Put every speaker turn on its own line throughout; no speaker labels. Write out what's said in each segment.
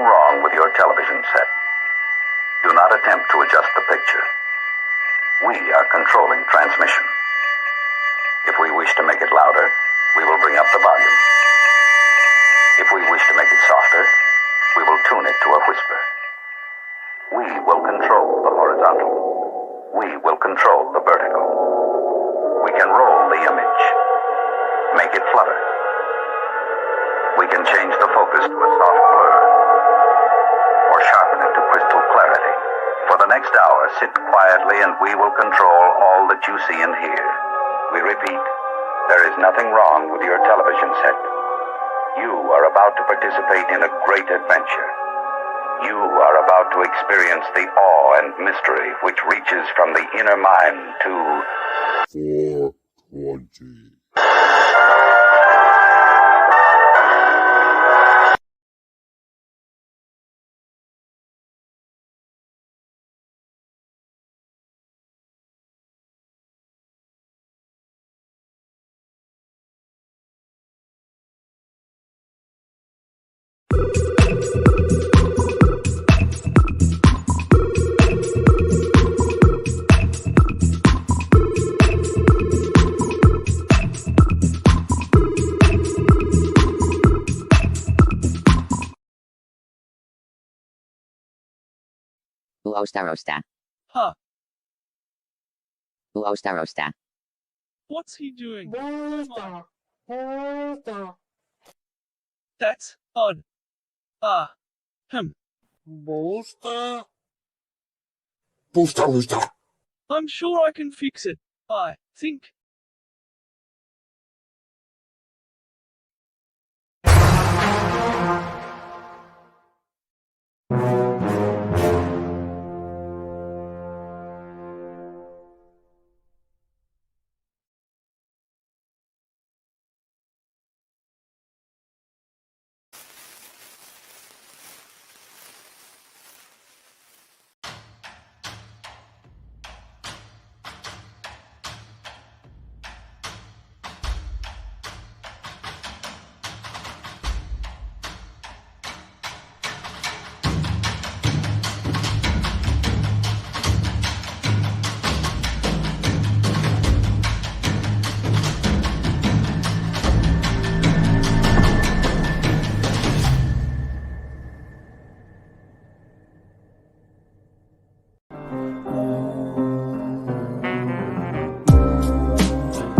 nothing wrong with your television set. Do not attempt to adjust the picture. We are controlling transmission. If we wish to make it louder, we will bring up the volume. If we wish to make it softer, we will tune it to a whisper. We will control the horizontal. We will control the vertical. We can roll the image, make it flutter. We can change the focus to a soft blur, or sharpen it to crystal clarity. For the next hour, sit quietly and we will control all that you see and hear. We repeat, there is nothing wrong with your television set. You are about to participate in a great adventure. You are about to experience the awe and mystery which reaches from the inner mind to
420.
Rosta.
Huh.
Rosta.
What's he doing? That's odd.
Booster.
I'm sure I can fix it. I think.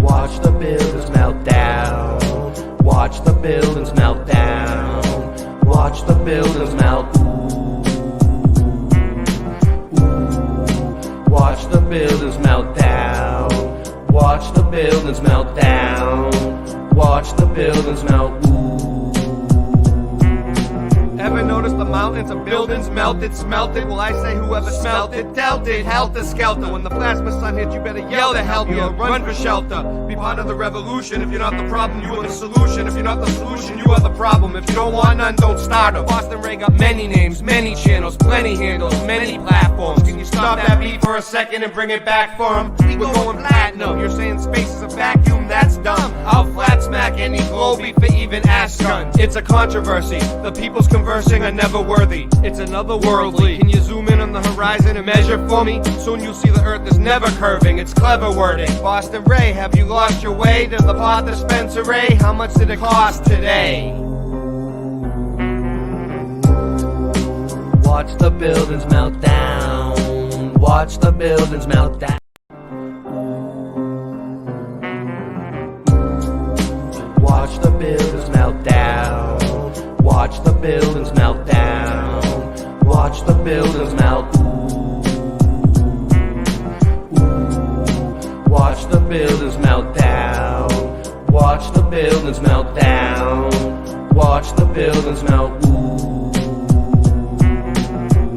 Watch the buildings melt down. Watch the buildings melt down. Watch the buildings melt. Ooh. Watch the buildings melt down. Watch the buildings melt down. Watch the buildings melt. Ooh.
Ever notice the mountains of buildings melted, smelted? Well, I say whoever smelt it, dealt it, helter-skelter. When the plasma sun hits, you better yell to help you or run for shelter. Be part of the revolution. If you're not the problem, you are the solution. If you're not the solution, you are the problem. If you don't want none, don't start them. Boston Ray got many names, many channels, plenty handles, many platforms. Can you stop that beat for a second and bring it back for him? We're going platinum. You're saying space is a vacuum? That's dumb. I'll flat smack any globey for even ass guns. It's a controversy. The people's conversing are never worthy. It's another worldly. Can you zoom in on the horizon and measure for me? Soon you'll see the earth is never curving. It's clever wording. Boston Ray, have you lost your way to the pot dispensery? How much did it cost today?
Watch the buildings melt down. Watch the buildings melt down. Watch the buildings melt down. Watch the buildings melt down. Watch the buildings melt. Ooh. Watch the buildings melt down. Watch the buildings melt down. Watch the buildings melt. Ooh.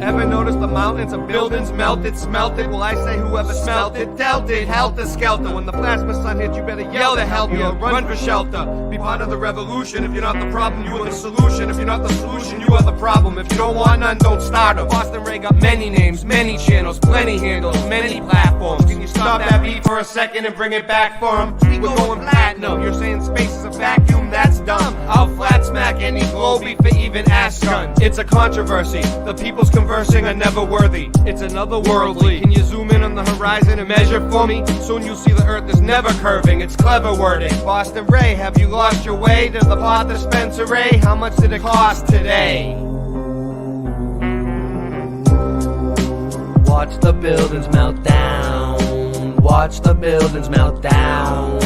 Ever notice the mountains of buildings melted, smelted? Well, I say whoever smelt it, dealt it, helter-skelter. When the plasma sun hits, you better yell to help you or run for shelter. Be part of the revolution. If you're not the problem, you are the solution. If you're not the solution, you are the problem. If you don't want none, don't start them. Boston Ray got many names, many channels, plenty handles, many platforms. Can you stop that beat for for a second and bring it back for 'em. We're going platinum. You're saying space is a vacuum? That's dumb. I'll flat smack any globe for even ass gun. It's a controversy. The people's conversing are never worthy. It's another worldly. Can you zoom in on the horizon and measure for me? Soon you'll see the earth is never curving. It's clever wording. Boston Ray, have you lost your way to the pot dispensary? How much did it cost today?
Watch the buildings melt down. Watch the buildings melt down.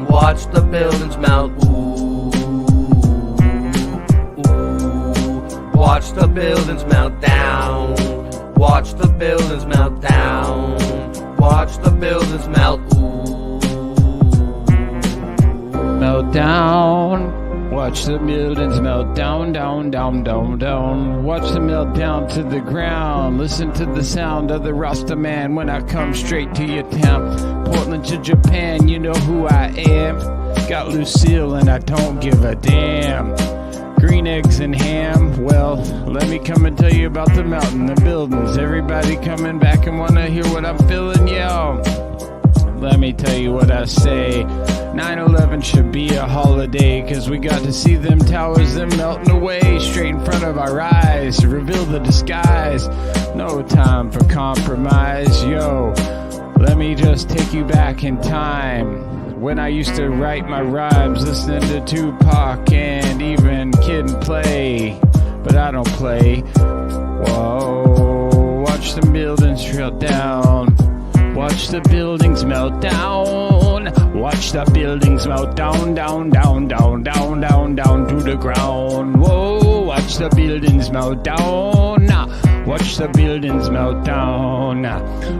Watch the buildings melt. Ooh, ooh. Watch the buildings melt down. Watch the buildings melt down. Watch the buildings melt. Ooh.
Melt down. Watch the buildings melt down, down, down, down, down. Watch them melt down to the ground. Listen to the sound of the Rasta man when I come straight to your town. Portland to Japan, you know who I am. Got Lucille and I don't give a damn. Green eggs and ham, well, let me come and tell you about the mountain, the buildings. Everybody coming back and wanna hear what I'm feeling, yo. Let me tell you what I say. 9/11 should be a holiday, cause we got to see them towers, them melting away straight in front of our eyes. Reveal the disguise, no time for compromise. Yo, let me just take you back in time, when I used to write my rhymes, listening to Tupac and even Kid and Play. But I don't play. Whoa, watch the buildings drill down. Watch the buildings melt down. Watch the buildings melt down, down, down, down, down, down, down to the ground. Whoa, watch the buildings melt down. Watch the buildings melt down.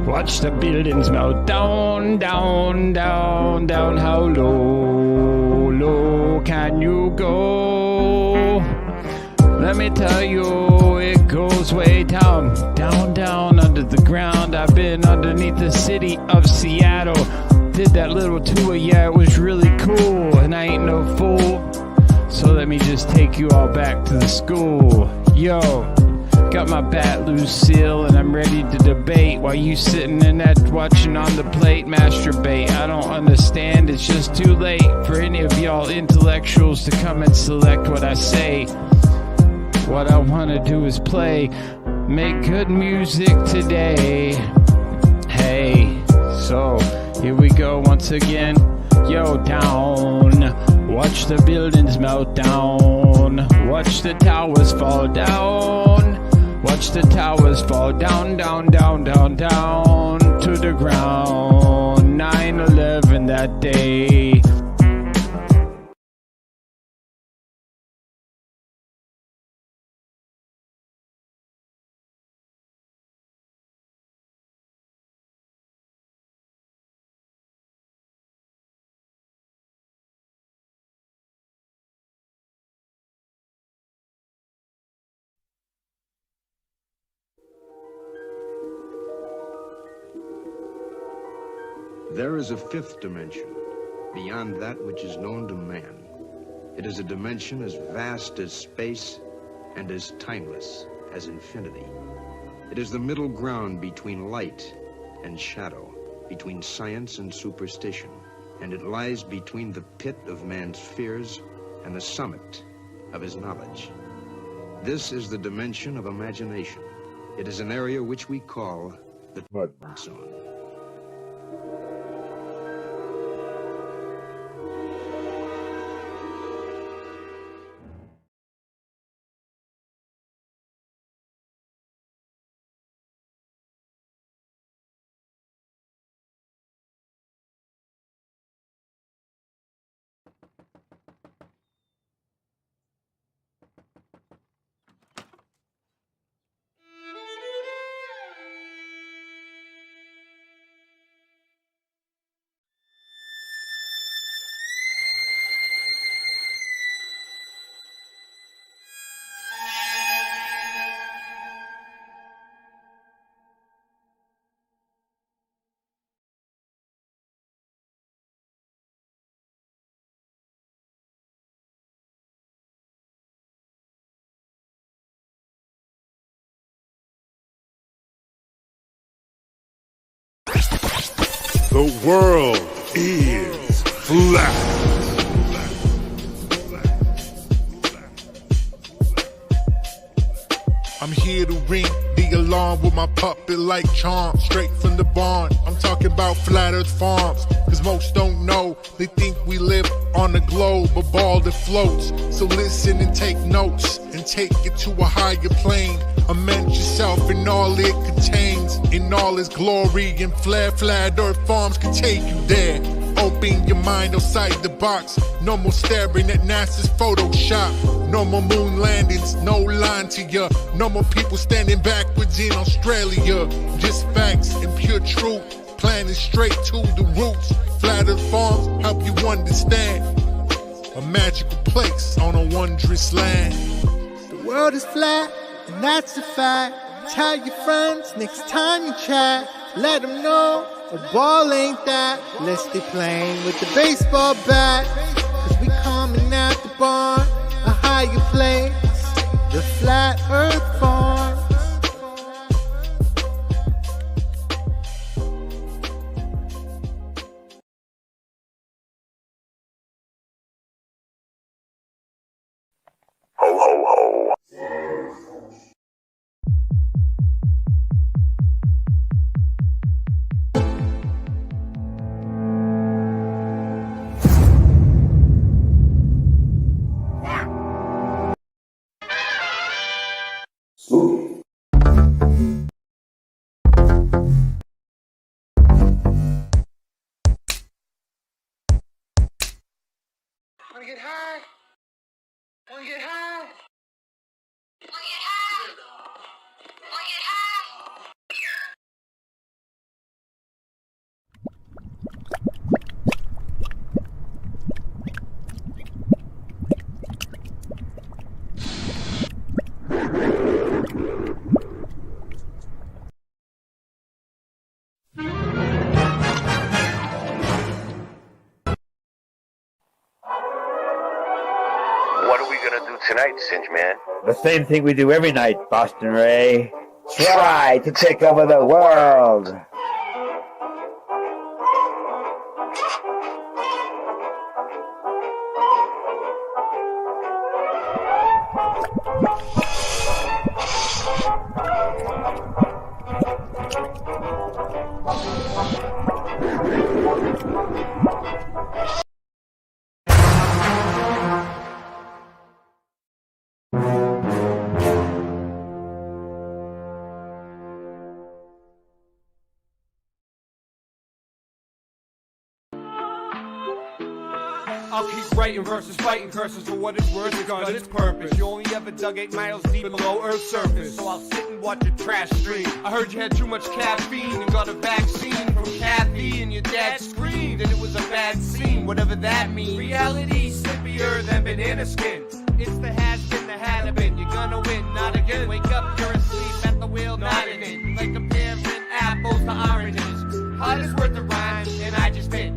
Watch the buildings melt down, down, down, down. How low, low can you go? Let me tell you, it goes way down, down, down under the ground. I've been underneath the city of Seattle. Did that little tour, yeah, it was really cool. And I ain't no fool, so let me just take you all back to the school. Yo, got my bat Lucille and I'm ready to debate, while you sitting in that watching on the plate masturbate. I don't understand, it's just too late for any of y'all intellectuals to come and select what I say. What I wanna do is play, make good music today. Hey, so here we go once again. Yo, down. Watch the buildings melt down. Watch the towers fall down. Watch the towers fall down, down, down, down, down to the ground. 9/11 that day.
There is a fifth dimension, beyond that which is known to man. It is a dimension as vast as space and as timeless as infinity. It is the middle ground between light and shadow, between science and superstition, and it lies between the pit of man's fears and the summit of his knowledge. This is the dimension of imagination. It is an area which we call the Mudflood zone.
The world is flat. I'm here to ring the alarm with my puppet-like charm, straight from the barn. I'm talking about Flat Earth Farms, cause most don't know. They think we live on a globe, a ball that floats. So listen and take notes, and take it to a higher plane. Imagine yourself in all it contains, in all its glory, and Flat Earth Farms can take you there. Open your mind outside the box. No more staring at NASA's Photoshop. No more moon landings, no line to ya. No more people standing backwards in Australia. Just facts and pure truth, planning straight to the roots. Flat Earth Farms help you understand. A magical place on a wondrous land.
The world is flat, and that's a fact. Tell your friends next time you chat. Let them know a ball ain't that. Let's stay playing with the baseball bat. Cause we coming at the barn, a higher place, the Flat Earth Farm.
Ho, ho, ho.
Wanna get high? Wanna get high?
What are we gonna do tonight, Singe Man?
The same thing we do every night, Boston Ray. Try to take over the world.
I'll keep writing verses, fighting curses for what it's worth. It's got its purpose. You only ever dug 8 miles deep below Earth's surface. So I'll sit and watch your trash stream. I heard you had too much caffeine and got a vaccine from Kathy, and your dad screamed, and it was a bad scene, whatever that means. Reality slippier than banana skin. It's the has been, the had been. You're gonna win, not again. Wake up, you're asleep at the wheel, nodding in. Like comparing apples to oranges. Hard is worth the rhyme, and I just did.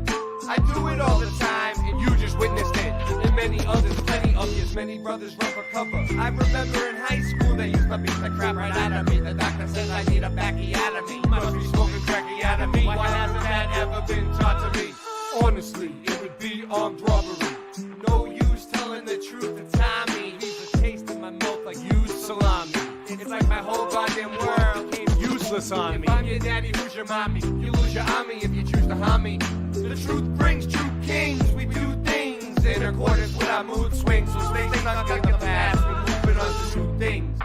I do it all the time, and you just witnessed it. And many others, plenty of yous, many brothers run for cover. I remember in high school they used to beat the crap right out of me. The doctor says I need a backiotomy. Must be smoking tracheotomy. Why hasn't that ever been taught to me? Honestly, it would be armed robbery. No use telling the truth to Tommy. Leaves a taste in my mouth like used salami. It's like my whole goddamn world came useless on me. If I'm your daddy, who's your mommy? You lose your army if you choose to harm me. The truth brings true kings. We do things in accordance with our mood swings. So stay stuck in the past. We're moving on to new things.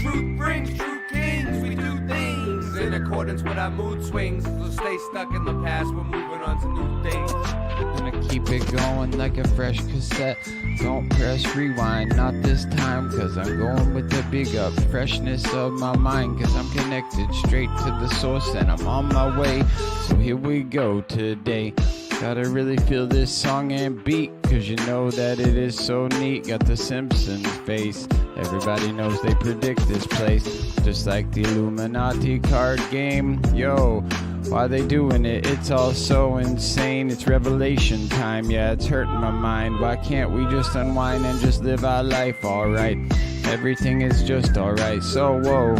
Truth brings true kings. We do things in accordance with our mood swings. So stay stuck in the past. We're moving on to new things.
Gonna keep it going like a fresh cassette. Don't press rewind, not this time, cause I'm going with the big up freshness of my mind, cause I'm connected straight to the source and I'm on my way. So here we go today. Gotta really feel this song and beat, cause you know that it is so neat. Got the Simpsons face, everybody knows they predict this place. Just like the Illuminati card game, yo. Why they doing it? It's all so insane. It's revelation time, yeah, it's hurting my mind. Why can't we just unwind and just live our life alright? Everything is just alright, so whoa.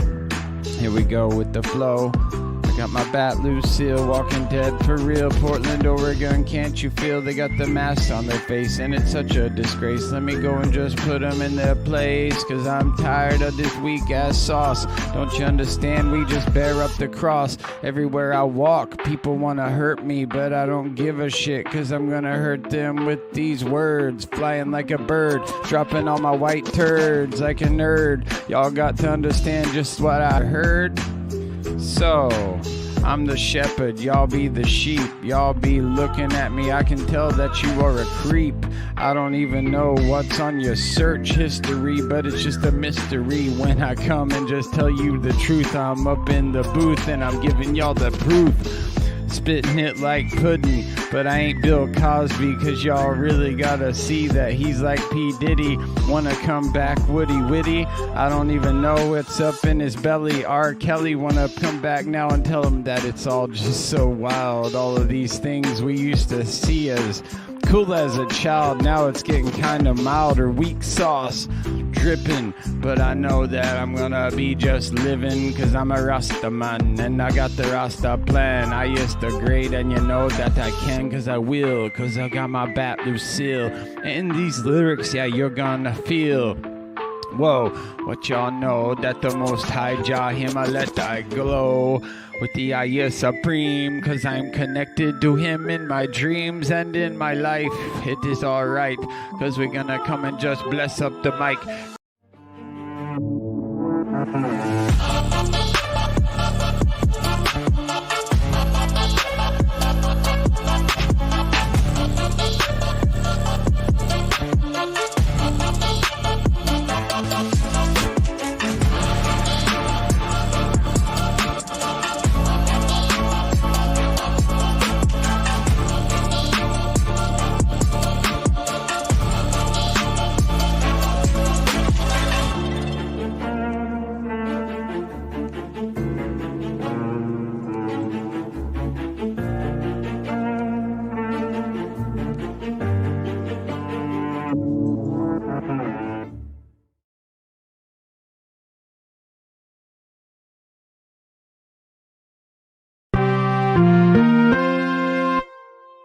Here we go with the flow. I Got my bat Lucille, Walking Dead for real. Portland, Oregon, can't you feel they got the masks on their face? And it's such a disgrace. Let me go and just put them in their place, cause I'm tired of this weak ass sauce. Don't you understand? We just bear up the cross. Everywhere I walk, people wanna hurt me, but I don't give a shit, cause I'm gonna hurt them with these words. Flying like a bird, dropping all my white turds like a nerd. Y'all got to understand just what I heard. So, I'm the shepherd, y'all be the sheep. Y'all be looking at me, I can tell that you are a creep. I don't even know what's on your search history, but it's just a mystery when I come and just tell you the truth. I'm up in the booth and I'm giving y'all the proof. Spitting it like pudding, but I ain't Bill Cosby, cause y'all really gotta see that he's like P. Diddy. Wanna come back Woody Witty? I don't even know what's up in his belly. R. Kelly wanna come back now and tell him that it's all just so wild. All of these things we used to see as cool as a child, now it's getting kinda mild or weak sauce dripping. But I know that I'm gonna be just living, cause I'm a Rasta man and I got the Rasta plan. I used to grade and you know that I can, cause I will, cause I got my bat Lucille. And these lyrics, yeah, you're gonna feel. Whoa, what y'all know that the Most High Jah him I let I glow with the Ayah Supreme, cause I'm connected to him in my dreams and in my life. It is alright, cause we're gonna come and just bless up the mic.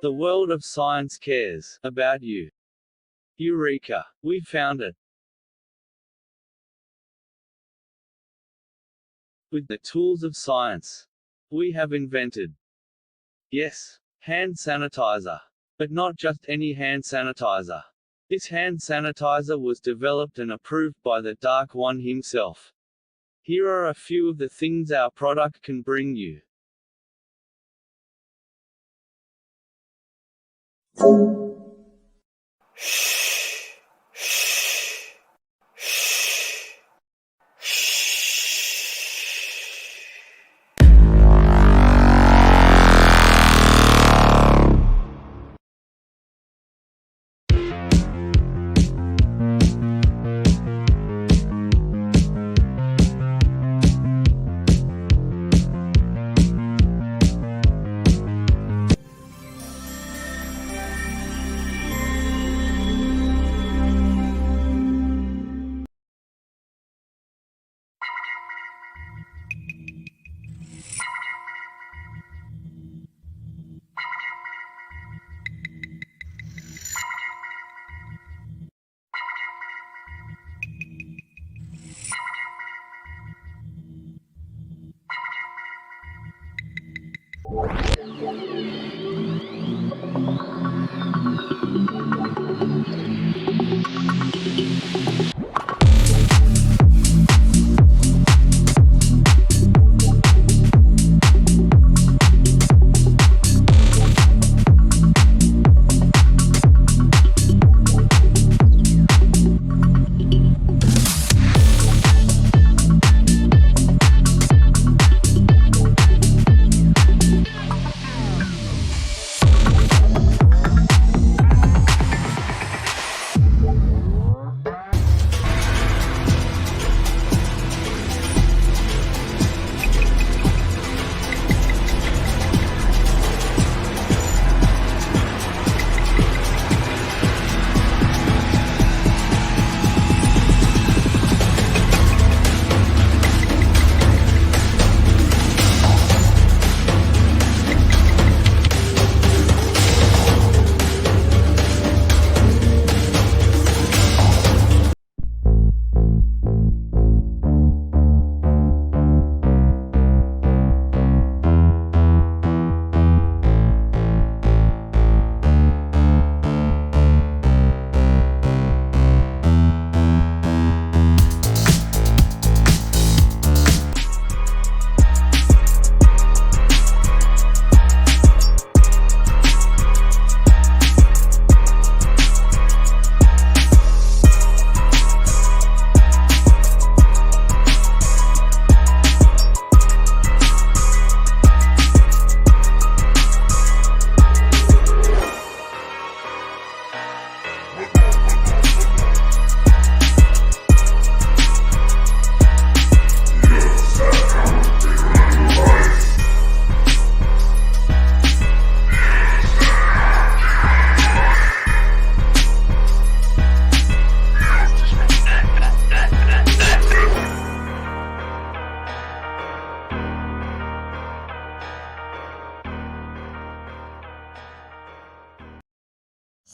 The world of science cares about you. Eureka! We found it. With the tools of science, we have invented, yes, hand sanitizer. But not just any hand sanitizer. This hand sanitizer was developed and approved by the Dark One himself. Here are a few of the things our product can bring you.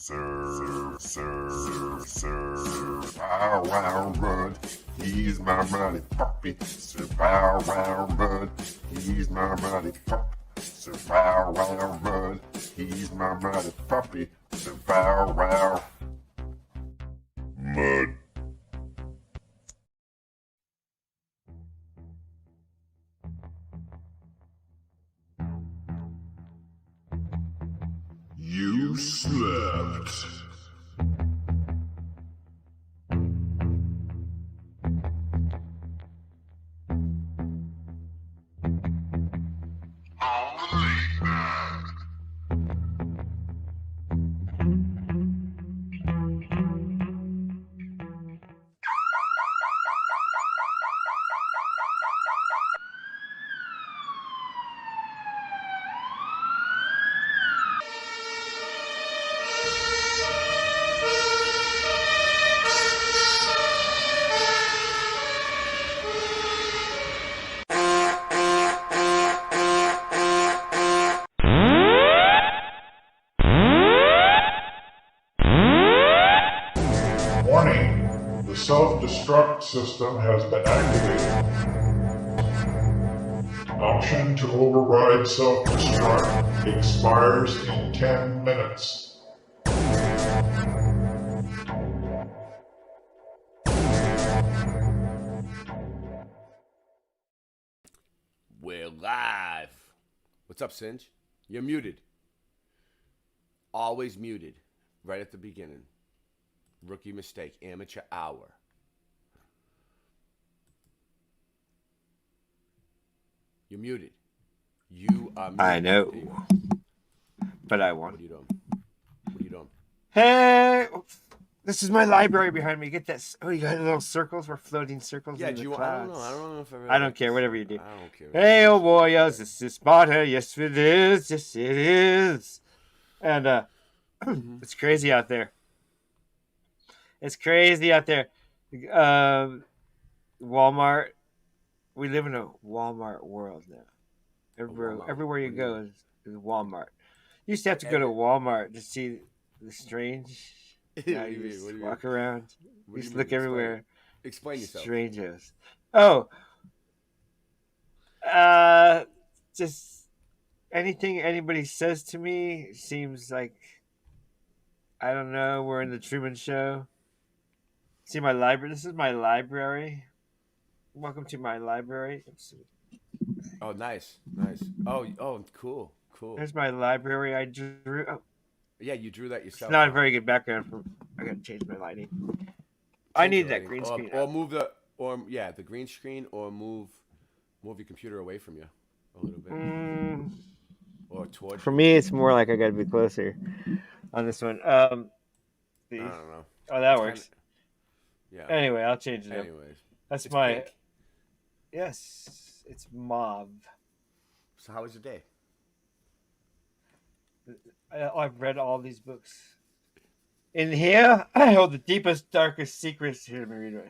Serve, serve, serve. Bow wow run. He's my mighty puppy. Sir Bow Wow Run. He's my mighty puppy. Sir Bow Wow Run. He's my mighty puppy. Sir Bow Wow. Mud. You slept. Warning, the self-destruct system has been activated. Option to override self-destruct expires in 10 minutes.
We're live. What's up, Singe? You're muted. Always muted. Right at the beginning. Rookie mistake. Amateur hour. You're muted. You are muted.
I know. But I won't.
What are you doing? What are you doing?
Hey, this is my library behind me. Get that. Oh, you got little circles. We're floating circles in the clouds.
I don't know if I really
I don't care. Whatever you do.
I don't care.
Hey, oh boy, yes, this is Sparta. Yes, it is. Yes, it is. And it's crazy out there. It's crazy out there. Walmart. We live in a Walmart world now. Everywhere you go is Walmart. You used to have to go to Walmart to see the strange. Now you just walk around. You just look everywhere.
Explain yourself.
Strangers. Oh. Just anything anybody says to me seems like, I don't know, we're in the Truman Show. See my library? This is my library. Welcome to my library.
Oh, nice. Oh, cool.
There's my library. I drew. Oh.
Yeah, you drew that yourself.
It's not a very good background. I gotta change my lighting. I need that green screen.
Or move the green screen, or move your computer away from you a little bit. Or towards.
For me, it's more like I gotta be closer on this one.
I don't know.
Oh, that works.
Yeah.
Anyway, I'll change it.
Anyways,
that's
it's
my.
pink.
Yes, it's mauve.
So how was your day?
I've read all these books. In here, I hold the deepest, darkest secrets. Here, let me read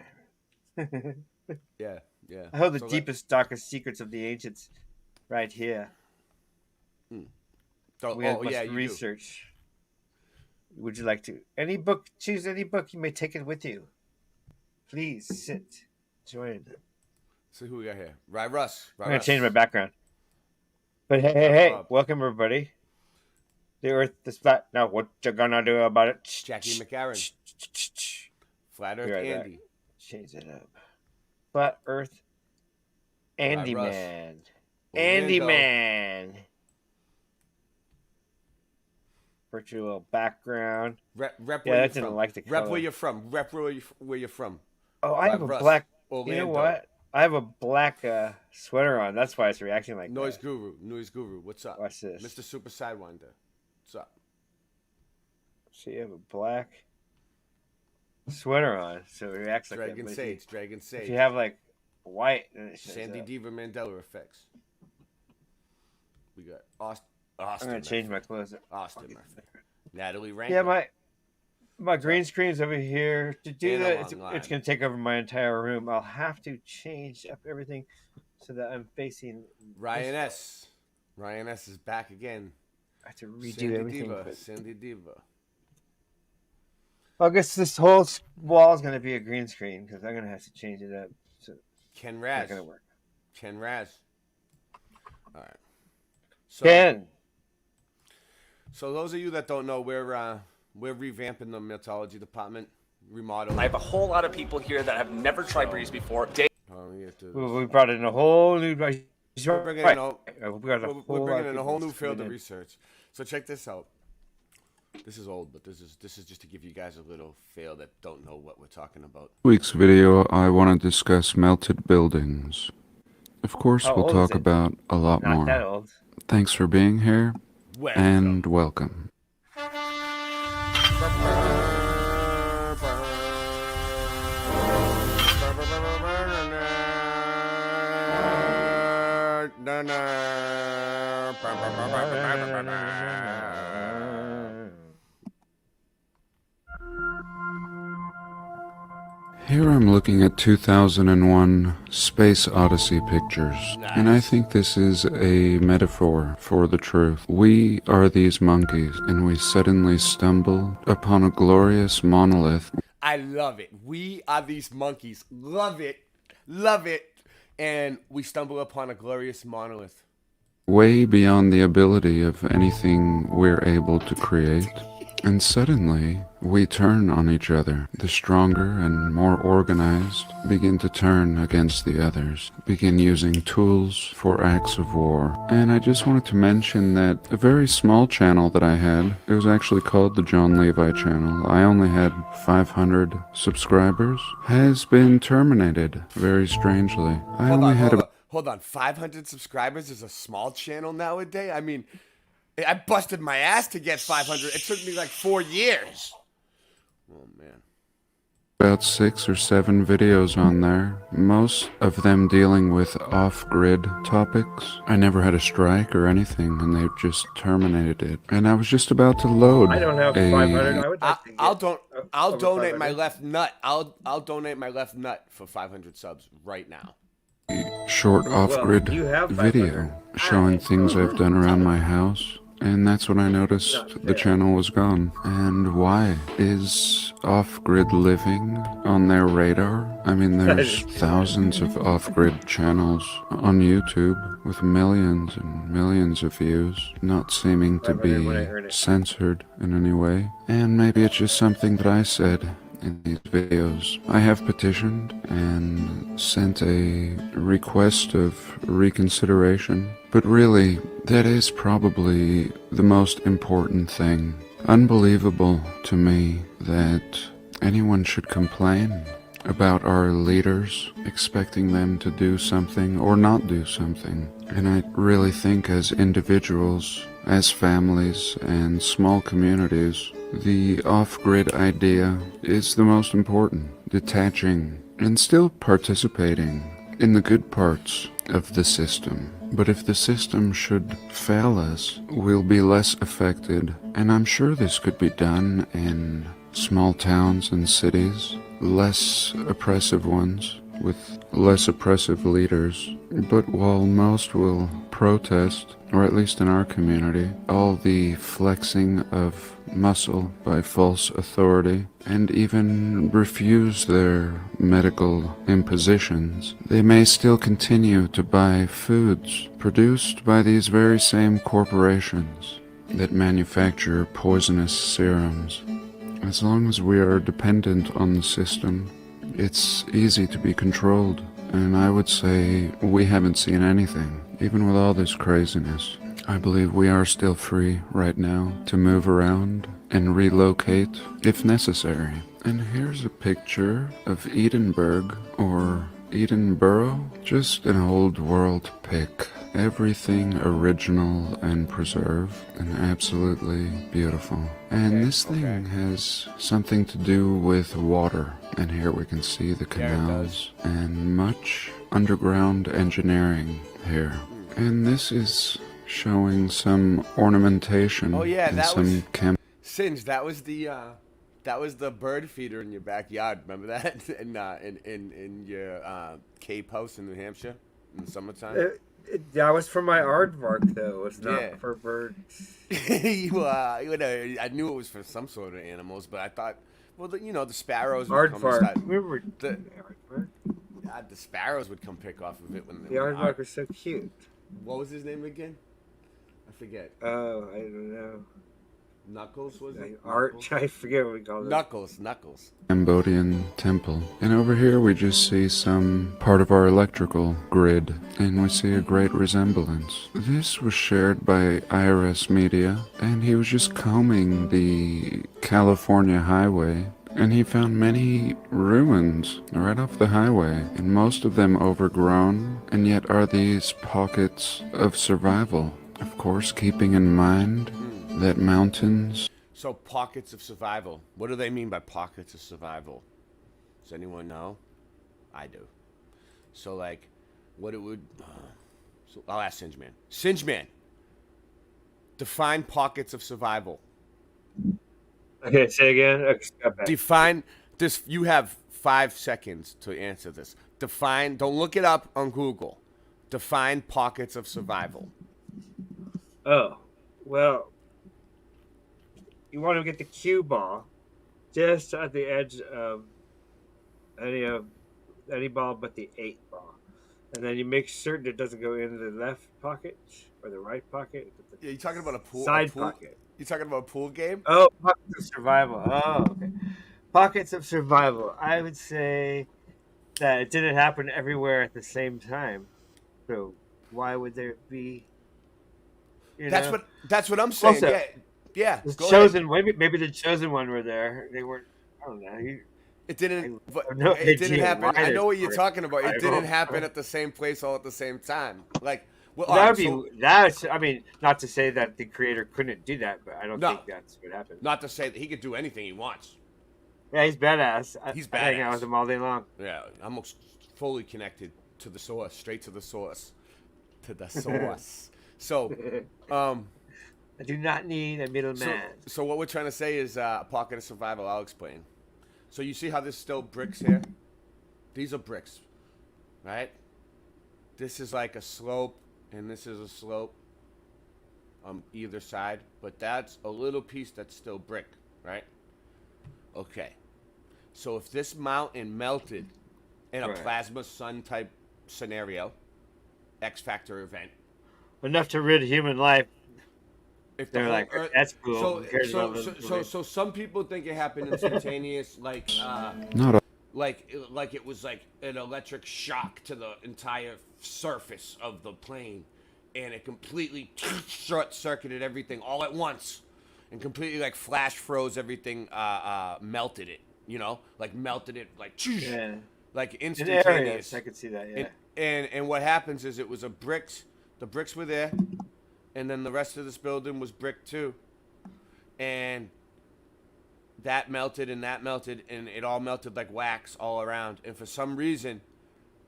it.
Yeah.
I hold the deepest, darkest secrets of the ancients right here. We must research. Would you like to? Choose any book. You may take it with you. Please sit. Join.
So who we got here? Russ.
I'm going to change my background. But hey. Welcome, everybody. The earth is flat. Now what you gonna do about it?
Jackie McCarran. Flat Earth Andy.
Change it up. Flat Earth Andy
Russ.
Man. Andy Man. Virtual background.
Rep
yeah, that didn't like the color.
Rep where you're from. Rep where you're from.
Oh, I have a black. Orlando. You know what? I have a black sweater on. That's why it's reacting like
Noise
that.
Noise Guru. What's up?
Watch this.
Mr. Super Sidewinder. What's up?
So you have a black sweater on, so it reacts like
Dragon
that.
Sage. Dragon Sage.
If you have like white, then it shows
Sandy
up.
Diva Mandela effects. We got Austin.
I'm gonna change my clothes.
Austin Murphy. Natalie Rankin.
Yeah, my green screen's over here. To do that, it's gonna take over my entire room. I'll have to change up everything so that I'm facing
Ryan S. Ryan S is back again.
I have to redo everything.
Sandy Diva.
Well, I guess this whole wall is going to be a green screen because I'm going to have to change it up. So
Ken
it's
Raz.
not going to work.
Ken Raz. All right. So,
Ken.
So those of you that don't know, we're revamping the mythology department, remodeling.
I have a whole lot of people here that have never tried breeze before.
We brought in a whole new.
We're bringing in a whole new field of research. So check this out. This is old, but this is just to give you guys a little feel that don't know what we're talking about.
Week's video, I want to discuss melted buildings. Of course,
How
we'll
old
talk
is it?
about a lot
Not
more.
that old.
Thanks for being here, and welcome. Here I'm looking at 2001 Space Odyssey pictures, and I think this is a metaphor for the truth. We are these monkeys, and we suddenly stumble upon a glorious monolith.
I love it. We are these monkeys. Love it. Love it. And we stumble upon a glorious monolith.
Way beyond the ability of anything we're able to create. And suddenly, we turn on each other. The stronger and more organized begin to turn against the others, begin using tools for acts of war. And I just wanted to mention that a very small channel that I had, it was actually called the John Levi channel. I only had 500 subscribers, has been terminated, very strangely.
Hold on. 500 subscribers is a small channel nowadays? I mean, I busted my ass to get 500. It took me like 4 years. Oh, man.
About 6 or 7 videos on there, most of them dealing with off-grid topics. I never had a strike or anything, and they just terminated it. And I was just about to load.
I don't have 500. I would like to get
I'll donate
500.
my left nut. I'll donate my left nut for 500 subs right now.
Short off-grid video showing things I've done around my house. And that's when I noticed the channel was gone. And why? Is off-grid living on their radar? I mean, there's thousands of off-grid channels on YouTube with millions and millions of views, not seeming to be censored in any way. And maybe it's just something that I said in these videos. I have petitioned and sent a request of reconsideration, but really, that is probably the most important thing. Unbelievable to me that anyone should complain about our leaders, expecting them to do something or not do something. And I really think as individuals, as families and small communities, the off-grid idea is the most important. Detaching and still participating in the good parts of the system. But if the system should fail us, we'll be less affected. And I'm sure this could be done in small towns and cities, less oppressive ones, with less oppressive leaders. But while most will protest, or at least in our community, all the flexing of muscle by false authority, and even refuse their medical impositions, they may still continue to buy foods produced by these very same corporations that manufacture poisonous serums. As long as we are dependent on the system, it's easy to be controlled, and I would say we haven't seen anything, even with all this craziness. I believe we are still free right now to move around and relocate if necessary. And here's a picture of Edinburgh, or Edinburgh, just an old world pic. Everything original and preserved and absolutely beautiful. And this thing has something to do with water. And here we can see the canals and much underground engineering here. And this is showing some ornamentation.
Oh yeah,
and
that
some
was Singe. That was the bird feeder in your backyard. Remember that in your cave house in New Hampshire in the summertime.
That was for my aardvark, though. It's not for birds.
I knew it was for some sort of animals, but I thought, Well, the sparrows would come
Aardvark.
and start.
Remember
The,
Aardvark?
the sparrows would come pick off of it when
The aardvark was so cute.
What was his name again? I forget.
Oh, I don't know.
Knuckles was it?
Arch, I forget what we call it.
Knuckles.
Cambodian temple. And over here we just see some part of our electrical grid, and we see a great resemblance. This was shared by IRS Media, and he was just combing the California highway, and he found many ruins right off the highway, and most of them overgrown, and yet are these pockets of survival. Of course, keeping in mind that mountains...
So, pockets of survival. What do they mean by pockets of survival? Does anyone know? I do. So, like, what it would... so I'll ask Singeman. Singeman, define pockets of survival.
Okay, say again. Okay,
define this. You have 5 seconds to answer this. Define... Don't look it up on Google. Define pockets of survival.
Oh, well... You want to get the cue ball just at the edge of any ball but the 8 ball. And then you make certain it doesn't go into the left pocket or the right pocket.
Yeah, you talking about a pool?
Side pocket.
You talking about a pool game?
Oh, pockets of survival. Oh, okay. Pockets of survival. I would say that it didn't happen everywhere at the same time. So why would there be...
That's what I'm saying.
Also,
yeah.
The chosen, maybe the chosen one were there. They weren't. I don't know.
It didn't. It didn't happen. I know what you're talking about. It didn't happen at the same place all at the same time. Like, well,
that's. I mean, not to say that the creator couldn't do that, but I don't think that's what happened.
Not to say that he could do anything he wants.
Yeah, he's badass.
He's badass.
I hang out with him all day long.
Yeah, I'm fully connected to the source, straight to the source, So,
I do not need a middleman.
So what we're trying to say is a pocket of survival. I'll explain. So you see how there's still bricks here? These are bricks, right? This is like a slope, and this is a slope on either side. But that's a little piece that's still brick, right? Okay. So if this mountain melted in a plasma sun type scenario, X Factor event.
Enough to rid human life.
If
they're like, that's cool.
So some people think it happened instantaneous, like like it was like an electric shock to the entire surface of the plane, and it completely short-circuited everything all at once, and completely like flash froze everything, melted it, like melted it like instantaneous.
I could see that, yeah.
And what happens is it was the bricks were there. And then the rest of this building was brick too. And that melted, and it all melted like wax all around. And for some reason,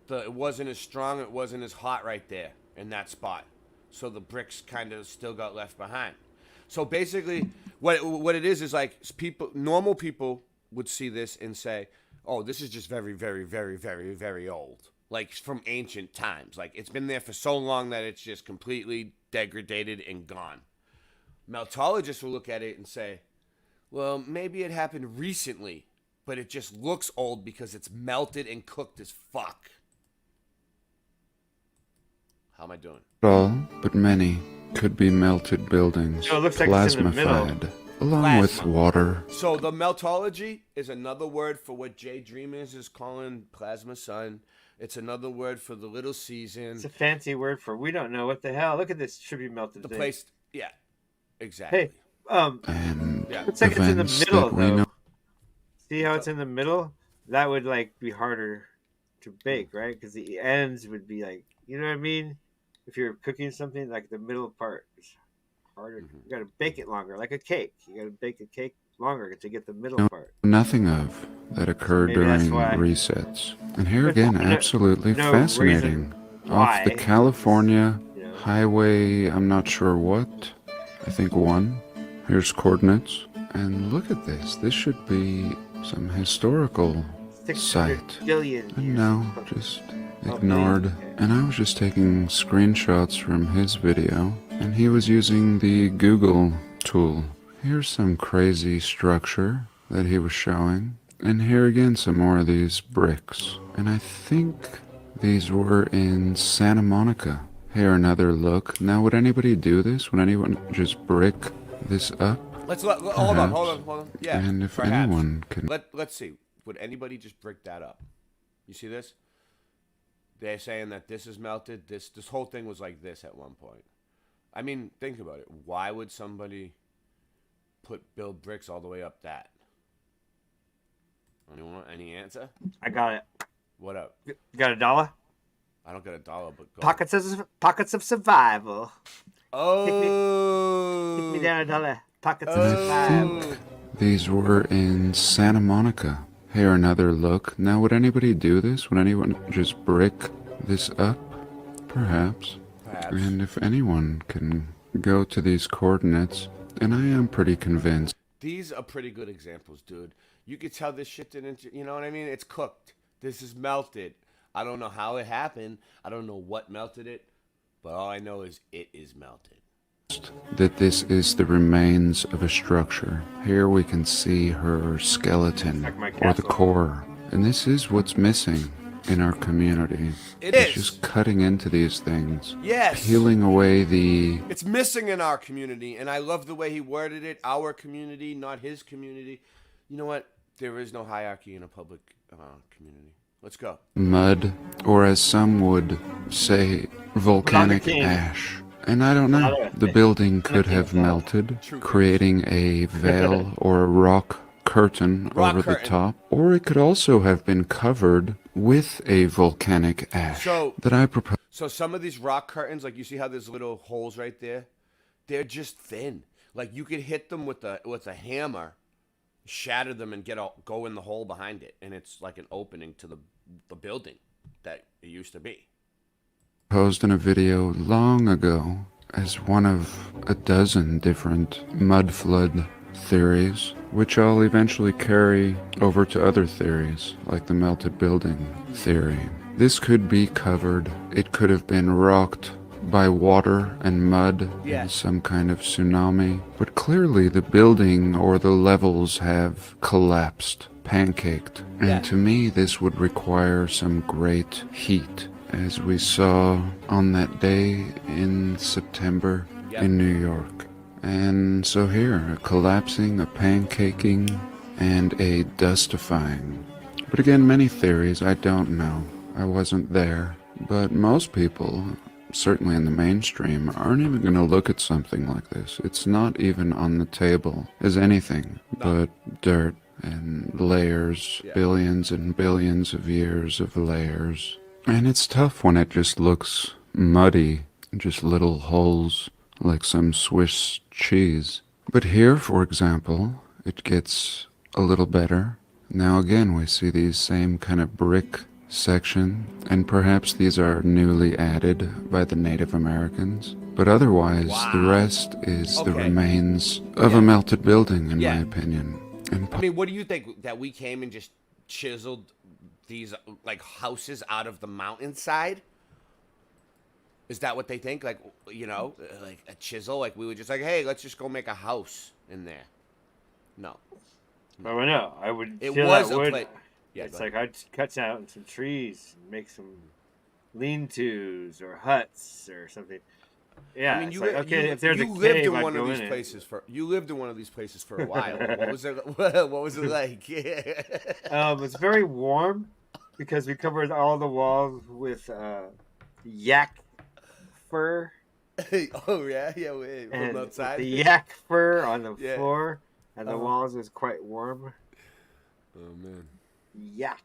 it wasn't as strong, it wasn't as hot right there in that spot. So the bricks kind of still got left behind. So basically, what it is like normal people would see this and say, oh, this is just very, very, very, very, very old. Like from ancient times. Like it's been there for so long that it's just completely degraded and gone. Meltologists will look at it and say, well, maybe it happened recently, but it just looks old because it's melted and cooked as fuck. How am I doing?
All but many could be melted buildings,
so it looks like it's in the middle.
Along with water.
So the meltology is another word for what Jay Dreamers is calling plasma sun. It's another word for the little season.
It's a fancy word for we don't know what the hell. Look at this tribute melted.
The place, yeah, exactly.
Hey, looks like it's in the middle though. See how it's in the middle? That would like be harder to bake, right? Because the ends would be like, you know what I mean? If you're cooking something, like the middle part is harder. You got to bake it longer, like a cake. You got to bake a cake longer to get the middle part.
Nothing of that occurred during resets. And here again, absolutely fascinating. Off the California highway, I'm not sure what. I think 1. Here's coordinates. And look at this. This should be some historical site. And no, just ignored. And I was just taking screenshots from his video, and he was using the Google tool. Here's some crazy structure that he was showing. And here again, some more of these bricks. And I think these were in Santa Monica. Here, another look. Now, would anybody do this? Would anyone just brick this up?
Hold on. Yeah.
And if
perhaps.
anyone can...
Let's see. Would anybody just brick that up? You see this? They're saying that this is melted. This whole thing was like this at one point. I mean, think about it. Why would somebody build bricks all the way up that? Anyone? Any answer?
I got it.
What up?
You got $1?
I don't get $1, but go.
Pockets of survival.
Oh.
Hit me down $1. Pockets of
I
survival.
think these were in Santa Monica. Here, another look. Now, would anybody do this? Would anyone just brick this up? Perhaps. And if anyone can go to these coordinates, and I am pretty convinced.
These are pretty good examples, dude. You could tell this shit didn't, you know what I mean? It's cooked. This is melted. I don't know how it happened. I don't know what melted it, but all I know is it is melted.
That this is the remains of a structure. Here we can see her skeleton, or the core. And this is what's missing in our community. It's just cutting into these things.
Yes.
Peeling away the...
It's missing in our community, and I love the way he worded it. Our community, not his community. You know what? There is no hierarchy in a public community. Let's go.
Mud, or as some would say, volcanic ash. And I don't know, the building could have melted, creating a veil or a rock curtain over the top, or it could also have been covered with a volcanic ash that I propose.
So some of these rock curtains, like you see how there's little holes right there, they're just thin. Like you could hit them with a hammer, shatter them, and go in the hole behind it, and it's like an opening to the building that it used to be.
Posed in a video long ago as one of a dozen different mud flood theories, which I'll eventually carry over to other theories, like the melted building theory. This could be covered. It could have been rocked by water and mud in some kind of tsunami, but clearly the building or the levels have collapsed, pancaked, and to me this would require some great heat, as we saw on that day in September in New York. And so here, a collapsing, a pancaking, and a dustifying. But again, many theories, I don't know. I wasn't there. But most people, certainly in the mainstream, aren't even going to look at something like this. It's not even on the table as anything but dirt and layers, billions and billions of years of layers. And it's tough when it just looks muddy, just little holes like some Swiss cheese. But here, for example, it gets a little better. Now again, we see these same kind of brick section, and perhaps these are newly added by the Native Americans. But otherwise, the rest is the remains of a melted building, in my opinion. And
I mean, what do you think, that we came and just chiseled these like houses out of the mountainside? Is that what they think? Like, you know, like a chisel? Like we were just like, hey, let's just go make a house in there. No.
I don't know. I would.
It was a place.
Yeah, it's like I'd cut down some trees and make some lean-tos or huts or something. Yeah,
I mean,
if there's a cave,
lived in
I'd
one of
go
these
in
places for. You lived in one of these places for a while. What was it? What was it like?
It's very warm because we covered all the walls with yak fur.
Oh yeah, from outside.
The yak fur on the floor, and the walls was quite warm.
Oh man.
Yak.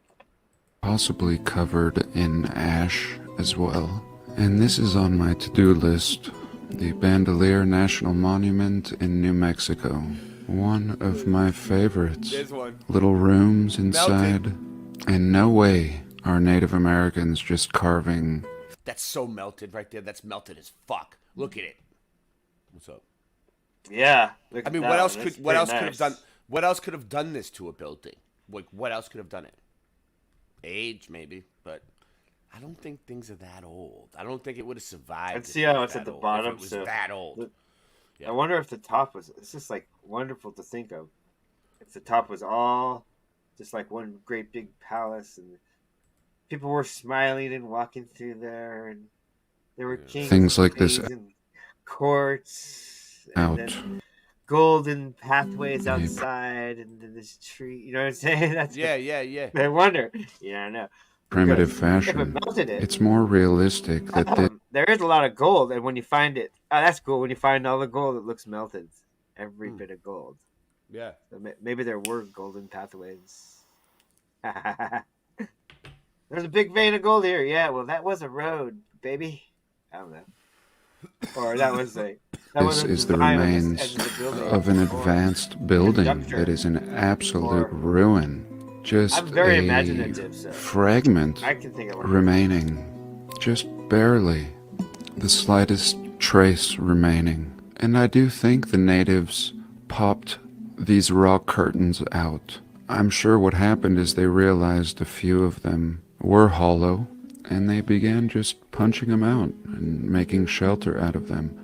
Possibly covered in ash as well. And this is on my to-do list, the Bandelier National Monument in New Mexico. One of my favorites.
There's one.
Little rooms inside. Melted. And no way are Native Americans just carving.
That's so melted right there. That's melted as fuck. Look at it. What's up?
Yeah.
I mean, what else could have done this to a building? Like, what else could have done it? Age, maybe, but I don't think things are that old. I don't think it would have survived.
Let's see how it's at the bottom.
If it was that old.
I wonder if the top was. It's just like wonderful to think of. If the top was all just like one great big palace, and people were smiling and walking through there, and there were kings
Things
and
like this
queens and courts, and
out.
then golden pathways
Yeah.
outside, and then this tree. You know what I'm saying? That's
Yeah.
I wonder. Yeah, I know.
Primitive
Because
fashion.
if it melted it,
It's more realistic that this
there is a lot of gold, and when you find it, that's cool. When you find all the gold, it looks melted. Every bit of gold.
Yeah.
So maybe there were golden pathways. There's a big vein of gold here. Yeah, well, that was a road, baby. I don't know. Or that was a.
this is the remains of an advanced building that is an absolute ruin. Just
I'm very
a
imaginative, so
fragment
I can think of one.
remaining. Just barely. The slightest trace remaining. And I do think the natives popped these rock curtains out. I'm sure what happened is they realized a few of them were hollow, and they began just punching them out and making shelter out of them.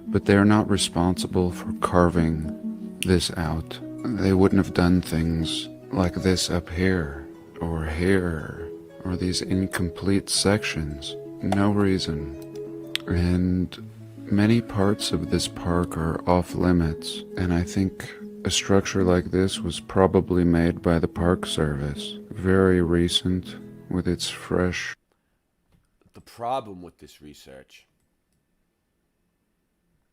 But they're not responsible for carving this out. They wouldn't have done things like this up here, or these incomplete sections. No reason. And many parts of this park are off limits, and I think a structure like this was probably made by the Park Service. Very recent, with its fresh...
The problem with this research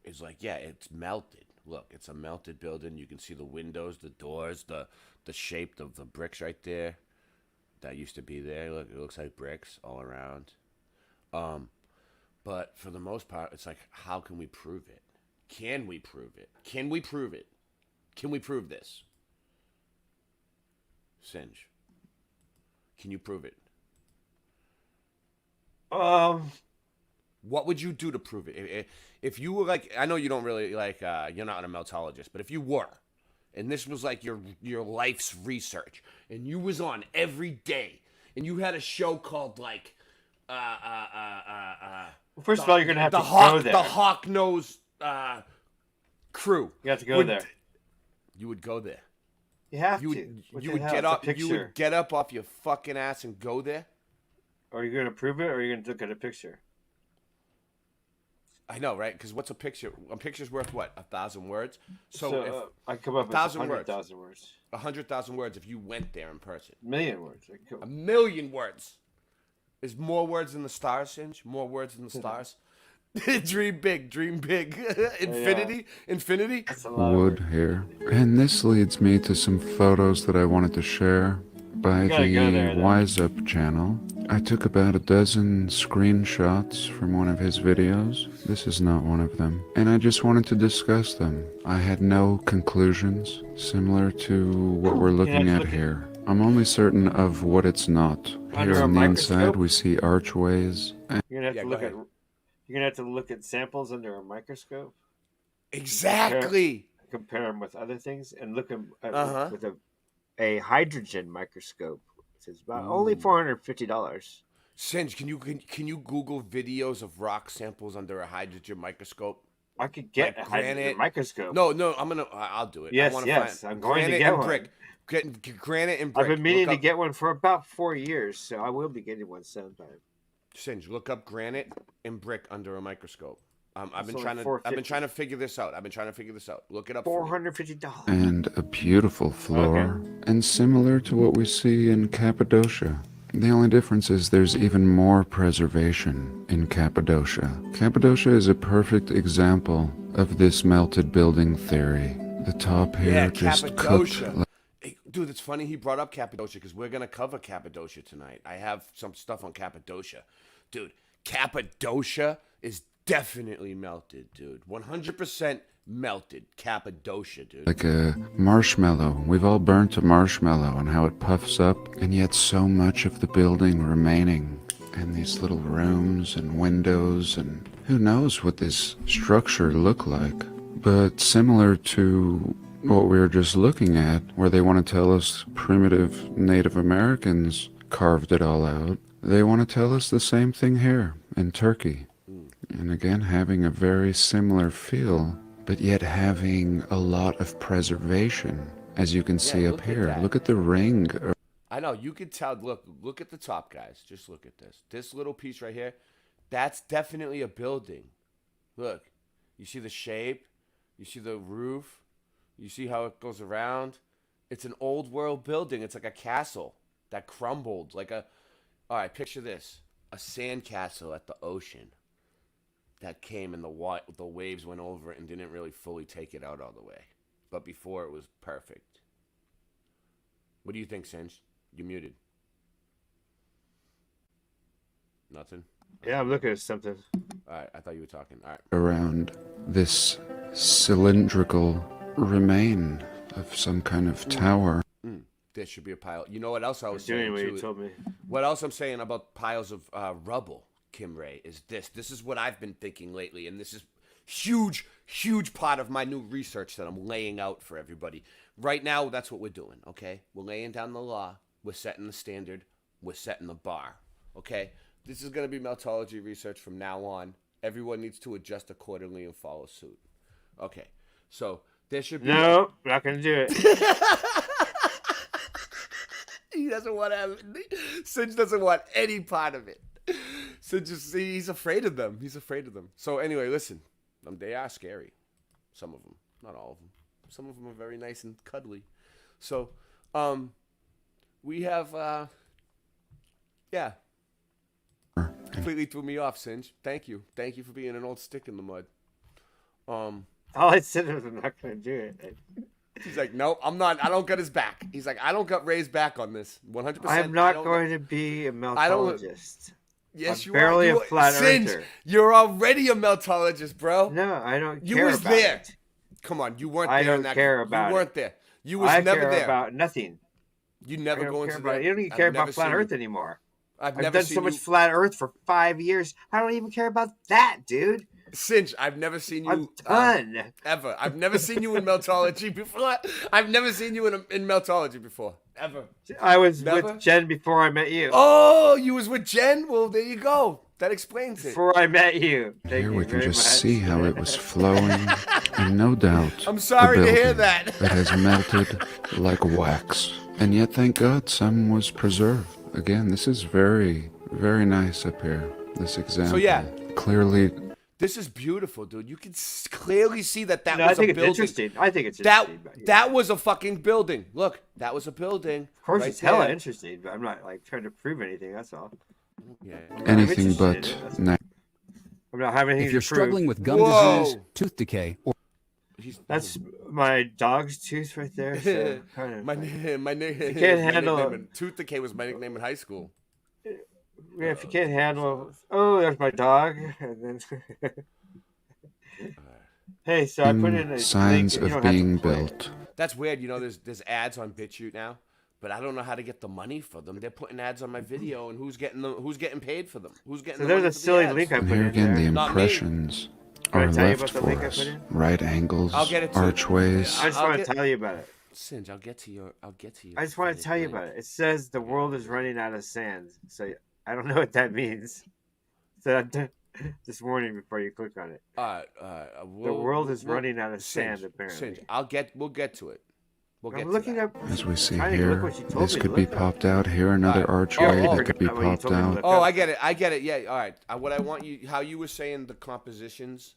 is like, yeah, it's melted. Look, it's a melted building. You can see the windows, the doors, the shape of the bricks right there. That used to be there. Look, it looks like bricks all around. But for the most part, it's like, how can we prove it? Can we prove it? Can we prove it? Can we prove this? Singe, can you prove it? What would you do to prove it? If you were like, I know you don't really like, you're not a meltologist, but if you were, and this was like your life's research, and you was on every day, and you had a show called like,
well, first of all, you're gonna have to go there.
The Hawk Nose crew.
You have to go there.
You would go there.
You have
to. You would get up. You would get up off your fucking ass and go there.
Are you gonna prove it, or are you gonna look at a picture?
I know, right? Because what's a picture? A picture's worth what? 1,000 words. So if
I come up with 100,000 words.
100,000 words if you went there in person.
A million words.
A million words. Is more words than the stars, Singe? More words than the stars? Dream big, dream big. Infinity, infinity.
Wood here. And this leads me to some photos that I wanted to share by the Wise Up channel. I took about a dozen screenshots from one of his videos. This is not one of them. And I just wanted to discuss them. I had no conclusions, similar to what we're looking at here. I'm only certain of what it's not. Here on the inside we see archways.
You're gonna have to look at. You're gonna have to look at samples under a microscope.
Exactly.
Compare them with other things, and look at with a hydrogen microscope. It's about only $450.
Singe, can you Google videos of rock samples under a hydrogen microscope?
I could get a hydrogen microscope.
No, I'll do it.
Yes, I'm going to get one.
Brick. Granite and brick.
I've been meaning to get one for about 4 years, so I will be getting one sometime.
Singe, look up granite and brick under a microscope. I've been trying to figure this out. Look it up.
$450.
And a beautiful floor, and similar to what we see in Cappadocia. The only difference is there's even more preservation in Cappadocia. Cappadocia is a perfect example of this melted building theory. The top here just cooked.
Hey, dude, it's funny he brought up Cappadocia because we're gonna cover Cappadocia tonight. I have some stuff on Cappadocia, dude. Cappadocia is definitely melted, dude. 100% melted Cappadocia, dude.
Like a marshmallow. We've all burnt a marshmallow and how it puffs up, and yet so much of the building remaining. And these little rooms and windows, and who knows what this structure looked like. But similar to what we were just looking at, where they want to tell us primitive Native Americans carved it all out, they want to tell us the same thing here in Turkey. And again, having a very similar feel, but yet having a lot of preservation. as you can see up
look at
here.
that.
Look at the ring.
I know, you could tell. Look at the top, guys. Just look at this. This little piece right here, that's definitely a building. Look, you see the shape? You see the roof? You see how it goes around? It's an old world building. It's like a castle that crumbled. All right, picture this. A sand castle at the ocean that came and the waves went over it and didn't really fully take it out all the way. But before it was perfect. What do you think, Singe? You're muted. Nothing?
Yeah, I'm looking at something.
All right, I thought you were talking. All right.
Around this cylindrical remain of some kind of tower.
There should be a pile. You know what else I was
doing
saying,
what
too?
you told me.
What else I'm saying about piles of rubble, Kim Ray, is this. This is what I've been thinking lately, and this is huge, huge part of my new research that I'm laying out for everybody. Right now, that's what we're doing, okay? We're laying down the law. We're setting the standard. We're setting the bar, okay? This is going to be Meltology research from now on. Everyone needs to adjust accordingly and follow suit. Okay, so there should be...
No, not going to do it.
He doesn't want to have... Singe doesn't want any part of it. Singe he's afraid of them. He's afraid of them. So anyway, listen. They are scary. Some of them. Not all of them. Some of them are very nice and cuddly. So, we have... yeah. Completely threw me off, Singe. Thank you. Thank you for being an old stick in the mud.
All I said was I'm not going to do it.
He's like, no, I'm not. I don't got his back. He's like, I don't got Ray's back on this. 100%.
I'm not going to be a meltologist.
Yes,
I'm barely a flat
Singe,
earther.
you're already a meltologist, bro.
No, I don't care
You was
about
there.
it.
Come on, you weren't
I
there.
don't care about it.
You weren't there. You was
I
never
care
there.
about nothing.
You never go into that.
You don't even care about flat Earth anymore.
I've
done so much flat Earth for 5 years. I don't even care about that, dude.
Singe, I've never seen you
done.
ever. I've never seen you in meltology before. I've never seen you in meltology before. Ever.
I was with Jen before I met you.
Oh, you was with Jen? Well, there you go. That explains it.
Before I met you.
Here we can just see how it was flowing, and no doubt,
I'm sorry to hear that.
It has melted like wax, and yet, thank God, some was preserved. Again, this is very, very nice up here. This example.
So yeah,
clearly.
This is beautiful, dude. You can clearly see that was a building.
I think it's interesting. I think it's interesting.
That was a fucking building. Look, that was a building.
Of course, it's hella interesting, but I'm not like trying to prove anything. That's all.
Yeah.
Anything but.
I'm not having anything.
If you're
to prove.
struggling with gum disease, tooth decay, or
that's my dog's tooth right there. So
my nickname.
You can't handle
tooth decay was my nickname in high school.
Yeah, if you can't handle, there's my dog. And then, hey, so I put in a
signs
link,
of being built.
That's weird. You know, there's ads on BitChute now, but I don't know how to get the money for them. They're putting ads on my video, and who's getting paid for them? Who's getting?
So
the
there's
money
a
for
silly
the
link I
And
put
here
in
again,
there.
the impressions are left for us. Right angles,
I'll get it to you.
archways.
I just want to tell you about it.
Singe, I'll get to you.
I just want to tell you about it. It says the world is running out of sand. So I don't know what that means. So this morning before you click on it. The world is running out of sand, apparently.
Singe, we'll get to it.
I'm looking up.
As we see here, this could be popped out. Here, another archway that could be popped out.
Oh, I get it. Yeah, all right. What I want how you were saying the compositions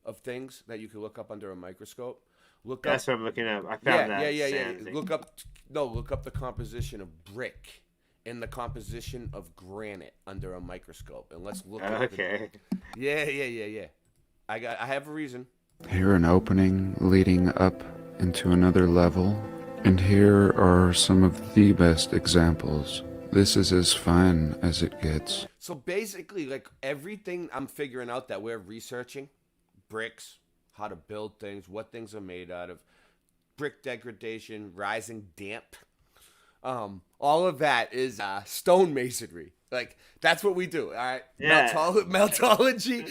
of things that you could look up under a microscope.
That's what I'm looking up. I found that.
Yeah. Look up the composition of brick and the composition of granite under a microscope, and let's look.
Okay.
Yeah. I have a reason.
Here, an opening leading up into another level, and here are some of the best examples. This is as fine as it gets.
So basically, like everything I'm figuring out that we're researching, bricks, how to build things, what things are made out of, brick degradation, rising damp, all of that is stone masonry. Like that's what we do, all right?
Yeah.
Meltology,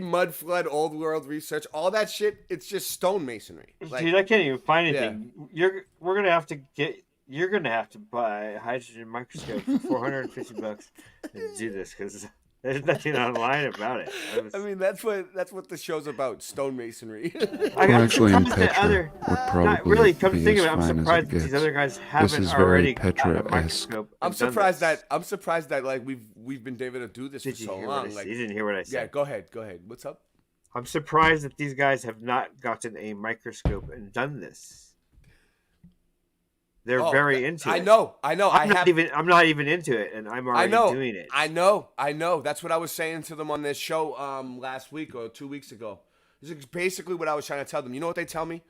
mud flood, old world research, all that shit. It's just stone masonry. Like,
dude, I can't even find anything. You're gonna have to buy a hydrogen microscope for $450 and do this because There's nothing online about it.
I mean, that's what the show's about, stonemasonry.
Well, actually, in Petra would probably
really, come to
be
think
as
of it, I'm
fine as
surprised
it
that these
gets.
other guys
This
haven't
is very
already gotten a
Petra-esque.
microscope.
I'm
and done
surprised
this.
that like we've been able to do this
Did
for
you
so
hear
long.
what I
Like,
said? You didn't hear what I said.
Yeah, go ahead. What's up?
I'm surprised that these guys have not gotten a microscope and done this. They're very into it.
I know. I'm
not even into it, and I'm already doing it.
I know. That's what I was saying to them on this show last week or 2 weeks ago. This is basically what I was trying to tell them. You know what they tell me?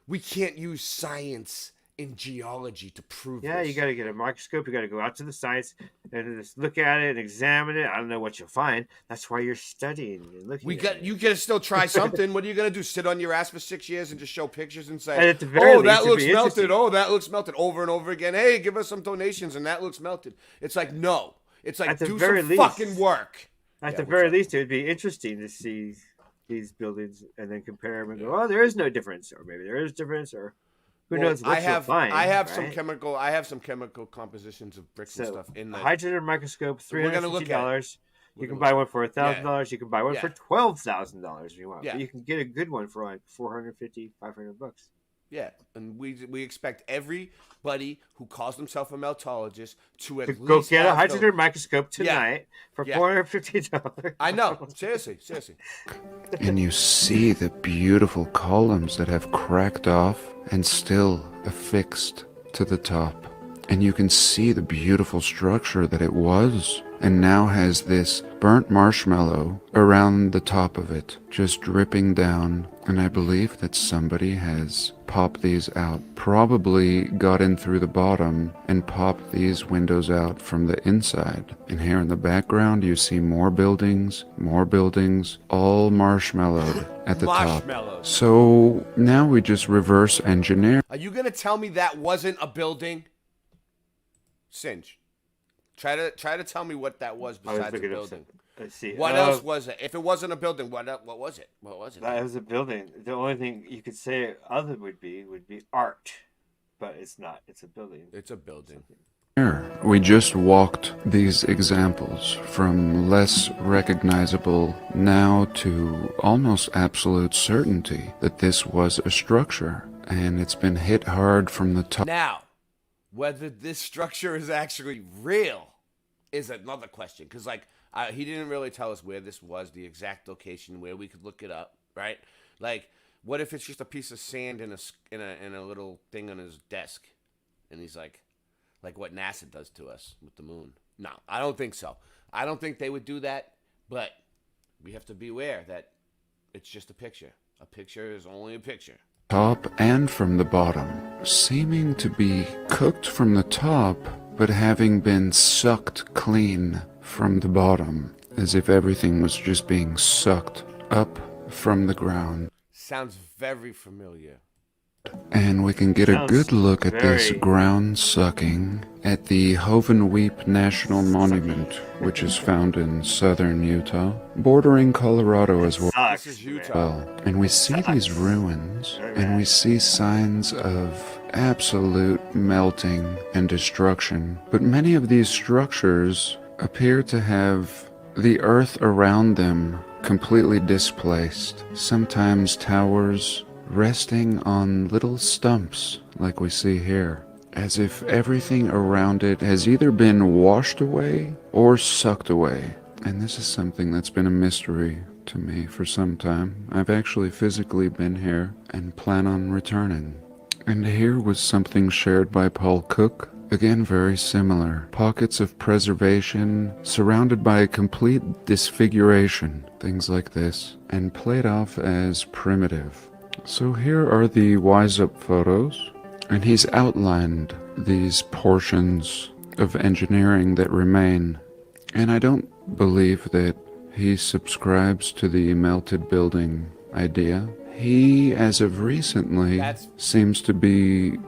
We can't use science in geology to prove
Yeah,
this.
you got to get a microscope. You got to go out to the sites and just look at it and examine it. I don't know what you'll find. That's why you're studying and looking.
You got to still try something. What are you gonna do? Sit on your ass for 6 years and just show pictures and say,
And at the very
"Oh,
least,
that
it'd
looks
be
melted.
interesting.
Oh, that looks melted," over and over again. Hey, give us some donations, and that looks melted. It's like no. It's like
At the
do
very
some
least-
fucking work.
At
Yeah,
the
what's
very
up?
least, it would be interesting to see these buildings and then compare them and go, "Oh, there is no difference," or maybe there is difference, or who
Well,
knows what you'll find.
I have
right?
some chemical compositions of bricks and stuff in
a
the
hydrogen microscope,
We're gonna look at it.
$350.
We're
You can
gonna
buy
look
one for $1,000. You can buy one
Yeah.
for $12,000 if you want.
Yeah.
But you can get a good one for like $450, $500.
Yeah, and we expect everybody who calls themselves a meltologist to at
To
least
go get a
have
hydrogen microscope tonight for
Yeah.
$450.
I know, seriously.
And you see the beautiful columns that have cracked off and still affixed to the top. And you can see the beautiful structure that it was, and now has this burnt marshmallow around the top of it, just dripping down. And I believe that somebody has popped these out, probably got in through the bottom and popped these windows out from the inside. And here in the background you see more buildings, all marshmallowed at the top.
Marshmallows.
So now we just reverse engineer.
Are you gonna tell me that wasn't a building? Singe. Try to tell me what that was
I was
besides a
looking up
building.
Let's see.
What else was it? If it wasn't a building, what was it? What was it?
That was a building. The only thing you could say other would be art, but it's not. It's a building.
It's a building.
We just walked these examples from less recognizable now to almost absolute certainty that this was a structure, and it's been hit hard from the top.
Now, whether this structure is actually real is another question. Because, he didn't really tell us where this was, the exact location, where we could look it up, right? Like, what if it's just a piece of sand in a little thing on his desk? And he's like what NASA does to us with the moon. No, I don't think so. I don't think they would do that, but we have to be aware that it's just a picture. A picture is only a picture.
Top and from the bottom, seeming to be cooked from the top, but having been sucked clean from the bottom, as if everything was just being sucked up from the ground.
Sounds very familiar.
And we can get a good look at this ground sucking at the Hovenweep National Monument, which is found in southern Utah, bordering Colorado as well.
This is Utah.
And we see these ruins, and we see signs of absolute melting and destruction. But many of these structures appear to have the earth around them completely displaced. Sometimes towers resting on little stumps like we see here, as if everything around it has either been washed away or sucked away. And this is something that's been a mystery to me for some time. I've actually physically been here and plan on returning. And here was something shared by Paul Cook. Again, very similar. Pockets of preservation surrounded by a complete disfiguration, things like this, and played off as primitive. So here are the Wise Up photos, and he's outlined these portions of engineering that remain. And I don't believe that he subscribes to the melted building idea. He, as of recently, seems to believe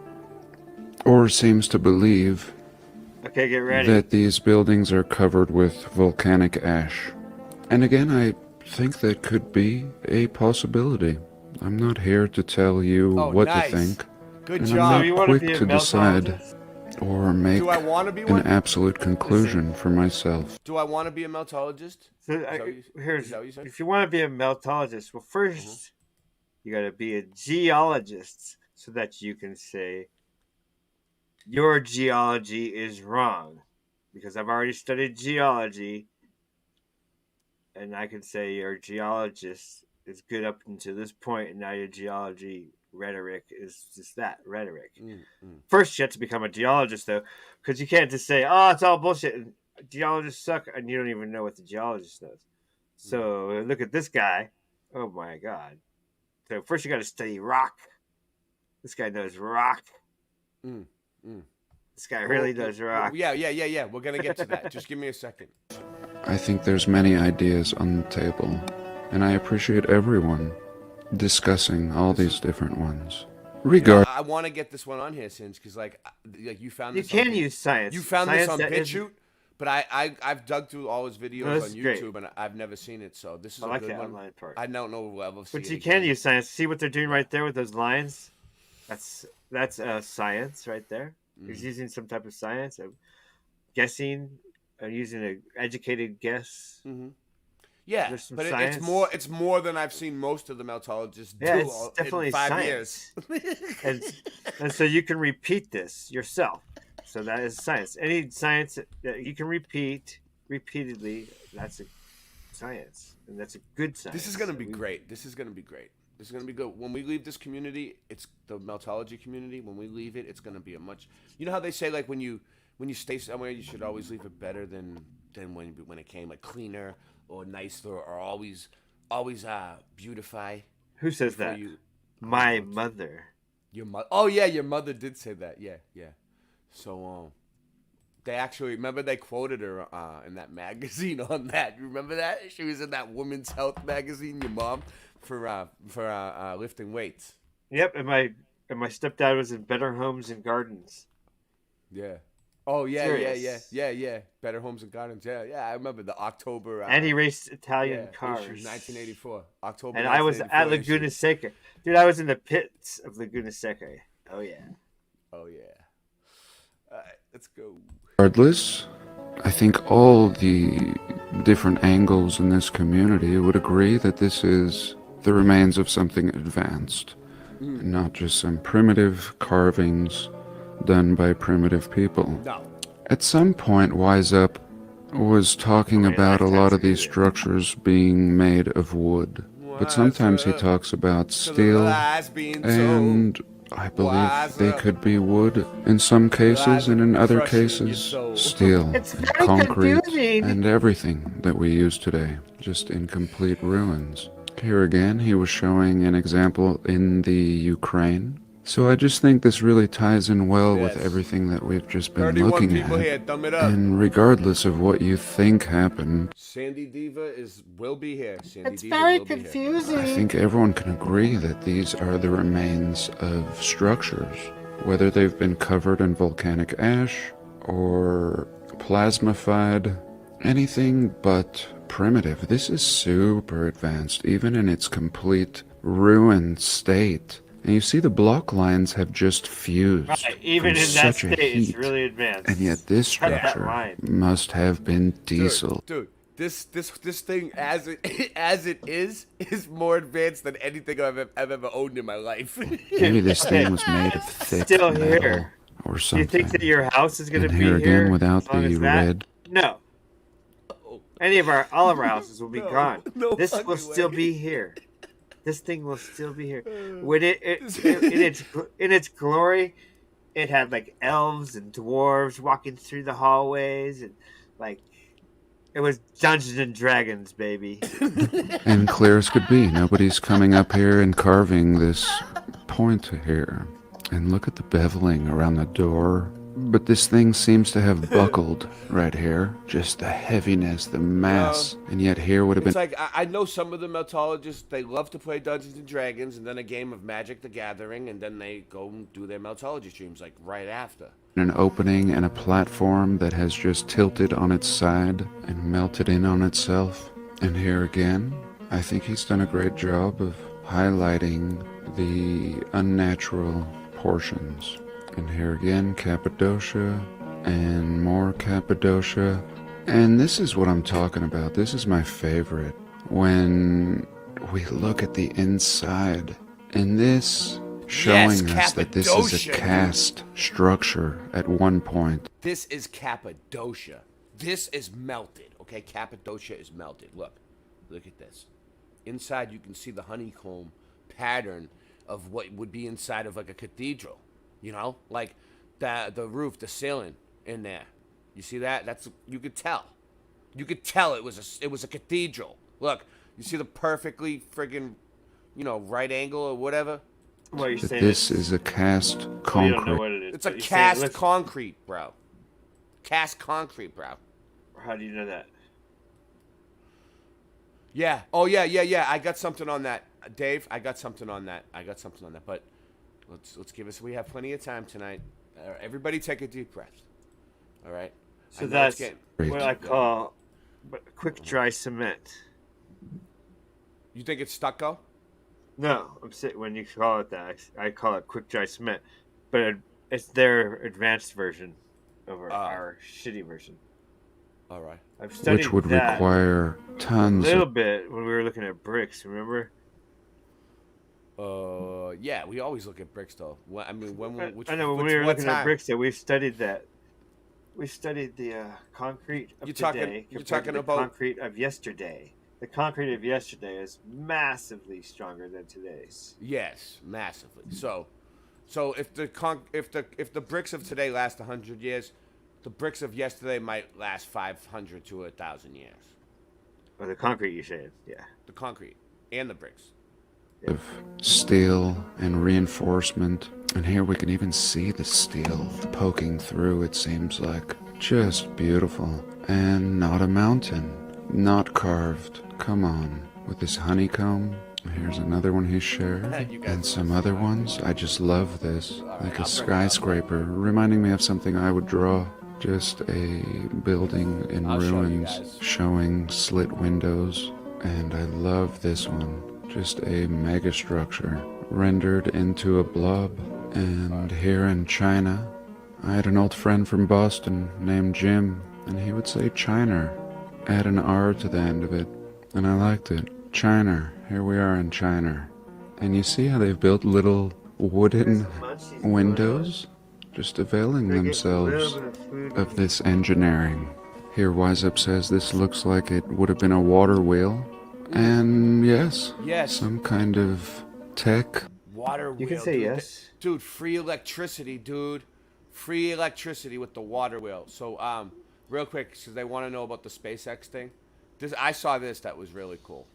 Okay, get ready.
that these buildings are covered with volcanic ash. And again, I think that could be a possibility. I'm not here to tell you what
nice.
to think.
Good
and
job.
I'm
You
not
wanna
quick
be a
to decide. or make
Do I want to be
an
one?
absolute conclusion for myself.
Do I want to be a meltologist?
So if you want to be a meltologist, well, first you got to be a geologist so that you can say your geology is wrong, because I've already studied geology, and I can say your geologist is good up until this point, and now your geology rhetoric is just that rhetoric. First, you have to become a geologist, though, because you can't just say, "Oh, it's all bullshit." And geologists suck, and you don't even know what the geologist knows. So look at this guy. Oh my god! So first, you got to study rock. This guy knows rock. This guy really does rock.
Yeah. We're gonna get to that. Just give me a second.
I think there's many ideas on the table, and I appreciate everyone discussing all these different ones.
I want to get this one on here, Singe, because like you found this.
You can use science.
You found
science
this on BitChute, but I've dug through all his videos on YouTube,
great.
and I've never seen it. So this is
I
a
like
good
the
one.
online part.
I don't know if I'll see
But
it
you
again.
can use science. See what they're doing right there with those lines? That's science right there. He's using some type of science. I'm guessing, using an educated guess.
Yeah, but it's more than I've seen most of the meltologists do.
Yeah, it's definitely
in 5
science.
years.
and so you can repeat this yourself. So that is science. Any science that you can repeat repeatedly, that's a science, and that's a good science.
This is gonna be great. This is gonna be great. This is gonna be good. When we leave this community, it's the meltology community. When we leave it, it's gonna be a much. You know how they say like when you stay somewhere, you should always leave it better than when it came, like cleaner or nicer or always beautify.
Who says that? My mother.
Your mother. Oh yeah, your mother did say that. Yeah. So they actually remember they quoted her in that magazine on that. You remember that? She was in that Women's Health magazine. Your mom for lifting weights.
Yep, and my stepdad was in Better Homes and Gardens.
Yeah. Oh yeah,
Serious.
yeah. Better Homes and Gardens. Yeah. I remember the October.
And he raced Italian cars.
Issue 1984. October.
And I was at Laguna Seca. Dude, I was in the pits of Laguna Seca. Oh yeah.
All right, let's go.
Regardless, I think all the different angles in this community would agree that this is the remains of something advanced, and not just some primitive carvings done by primitive people.
No.
At some point, Wise Up was talking about a lot of these structures being made of wood, but sometimes he talks about steel, and I believe they could be wood in some cases, and in other cases, steel, and concrete, and everything that we use today, just in complete ruins. Here again, he was showing an example in the Ukraine. So I just think this really ties in well with everything that we've just been looking at.
Here, thumb it up.
And regardless of what you think happened,
Sandy Diva will be here.
It's very confusing.
I think everyone can agree that these are the remains of structures, whether they've been covered in volcanic ash or plasmified, anything but primitive. This is super advanced, even in its complete ruined state. And you see the block lines have just fused.
Right, even in that state, it's really advanced.
And yet this structure must have been diesel.
Dude, this thing as it is more advanced than anything I've ever owned in my life.
Maybe this thing was made of thick metal or something.
Do you think that your house is going to be
here
here
again without the red?
No. All of our houses will be gone. This will still be here. This thing will still be here. When in its glory, it had like elves and dwarves walking through the hallways, and like it was Dungeons and Dragons, baby.
And clear as could be, nobody's coming up here and carving this point here. And look at the beveling around the door. But this thing seems to have buckled right here. Just the heaviness, the mass. And yet here would have been...
It's like, I know some of the meltologists, they love to play Dungeons and Dragons and then a game of Magic the Gathering, and then they go and do their meltology streams, like, right after.
An opening and a platform that has just tilted on its side and melted in on itself. And here again, I think he's done a great job of highlighting the unnatural portions And here again, Cappadocia, and more Cappadocia. And this is what I'm talking about. This is my favorite. When we look at the inside, and this showing us that this is a cast structure at one point.
This is Cappadocia. This is melted, okay? Cappadocia is melted. Look at this. Inside, you can see the honeycomb pattern of what would be inside of like a cathedral. You know, like the roof, the ceiling in there. You see that? You could tell. You could tell it was a cathedral. Look, you see the perfectly friggin', right angle or whatever.
What are you saying?
This is a cast concrete.
You don't know what it is.
It's a cast concrete, bro. Cast concrete, bro.
How do you know that?
Yeah. Oh, yeah. I got something on that, Dave. I got something on that. But let's give us. We have plenty of time tonight. Everybody, take a deep breath. All right.
So that's what I call quick dry cement.
You think it's stucco?
No, I'm saying when you call it that, I call it quick dry cement, but it's their advanced version over our shitty version.
All right.
I've studied
which would
that
require tons.
A little bit when we were looking at bricks. Remember?
Yeah, we always look at bricks though.
I know when we were looking at bricks, that we studied that. We studied the concrete of today compared to the concrete of yesterday. The concrete of yesterday is massively stronger than today's.
Yes, massively. So if the bricks of today last 100 years, the bricks of yesterday might last 500 to 1,000 years.
Or the concrete, you said, yeah.
The concrete and the bricks.
Of steel and reinforcement, and here we can even see the steel poking through. It seems like just beautiful, and not a mountain, not carved. Come on, with this honeycomb. Here's another one he shared, and some other ones. I just love this, like a skyscraper, reminding me of something I would draw. Just a building in ruins, showing slit windows, and I love this one. Just a mega structure rendered into a blob. And here in China, I had an old friend from Boston named Jim, and he would say China, add an R to the end of it, and I liked it. China, here we are in China. And you see how they've built little wooden windows, just availing themselves of this engineering. Here Wise Up says this looks like it would have been a water wheel. And yes, some kind of tech.
Water wheel.
You can say yes.
Dude, free electricity, dude. Free electricity with the water wheel. So, real quick, because they want to know about the SpaceX thing. I saw this that was really cool.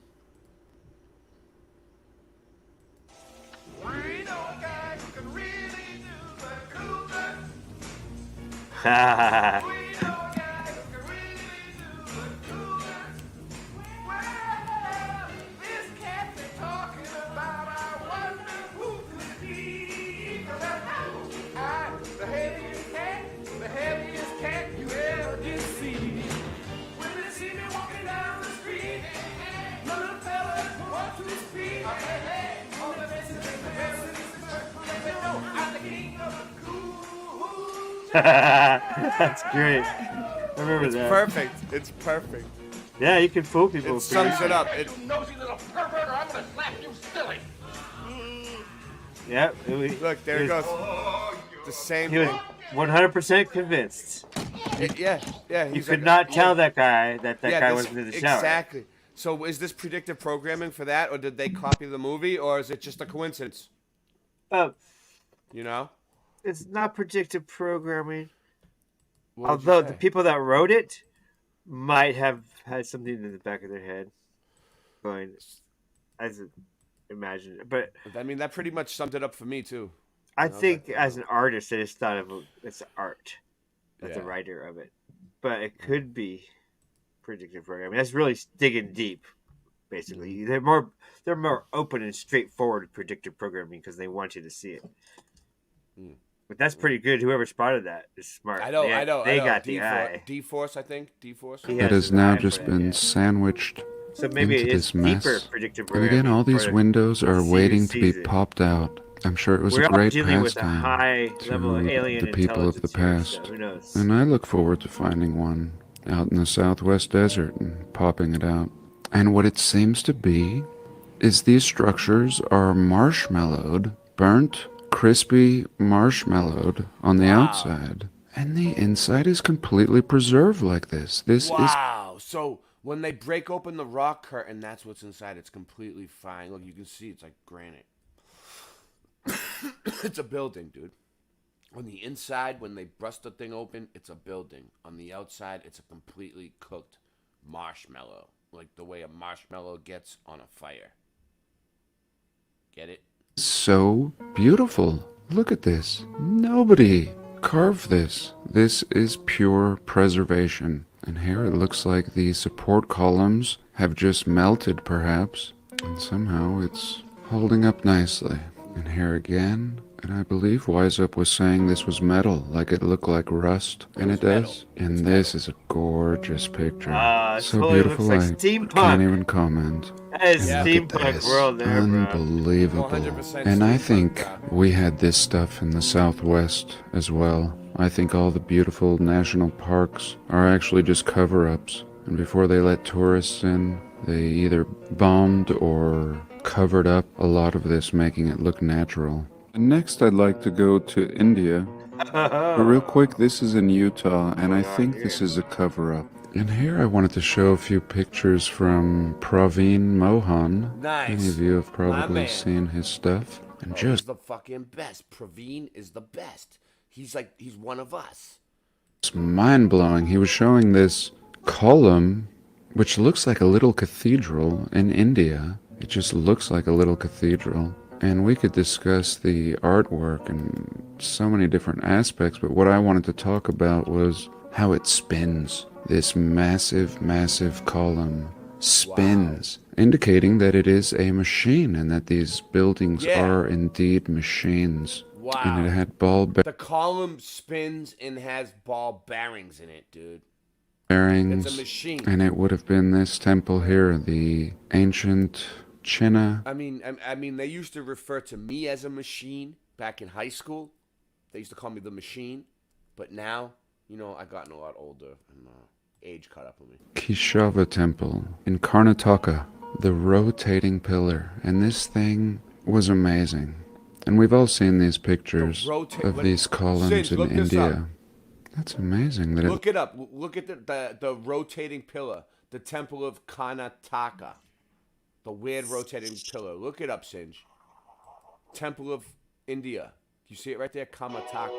That's great. I remember that.
Perfect. It's perfect.
Yeah, you can fool people.
It sums it up.
Nosy little pervert, or I'm gonna slap you silly.
Yeah.
Look, there it goes. The same
He was
thing.
100% convinced.
Yeah.
You could not tell that guy that guy wasn't in the shower.
Exactly. So is this predictive programming for that, or did they copy the movie, or is it just a coincidence?
You
know?
It's not predictive programming. Although the people that wrote it might have had something in the back of their head going, as imagine. But
I mean, that pretty much summed it up for me too.
I think as an artist, I just thought of it's art. That's the writer of it, but it could be predictive programming. That's really digging deep. Basically, they're more open and straightforward with predictive programming because they want you to see it. But that's pretty good. Whoever spotted that is smart.
I know.
They got the eye.
D-Force, I think. D-Force.
That has now just been sandwiched
so maybe
into
it's
this mess.
deeper predictive
And again, all these windows are waiting to be popped out. I'm sure it was
We're
a
all
great
dealing with a
pastime
high level of
to
alien
the people of the
intelligence here,
past.
so who knows?
And I look forward to finding one out in the Southwest Desert and popping it out. And what it seems to be is these structures are marshmallowed, burnt, crispy marshmallowed on the outside. And the inside is completely preserved like this. This is...
Wow. So when they break open the rock curtain, that's what's inside. It's completely fine. Look, you can see it's like granite. It's a building, dude. On the inside, when they bust the thing open, it's a building. On the outside, it's a completely cooked marshmallow. Like the way a marshmallow gets on a fire. Get it?
So beautiful. Look at this. Nobody carved this. This is pure preservation. And here it looks like the support columns have just melted, perhaps. And somehow it's holding up nicely. And here again, and I believe Wise Up was saying this was metal, like it looked like rust, and it does. And this is a gorgeous picture. So
totally
beautiful,
looks like
I
steampunk.
can't even comment.
That is steampunk world there, bro.
Unbelievable. And I think we had this stuff in the Southwest as well. I think all the beautiful national parks are actually just cover-ups. And before they let tourists in, they either bombed or covered up a lot of this, making it look natural. And next I'd like to go to India. But real quick, this is in Utah, and I think this is a cover-up. And here I wanted to show a few pictures from Praveen Mohan.
Nice.
Many of you have
My
probably
man.
seen his stuff. And
He's
just
the fucking best. Praveen is the best. He's one of us.
it's mind-blowing. He was showing this column, which looks like a little cathedral in India. It just looks like a little cathedral. And we could discuss the artwork and so many different aspects, but what I wanted to talk about was how it spins. This massive, massive column spins, indicating that it is a machine and that these buildings are indeed machines.
Wow.
And it had ball
The column spins and has ball bearings in it, dude.
bearings.
It's a machine.
And it would have been this temple here, the ancient China.
I mean, they used to refer to me as a machine back in high school. They used to call me the machine. But now, you know, I've gotten a lot older and age caught up with me.
Keshava Temple in Karnataka, the rotating pillar. And this thing was amazing. And we've all seen these pictures of these columns in India. That's amazing. That
Look it up. Look at the rotating pillar. The Temple of Karnataka. The weird rotating pillar. Look it up, Singe. Temple of India. You see it right there? Karnataka.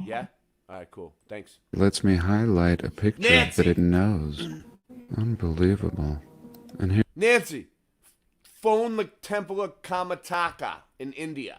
Yeah? Alright, cool. Thanks.
lets me highlight a picture
Nancy!
that it knows. Unbelievable. And here
Nancy, phone the Temple of Karnataka in India.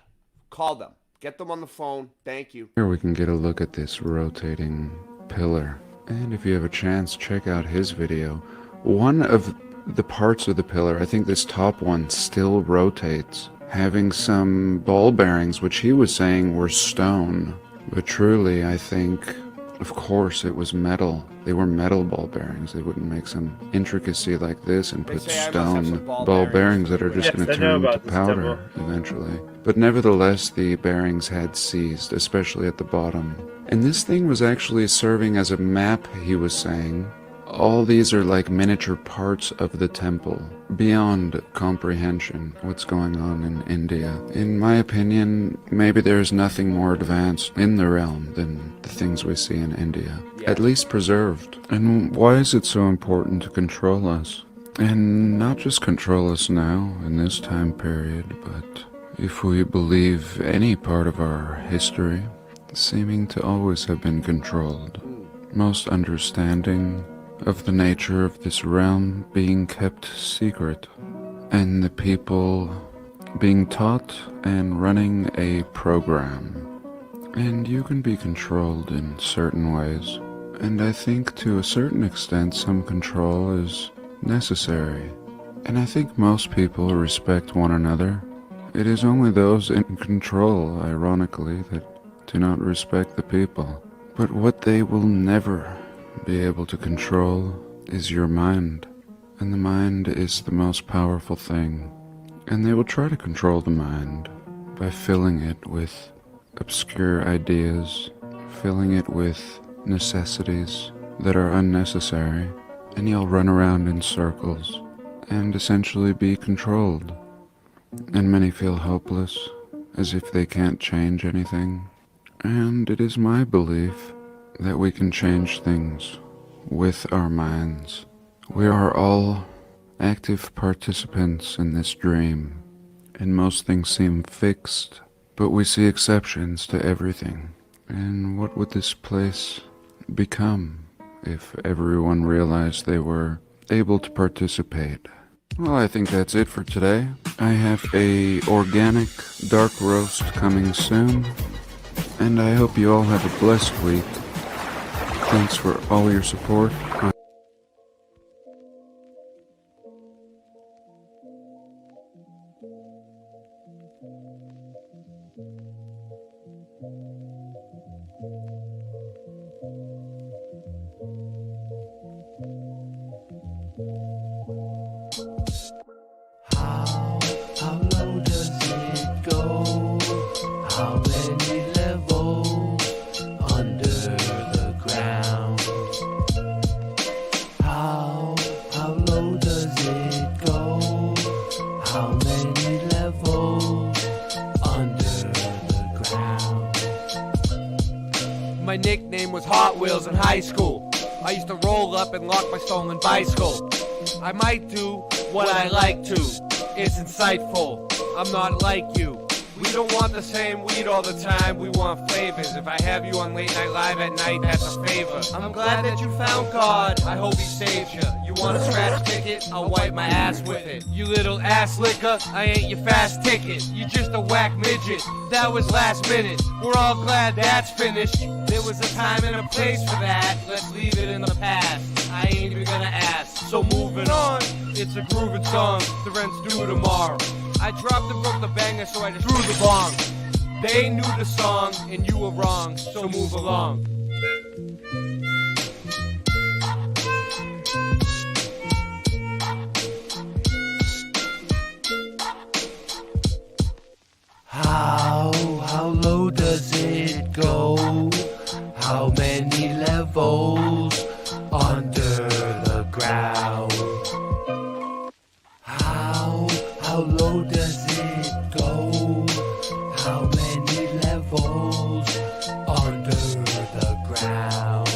Call them. Get them on the phone. Thank you.
Here we can get a look at this rotating pillar. And if you have a chance, check out his video. One of the parts of the pillar, I think this top one, still rotates, having some ball bearings, which he was saying were stone. But truly, I think, of course, it was metal. They were metal ball bearings. They wouldn't make some intricacy like this and put stone ball bearings that are just going to turn to powder eventually. But nevertheless, the bearings had seized, especially at the bottom. And this thing was actually serving as a map, he was saying. All these are like miniature parts of the temple, beyond comprehension what's going on in India. In my opinion, maybe there's nothing more advanced in the realm than the things we see in India, at least preserved. And why is it so important to control us? And not just control us now, in this time period, but if we believe any part of our history, seeming to always have been controlled, most understanding of the nature of this realm being kept secret, and the people being taught and running a program. And you can be controlled in certain ways, and I think to a certain extent some control is necessary. And I think most people respect one another. It is only those in control, ironically, that do not respect the people. But what they will never be able to control is your mind. And the mind is the most powerful thing And they will try to control the mind by filling it with obscure ideas, filling it with necessities that are unnecessary, and you'll run around in circles and essentially be controlled. And many feel hopeless, as if they can't change anything. And it is my belief that we can change things with our minds. We are all active participants in this dream, and most things seem fixed, but we see exceptions to everything. And what would this place become if everyone realized they were able to participate? Well, I think that's it for today. I have a organic dark roast coming soon, and I hope you all have a blessed week. Thanks for all your support.
How low does it go? How many levels under the ground? How low does it go? How many levels under the ground?
My nickname was Hot Wheels in high school. I used to roll up and lock my stolen bicycle. I might do what I like to. It's insightful. I'm not like you. We don't want the same weed all the time, we want flavors. If I have you on Late Night Live at night, that's a favor. I'm glad that you found God, I hope he saved you. You want a scratch ticket? I'll wipe my ass with it. You little ass licker, I ain't your fast ticket. You just a whack midget, that was last minute. We're all glad that's finished. There was a time and a place for that, let's leave it in the past. I ain't even gonna ask, so moving on. It's a grooving song, the rent's due tomorrow. I dropped and broke the banger, so I just threw the bomb. They knew the song, and you were wrong, so move along.
How low does it go? How many levels under the ground? How low does it go? How many levels under the ground?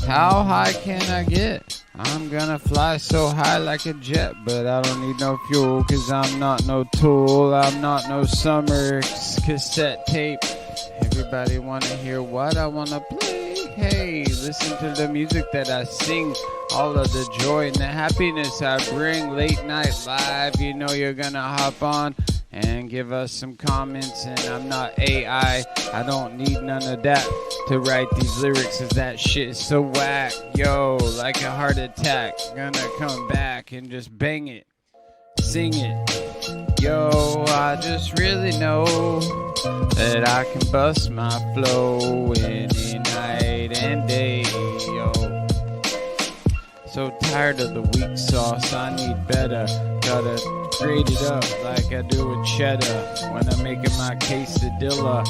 How high can I get? I'm gonna fly so high like a jet, but I don't need no fuel, cause I'm not no tool, I'm not no summer cassette tape. Everybody wanna hear what I wanna play? Hey, listen to the music that I sing, all of the joy and the happiness I bring. Late Night Live, you know you're gonna hop on and give us some comments, and I'm not AI, I don't need none of that to write these lyrics, cause that shit is so whack. Yo, like a heart attack, gonna come back and just bang it, sing it. Yo, I just really know that I can bust my flow any night and day. Yo, so tired of the weak sauce, I need better. Gotta grade it up like I do with cheddar when I'm making my quesadilla.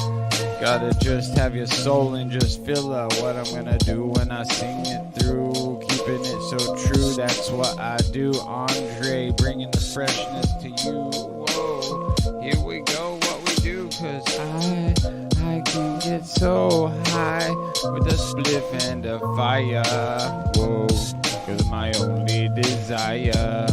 Gotta just have your soul and just feel what I'm gonna do when I sing it through. Keeping it so true, that's what I do. Andre, bringing the freshness to you. Whoa, here we go, what we do, cause I can get so high with a spliff and a fire. Whoa, cause my only desire.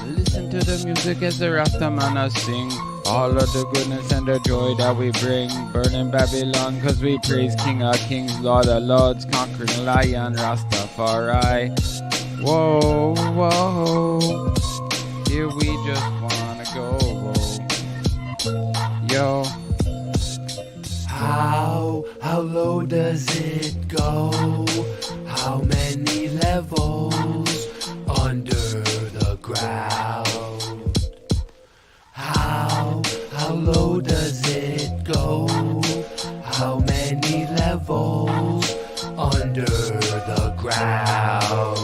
Listen to the music as the Rastamana sing. All of the goodness and the joy that we bring. Burning Babylon cause we praise King of Kings, Lord of Lords, conquering Lion, Rastafari. Whoa, whoa, here we just wanna go. Yo,
how low does it go? How many levels under the ground? How low does it go? How many levels under the ground?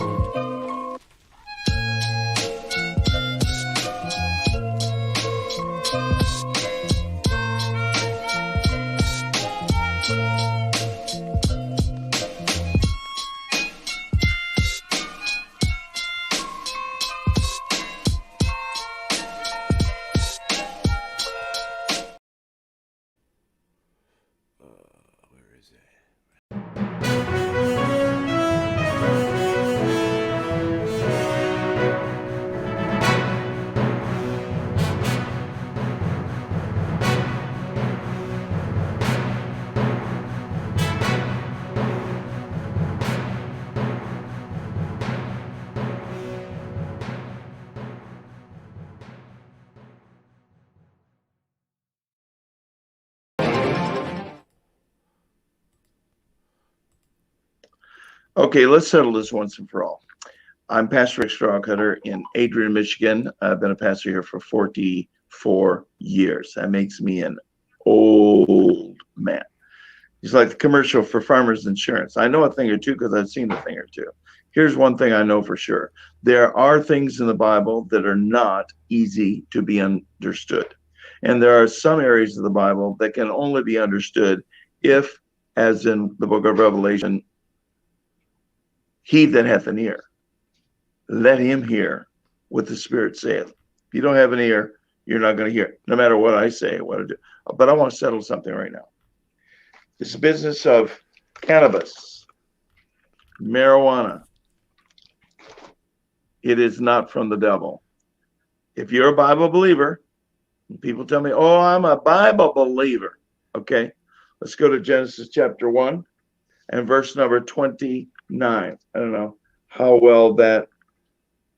is it?
Okay, let's settle this once and for all. I'm Pastor Rick Strawcutter in Adrian, Michigan. I've been a pastor here for 44 years. That makes me an old man. It's like the commercial for Farmers Insurance. I know a thing or two because I've seen a thing or two. Here's one thing I know for sure. There are things in the Bible that are not easy to be understood. And there are some areas of the Bible that can only be understood if, as in the book of Revelation, he that hath an ear, let him hear what the Spirit saith. If you don't have an ear, you're not going to hear, no matter what I say, what I do. But I want to settle something right now. This business of cannabis, marijuana, it is not from the devil. If you're a Bible believer, people tell me, oh, I'm a Bible believer. Okay, let's go to Genesis chapter 1 and verse number 29. I don't know how well that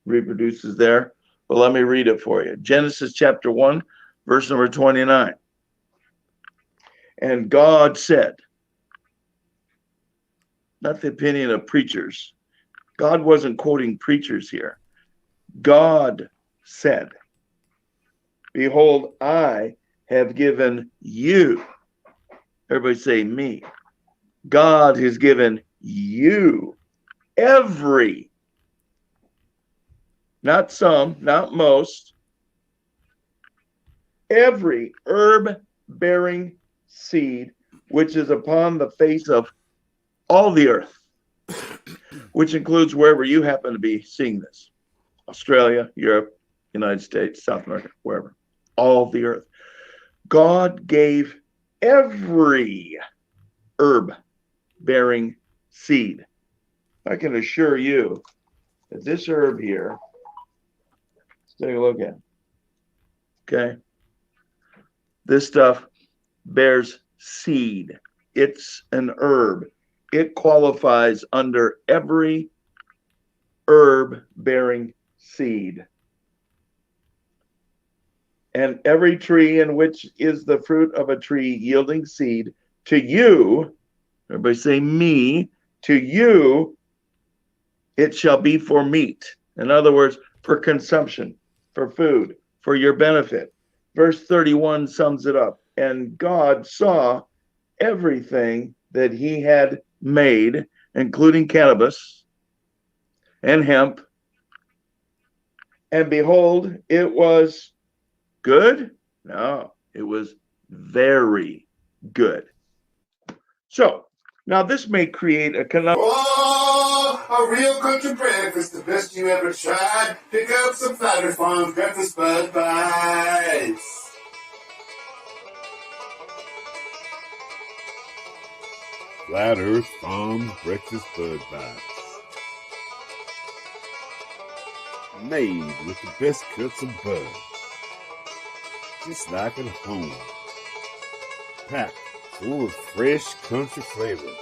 reproduces there, but let me read it for you. Genesis chapter 1, verse number 29. And God said, not the opinion of preachers. God wasn't quoting preachers here. God said, behold, I have given you. Everybody say me. God has given you every, not some, not most, every herb-bearing seed which is upon the face of all the earth, which includes wherever you happen to be seeing this. Australia, Europe, United States, South America, wherever. All the earth. God gave every herb-bearing seed. I can assure you that this herb here, let's take a look at it. Okay. This stuff bears seed. It's an herb. It qualifies under every herb-bearing seed. And every tree in which is the fruit of a tree yielding seed, to you, everybody say me, to you, it shall be for meat. In other words, for consumption, for food, for your benefit. Verse 31 sums it up. And God saw everything that he had made, including cannabis and hemp. And behold, it was good? No, it was very good. So, now this may create a conundrum.
Oh, a real country breakfast, the best you ever tried. Pick up some Flatter Farm breakfast Bud Bites.
Flat Earth Farm Breakfast Bud Bites. Made with the best cuts of bud. Just like at home. Packed full of fresh country flavor.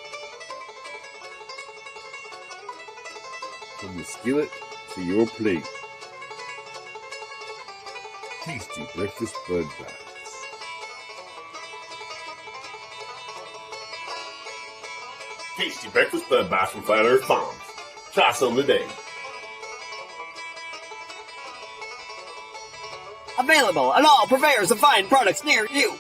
From the skillet to your plate. Tasty breakfast Bud Bites.
Tasty breakfast Bud Bites from Flat Earth Farms. Try some today.
Available at all purveyors of fine products near you.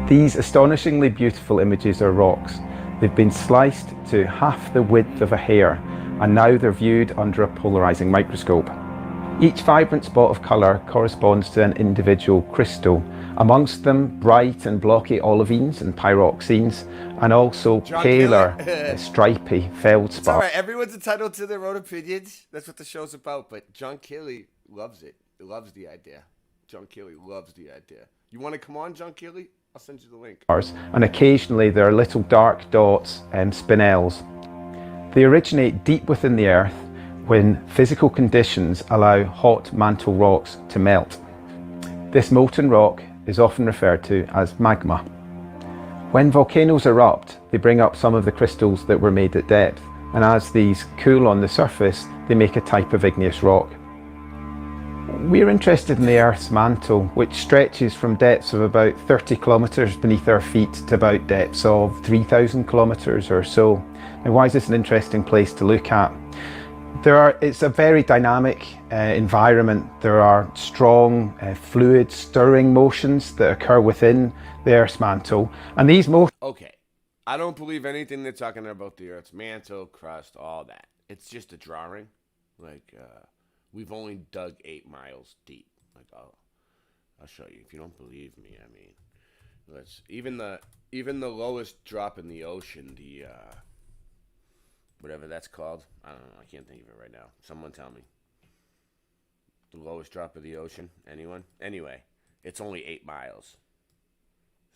These astonishingly beautiful images are rocks. They've been sliced to half the width of a hair, and now they're viewed under a polarizing microscope. Each vibrant spot of color corresponds to an individual crystal, amongst them bright and blocky olivines and pyroxenes, and also paler, stripy feldspar.
It's alright, everyone's entitled to their own opinions. That's what the show's about, but John Kelly loves it. He loves the idea. John Kelly loves the idea. You want to come on, John Keeley? I'll send you the link.
And occasionally there are little dark dots, spinels. They originate deep within the earth when physical conditions allow hot mantle rocks to melt. This molten rock is often referred to as magma. When volcanoes erupt, they bring up some of the crystals that were made at depth, and as these cool on the surface, they make a type of igneous rock. We're interested in the Earth's mantle, which stretches from depths of about 30 kilometres beneath our feet to about depths of 3,000 kilometres or so. Now, why is this an interesting place to look at? It's a very dynamic environment. There are strong fluid stirring motions that occur within the Earth's mantle, and these motions...
Okay, I don't believe anything they're talking about the Earth's mantle, crust, all that. It's just a drawing. Like, we've only dug 8 miles deep. Like, I'll show you. If you don't believe me, I mean, even the lowest drop in the ocean, the whatever that's called. I don't know. I can't think of it right now. Someone tell me. The lowest drop of the ocean. Anyone? Anyway, it's only 8 miles.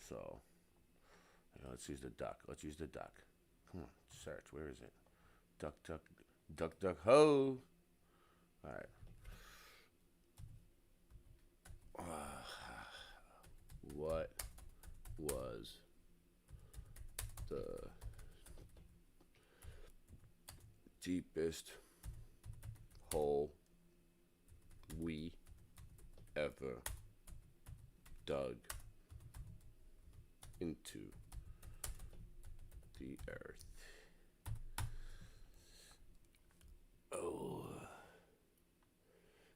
So, let's use the duck. Let's use the duck. Come on, search. Where is it? Duck, duck, duck, duck, ho. All right. What was the deepest hole we ever dug into the earth? Oh.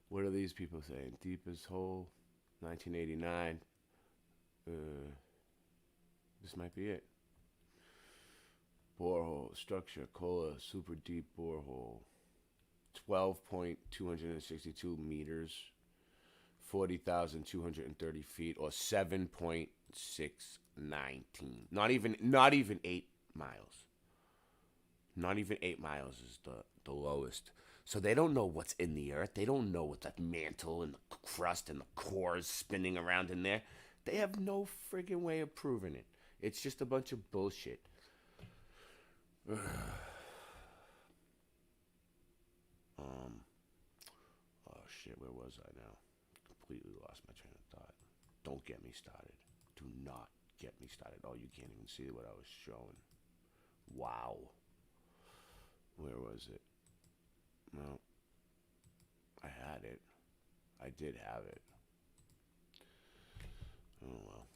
What are these people saying? Deepest hole, 1989. This might be it. Borehole structure, Kola, super deep borehole, 12.262 meters, 40,230 feet, or 7.619. Not even 8 miles. Not even 8 miles is the lowest. So they don't know what's in the earth. They don't know what the mantle and the crust and the core is spinning around in there. They have no friggin' way of proving it. It's just a bunch of bullshit. Oh shit, where was I now? Completely lost my train of thought. Don't get me started. Do not get me started. Oh, you can't even see what I was showing. Wow. Where was it? No. I had it. I did have it. Oh well.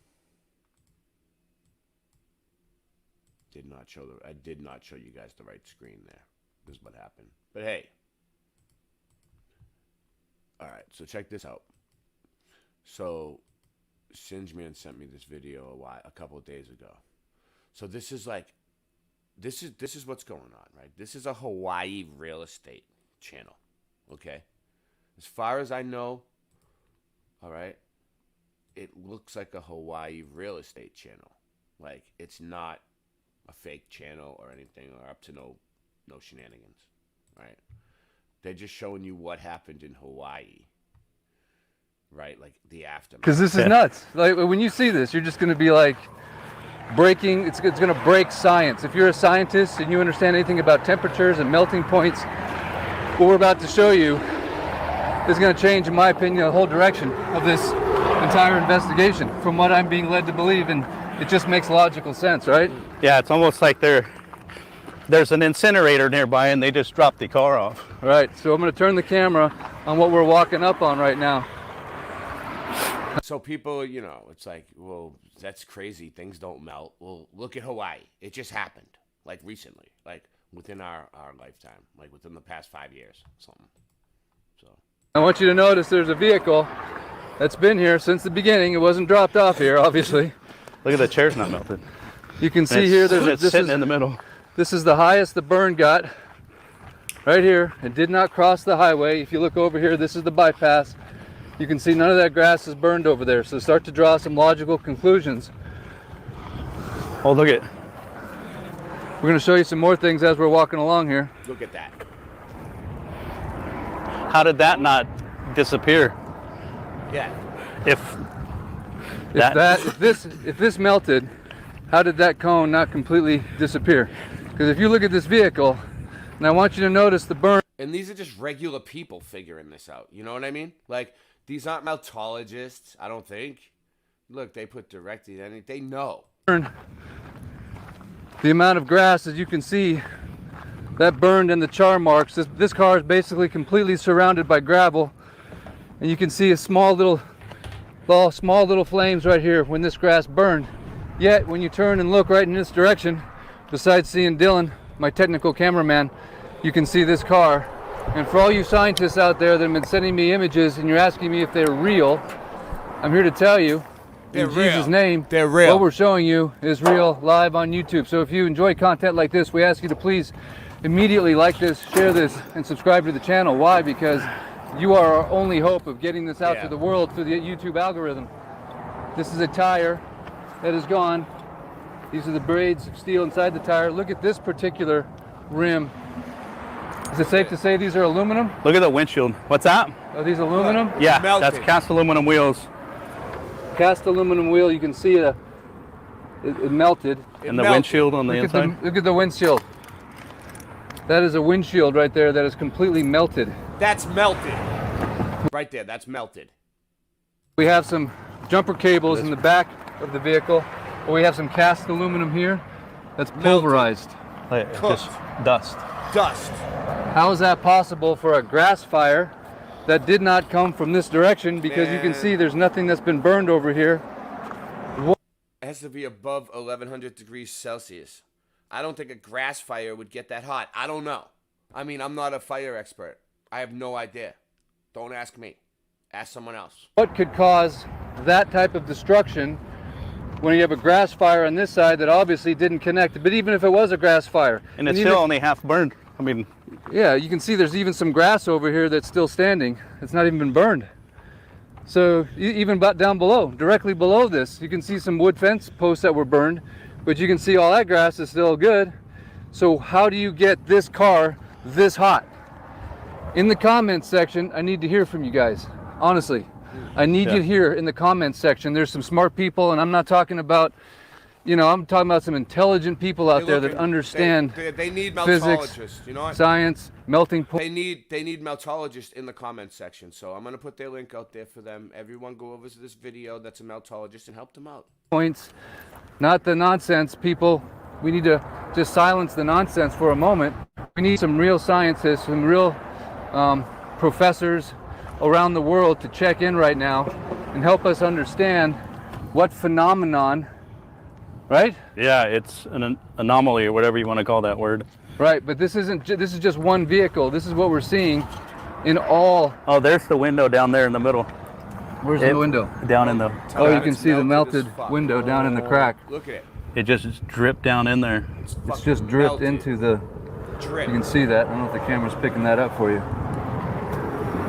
I did not show you guys the right screen there. This is what happened. But hey. Alright, so check this out. So Singeman sent me this video a couple of days ago. So this is what's going on, right? This is a Hawaii real estate channel. Okay? As far as I know, alright, it looks like a Hawaii real estate channel. Like, it's not a fake channel or anything, or up to no shenanigans, right? They're just showing you what happened in Hawaii, right? Like the aftermath.
Because this is nuts. Like when you see this, you're just going to be like breaking. It's going to break science. If you're a scientist and you understand anything about temperatures and melting points, what we're about to show you is going to change, in my opinion, the whole direction of this entire investigation. From what I'm being led to believe, and it just makes logical sense, right?
Yeah, it's almost like there's an incinerator nearby and they just dropped the car off.
Right, so I'm going to turn the camera on what we're walking up on right now.
So people, it's like, well, that's crazy. Things don't melt. Well, look at Hawaii. It just happened, like recently, like within our lifetime, like within the past 5 years, something. So
I want you to notice there's a vehicle that's been here since the beginning. It wasn't dropped off here, obviously.
Look at the chair's not melted.
You can see here
it's sitting in the middle.
This is the highest the burn got. Right here. It did not cross the highway. If you look over here, this is the bypass. You can see none of that grass is burned over there. So start to draw some logical conclusions.
Oh, look at.
We're going to show you some more things as we're walking along here.
Look at that.
How did that not disappear?
Yeah.
If this melted, how did that cone not completely disappear? Because if you look at this vehicle, and I want you to notice the burn.
And these are just regular people figuring this out. You know what I mean? Like, these aren't meltologists, I don't think. Look, they put directly in it. They know.
The amount of grass, as you can see, that burned and the char marks. This car is basically completely surrounded by gravel. And you can see a small little flames right here when this grass burned. Yet, when you turn and look right in this direction, besides seeing Dylan, my technical cameraman, you can see this car. And for all you scientists out there that have been sending me images and you're asking me if they're real, I'm here to tell you, in Jesus' name,
they're real.
What we're showing you is real, live on YouTube. So if you enjoy content like this, we ask you to please immediately like this, share this, and subscribe to the channel. Why? Because you are our only hope of getting this out to the world through the YouTube algorithm. This is a tire that is gone. These are the braids of steel inside the tire. Look at this particular rim. Is it safe to say these are aluminum?
Look at the windshield. What's that?
Are these aluminum?
Yeah, that's cast aluminum wheels.
Cast aluminum wheel, you can see it melted.
And the windshield on the inside?
Look at the windshield. That is a windshield right there that is completely melted.
That's melted. Right there, that's melted.
We have some jumper cables in the back of the vehicle. We have some cast aluminum here that's pulverized.
Just dust.
Dust.
How is that possible for a grass fire that did not come from this direction? Because you can see there's nothing that's been burned over here.
It has to be above 1100 degrees Celsius. I don't think a grass fire would get that hot. I don't know. I mean, I'm not a fire expert. I have no idea. Don't ask me. Ask someone else.
What could cause that type of destruction when you have a grass fire on this side that obviously didn't connect? But even if it was a grass fire.
And it's still only half burned. I mean.
Yeah, you can see there's even some grass over here that's still standing. It's not even been burned. So even down below, directly below this, you can see some wood fence posts that were burned. But you can see all that grass is still good. So how do you get this car this hot? In the comments section, I need to hear from you guys. Honestly, I need you here in the comments section. There's some smart people, and I'm not talking about, I'm talking about some intelligent people out there that understand
they need
physics,
meltologists, you know what?
science, melting point.
They need meltologists in the comments section. So I'm gonna put their link out there for them. Everyone go over to this video that's a meltologist and help them out.
Points, not the nonsense people. We need to just silence the nonsense for a moment. We need some real scientists, some real professors around the world to check in right now and help us understand what phenomenon, right?
Yeah, it's an anomaly or whatever you want to call that word.
Right, but this is just one vehicle. This is what we're seeing in all.
Oh, there's the window down there in the middle.
Where's the window?
Down in the.
Oh, you can see the melted window down in the crack.
Look at it.
It just dripped down in there.
It's just dripped into the.
Drip.
You can see that. I don't know if the camera's picking that up for you.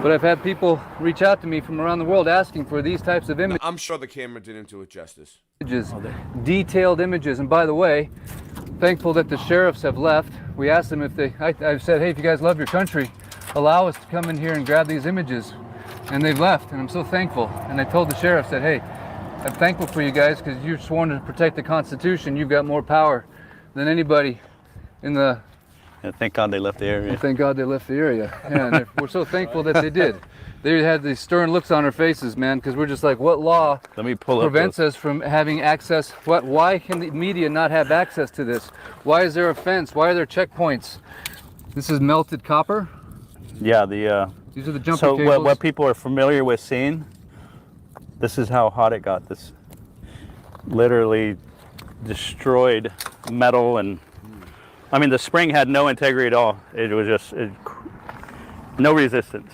But I've had people reach out to me from around the world asking for these types of images.
I'm sure the camera didn't do it justice.
Detailed images. And by the way, thankful that the sheriffs have left. We asked them if I've said, hey, if you guys love your country, allow us to come in here and grab these images. And they've left, and I'm so thankful. And I told the sheriff, said, hey, I'm thankful for you guys because you're sworn to protect the Constitution. You've got more power than anybody in the.
Yeah, thank God they left the area.
And thank God they left the area. Yeah, and we're so thankful that they did. They had these stern looks on their faces, man, because we're just like, what law prevents us from having access? Why can the media not have access to this? Why is there a fence? Why are there checkpoints? This is melted copper.
Yeah,
these are the jumper
so
cables.
what people are familiar with seeing, this is how hot it got. This literally destroyed metal, and I mean the spring had no integrity at all. It was just no resistance.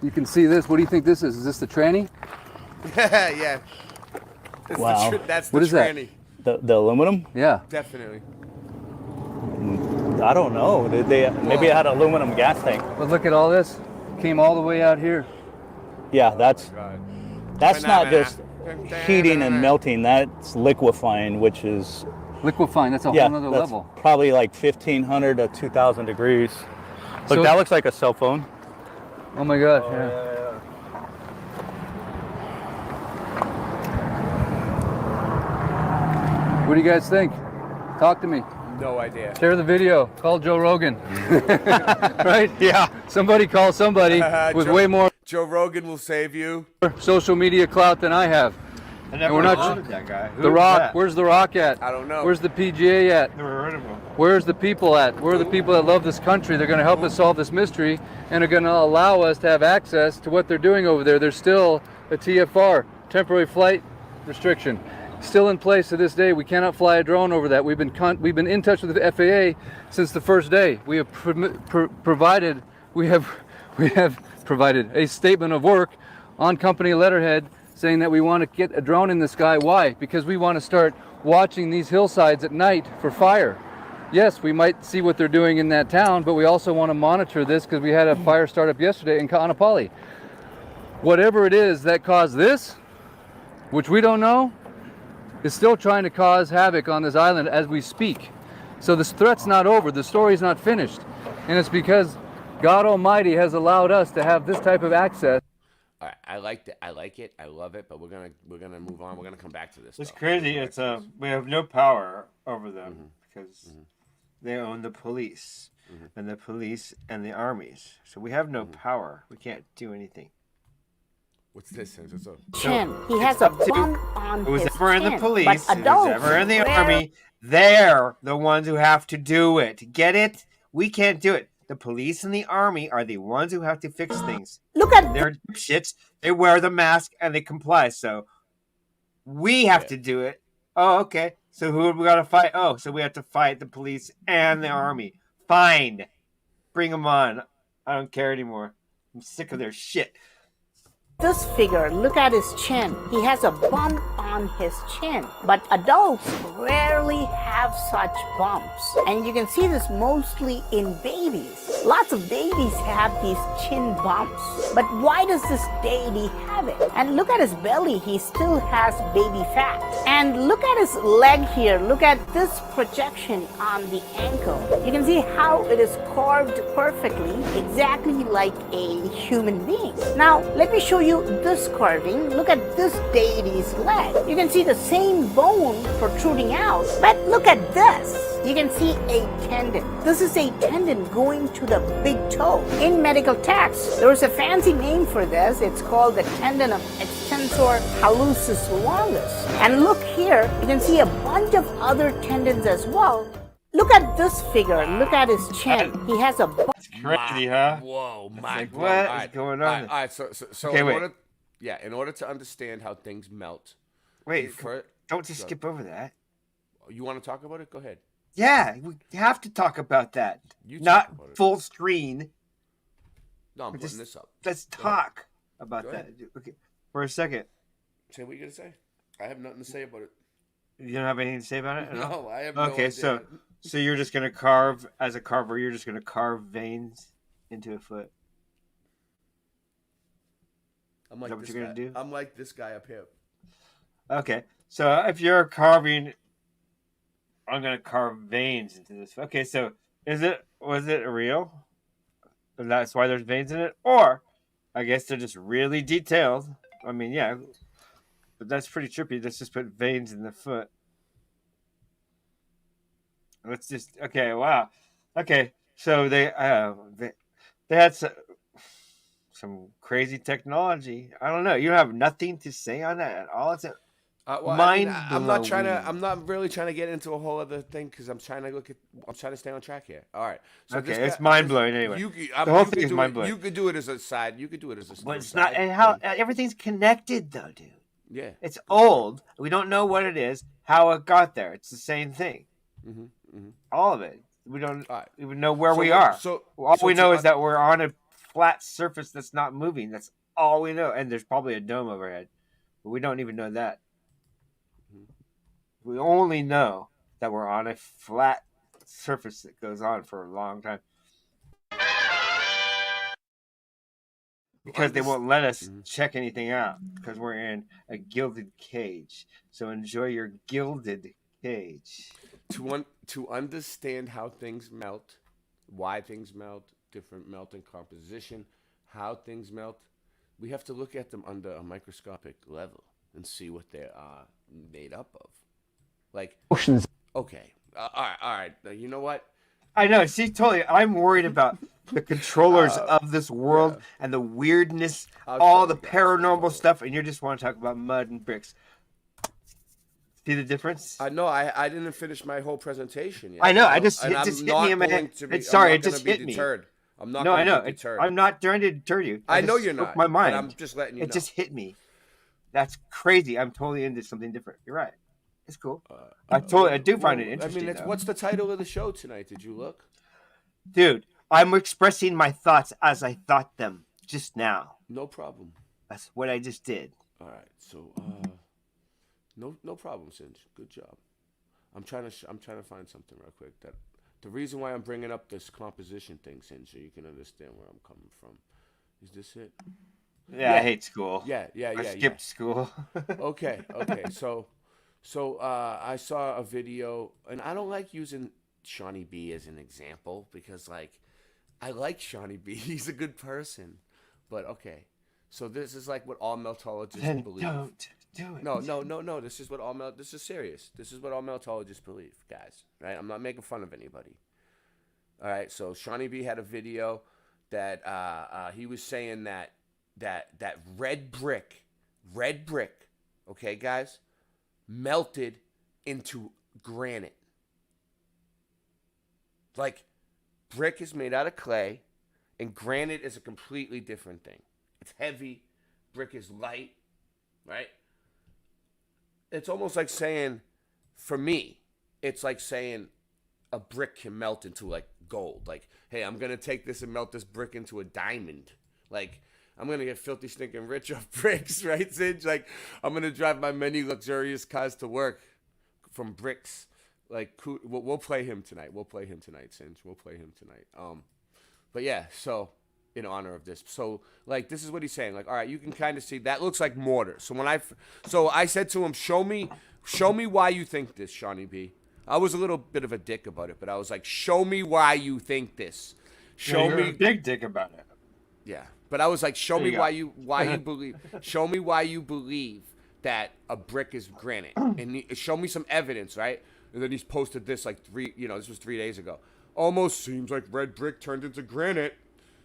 You can see this. What do you think this is? Is this the tranny?
Yeah.
Wow.
That's the
what is
tranny.
that?
The aluminum?
Yeah.
Definitely.
I don't know. Maybe it had an aluminum gas tank.
But look at all this. Came all the way out here.
Yeah, that's not just heating and melting. That's liquefying, which is
liquefying. That's a whole nother level.
Probably like 1,500 to 2,000 degrees. Look,
So-
that looks like a cell phone.
Oh my God. What do you guys think? Talk to me.
No idea.
Share the video. Call Joe Rogan. Right? Yeah. Somebody call somebody with
Joe,
way more
Joe Rogan will save you.
social media clout than I have.
I never
we're not
heard of that guy. Who
The
is
Rock.
that?
Where's The Rock at?
I don't know.
Where's the PGA at?
Never heard of him.
Where's the people at? Where are the people that love this country? They're going to help us solve this mystery and are going to allow us to have access to what they're doing over there. There's still a TFR, temporary flight restriction, still in place to this day. We cannot fly a drone over that. We've been in touch with the FAA since the first day. We have provided a statement of work on company letterhead saying that we want to get a drone in the sky. Why? Because we want to start watching these hillsides at night for fire. Yes, we might see what they're doing in that town, but we also want to monitor this because we had a fire start up yesterday in Kaanapali. Whatever it is that caused this, which we don't know, is still trying to cause havoc on this island as we speak. So this threat's not over, the story's not finished. And it's because God Almighty has allowed us to have this type of access.
All right, I like it. I love it. But we're gonna move on. We're gonna come back to this.
It's
though.
crazy. It's we have no power over them because they own the police and the police and the armies. So we have no power. We can't do anything.
What's this?
Chin. He has a bump on
Who's
his
ever in the
chin,
police,
but
who's
adults
ever in the
rarely-
army, they're the ones who have to do it. Get it? We can't do it. The police and the army are the ones who have to fix things.
Look at
They're shits. They wear the mask and they comply. So we have to do it. Oh, okay. So who have we got to fight? Oh, so we have to fight the police and the army. Fine. Bring them on. I don't care anymore. I'm sick of their shit.
This figure, look at his chin. He has a bump on his chin. But adults rarely have such bumps. And you can see this mostly in babies. Lots of babies have these chin bumps. But why does this deity have it? And look at his belly. He still has baby fat. And look at his leg here. Look at this projection on the ankle. You can see how it is carved perfectly, exactly like a human being. Now, let me show you this carving. Look at this deity's leg. You can see the same bone protruding out, but look at this. You can see a tendon. This is a tendon going to the big toe. In medical texts, there is a fancy name for this. It's called the tendon of extensor hallucis longus. And look here, you can see a bunch of other tendons as well. Look at this figure. Look at his chin. He has a
Crazy, huh?
Whoa,
It's
my
like,
God.
what
All
is
right,
going
all
on?
right, all right. So
Okay,
in
wait.
order to understand how things melt.
Wait,
for-
don't just
go.
skip over that.
You want to talk about it? Go ahead.
Yeah, we have to talk about that.
You
Not
talk about it.
full screen.
No, I'm
But
putting this up.
Let's
Go
talk about
Go
that.
ahead.
Okay, for a second.
Say what you gonna say. I have nothing to say about it.
You don't have anything to say about it? at all?
No, I have no
Okay,
idea.
so you're just gonna carve as a carver. You're just gonna carve veins into a foot.
I'm like
that what
this
you're gonna
guy.
do?
I'm like this guy up here.
Okay, so if you're carving, I'm gonna carve veins into this. Okay, so was it real? And that's why there's veins in it, or I guess they're just really detailed. I mean, yeah, but that's pretty trippy. Let's just put veins in the foot. Let's just okay. Wow. Okay, so they had some crazy technology. I don't know. You have nothing to say on that at all. It's a mind
I'm not really trying to get into a whole other thing because I'm trying to stay on track here. All right. So
Okay, it's mind-blowing anyway. The whole thing is mind-blowing.
You could do it as a side. You could do it as a.
But it's not, and how everything's connected though, dude.
Yeah.
It's old. We don't know what it is, how it got there. It's the same thing. All of it. We don't even know where we are. All we know is that we're on a flat surface that's not moving. That's all we know. And there's probably a dome overhead, but we don't even know that. We only know that we're on a flat surface that goes on for a long time. Because they won't let us check anything out because we're in a gilded cage. So enjoy your gilded cage.
To understand how things melt, why things melt, different melting composition, how things melt, we have to look at them under a microscopic level and see what they are made up of. Like
Oceans.
Okay. All right. You know what?
I know. See, totally. I'm worried about the controllers of this world and the weirdness, all the paranormal stuff, and you just want to talk about mud and bricks. See the difference?
I know. I didn't finish my whole presentation yet.
I know.
And
it just hit me in my head.
Sorry,
it just hit me.
I'm not
No, I
going
know.
to be deterred.
I'm not trying to deter you.
I know
just
you're
spoke
not.
My mind.
But I'm just letting you know.
It just hit me. That's crazy. I'm totally into something different. You're right. It's cool. I do find it interesting.
I mean, what's the title of the show tonight? Did you look?
Dude, I'm expressing my thoughts as I thought them just now.
No problem.
That's what I just did.
All right. So, no problem, Singe. Good job. I'm trying to find something real quick. That the reason why I'm bringing up this composition thing, Singe, so you can understand where I'm coming from. Is this it?
Yeah, I hate school.
Yeah.
I skipped school.
Okay. So I saw a video, and I don't like using Shawnee B as an example because, like, I like Shawnee B. He's a good person. But, okay. So this is like what all meltologists believe.
Don't do it.
No. This is what this is serious. This is what all meltologists believe, guys. Right? I'm not making fun of anybody. All right. So Shawnee B had a video that he was saying that red brick, okay, guys, melted into granite. Like, brick is made out of clay, and granite is a completely different thing. It's heavy. Brick is light, right? It's almost like saying, for me, it's like saying a brick can melt into, like, gold. Like, hey, I'm going to take this and melt this brick into a diamond. Like, I'm going to get filthy, stinking rich off bricks, right, Singe? Like, I'm going to drive my many luxurious cars to work from bricks. Like, we'll play him tonight. Singe. We'll play him tonight. But yeah, so in honor of this, so like this is what he's saying. Like, all right, you can kind of see that looks like mortar. So I said to him, show me why you think this, Shawnee B. I was a little bit of a dick about it, but I was like, show me why you think this.
You're a big dick about it.
Yeah, but I was like, show me why you believe. Show me why you believe that a brick is granite, and show me some evidence, right? And then he's posted this like this was 3 days ago. Almost seems like red brick turned into granite.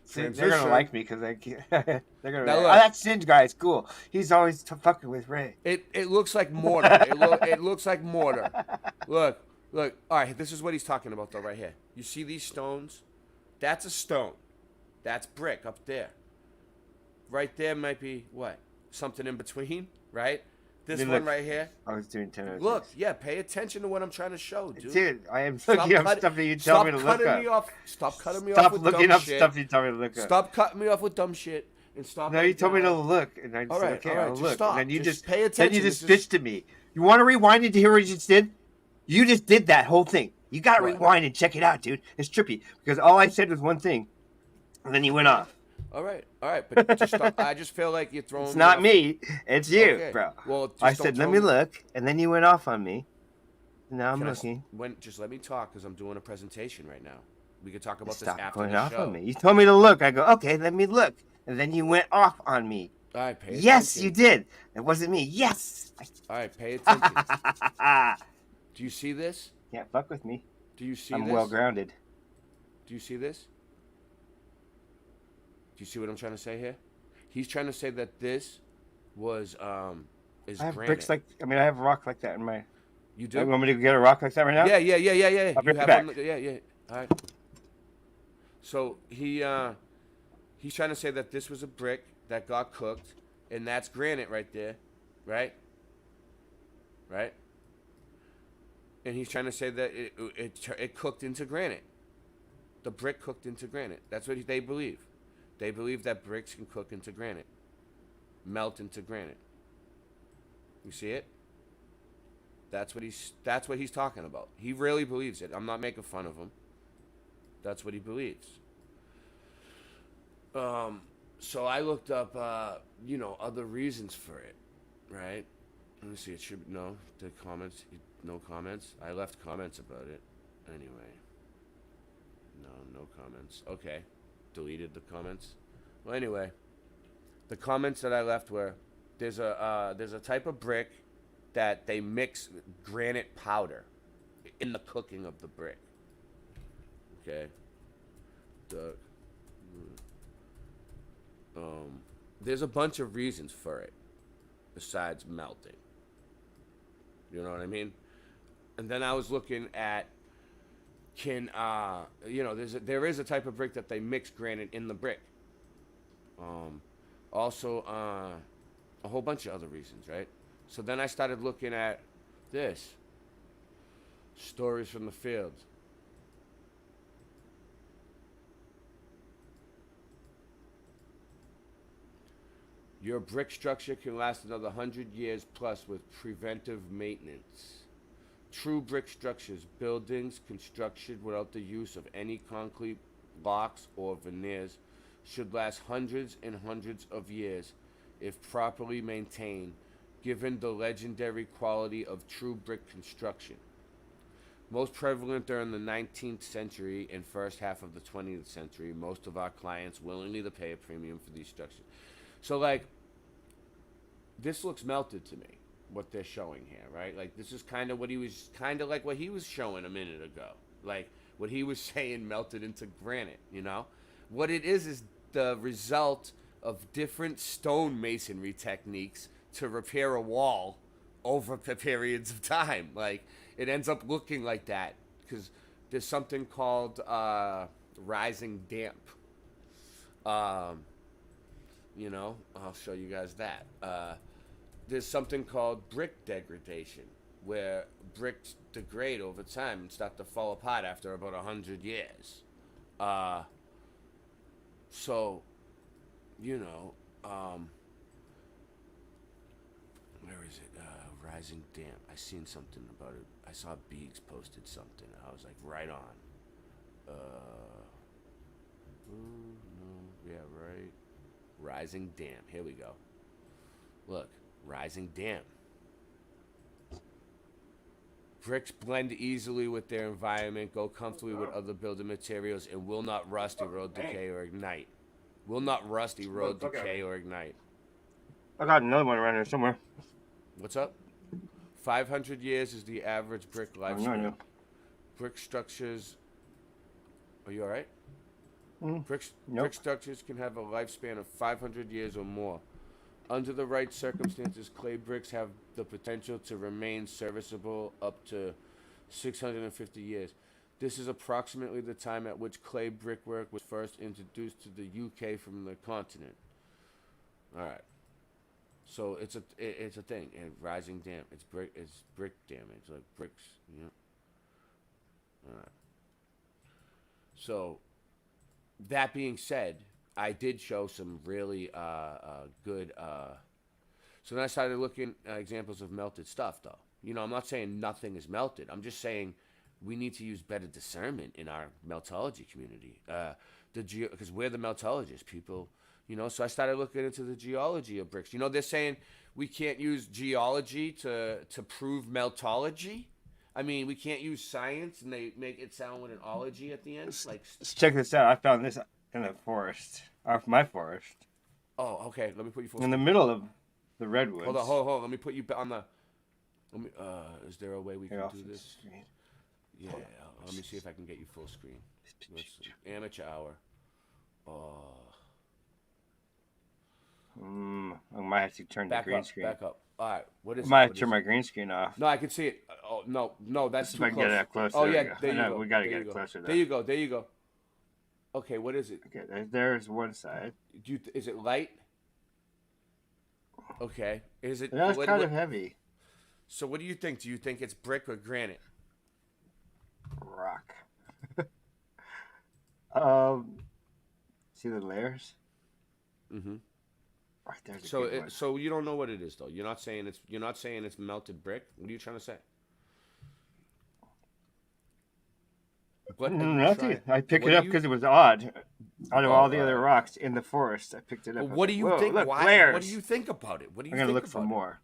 See, they're gonna like me because they're gonna.
Now look,
that Singe guy is cool. He's always fucking with Ray.
It looks like mortar. it looks like mortar. Look. All right, this is what he's talking about though, right here. You see these stones? That's a stone. That's brick up there. Right there might be what? Something in between, right? This one right here.
I was doing 10 minutes.
Look, yeah, pay attention to what I'm trying to show, dude.
Dude, I am looking up stuff that you tell me to look up.
Stop cutting me off with dumb shit. Stop
looking up stuff you tell me to look up.
Stop cutting me off with dumb shit and stop.
No, you told me to look, and I said, okay, I'll look.
Stop.
And then you just
pay attention.
Then you just bitched at me. You want to rewind it to hear what you just did? You just did that whole thing. You got to rewind and check it out, dude. It's trippy because all I said was one thing, and then you went off.
All right, but just stop. I just feel like you're throwing.
It's not me. It's you,
okay.
bro.
Well,
I said, let me look, and then you went off on me. Now I'm looking.
Just let me talk because I'm doing a presentation right now. We could talk about
Stop
this after
going
the
off
show.
on me. You told me to look. I go, okay, let me look, and then you went off on me.
All right, pay attention.
Yes, you did. It wasn't me. Yes.
All right, pay attention. Do you see this?
Can't fuck with me.
Do you see
I'm
this?
well grounded.
Do you see this? Do you see what I'm trying to say here? He's trying to say that this was is
I have
granite.
bricks like I have a rock like that in my.
You do?
You want me to get a rock like that right now?
Yeah.
I'll bring
You
it
have
back.
one, yeah. All right. So he's trying to say that this was a brick that got cooked, and that's granite right there, right? Right. And he's trying to say that it cooked into granite. The brick cooked into granite. That's what they believe. They believe that bricks can cook into granite, melt into granite. You see it? That's what he's talking about. He really believes it. I'm not making fun of him. That's what he believes. So I looked up, other reasons for it, right? Let me see. It should no the comments. No comments. I left comments about it. Anyway. No comments. Okay. Deleted the comments. Well, anyway, the comments that I left were there's a type of brick that they mix granite powder in the cooking of the brick. Okay. There's a bunch of reasons for it besides melting. You know what I mean? And then I was looking at there is a type of brick that they mix granite in the brick. Also, a whole bunch of other reasons, right? So then I started looking at this. Stories from the field. Your brick structure can last another 100 years plus with preventive maintenance. True brick structures, buildings constructed without the use of any concrete blocks or veneers, should last hundreds and hundreds of years if properly maintained, given the legendary quality of true brick construction. Most prevalent during the 19th century and first half of the 20th century, most of our clients willingly to pay a premium for these structures. So, like, this looks melted to me, what they're showing here, right? Like, this is kind of what he was showing a minute ago. Like, what he was saying melted into granite, you know? What it is the result of different stone masonry techniques to repair a wall over periods of time. Like, it ends up looking like that because there's something called rising damp. You know, I'll show you guys that. There's something called brick degradation, where bricks degrade over time and start to fall apart after about 100 years. So, you know, where is it? Rising damp. I seen something about it. I saw Beeks posted something. I was like, right on. No, yeah, right. Rising damp. Here we go. Look, rising damp. Bricks blend easily with their environment, go comfortably with other building materials, and will not rust, erode, decay, or ignite. Will not rust, erode, decay, or ignite.
I got another one around here somewhere.
What's up? 500 years is the average brick lifespan.
No.
Brick structures. Are you all right?
Nope.
Brick structures can have a lifespan of 500 years or more. Under the right circumstances, clay bricks have the potential to remain serviceable up to 650 years. This is approximately the time at which clay brickwork was first introduced to the UK from the continent. All right. So it's a thing. And rising damp. It's brick damage, like bricks. You know. All right. So that being said, I did show some really good. So then I started looking at examples of melted stuff, though. You know, I'm not saying nothing is melted. I'm just saying we need to use better discernment in our meltology community. Because we're the meltologists, people. You know, so I started looking into the geology of bricks. You know, they're saying we can't use geology to prove meltology. I mean, we can't use science, and they make it sound with an ology at the end. Like,
let's check this out. I found this in the forest, off my forest.
Oh, okay. Let me put you full
in
screen.
the middle of the redwoods.
Hold on. Let me put you on the. Is there a way we can do this?
Screen.
Yeah. Let me see if I can get you full screen. Amateur hour. Oh.
I might have to turn the green screen.
Back up. All right. What is?
I might have to turn my green screen off.
No, I can see it. Oh no, that's too
if I
close.
Get that closer.
Oh yeah, there you go.
We gotta get it closer.
There you go. Okay, what is it?
Okay, there's one side.
Is it light? Okay. Is it?
That's kind of heavy.
So what do you think? Do you think it's brick or granite?
Rock. See the layers?
Mm-hmm.
Right, there's a
so you don't know what it is though. You're not saying it's melted brick. What are you trying to say?
Nothing. I picked it up because it was odd. Out of all the other rocks in the forest, I picked it up.
What do you think?
Look,
What do you think about it? What do you?
I'm gonna look for more.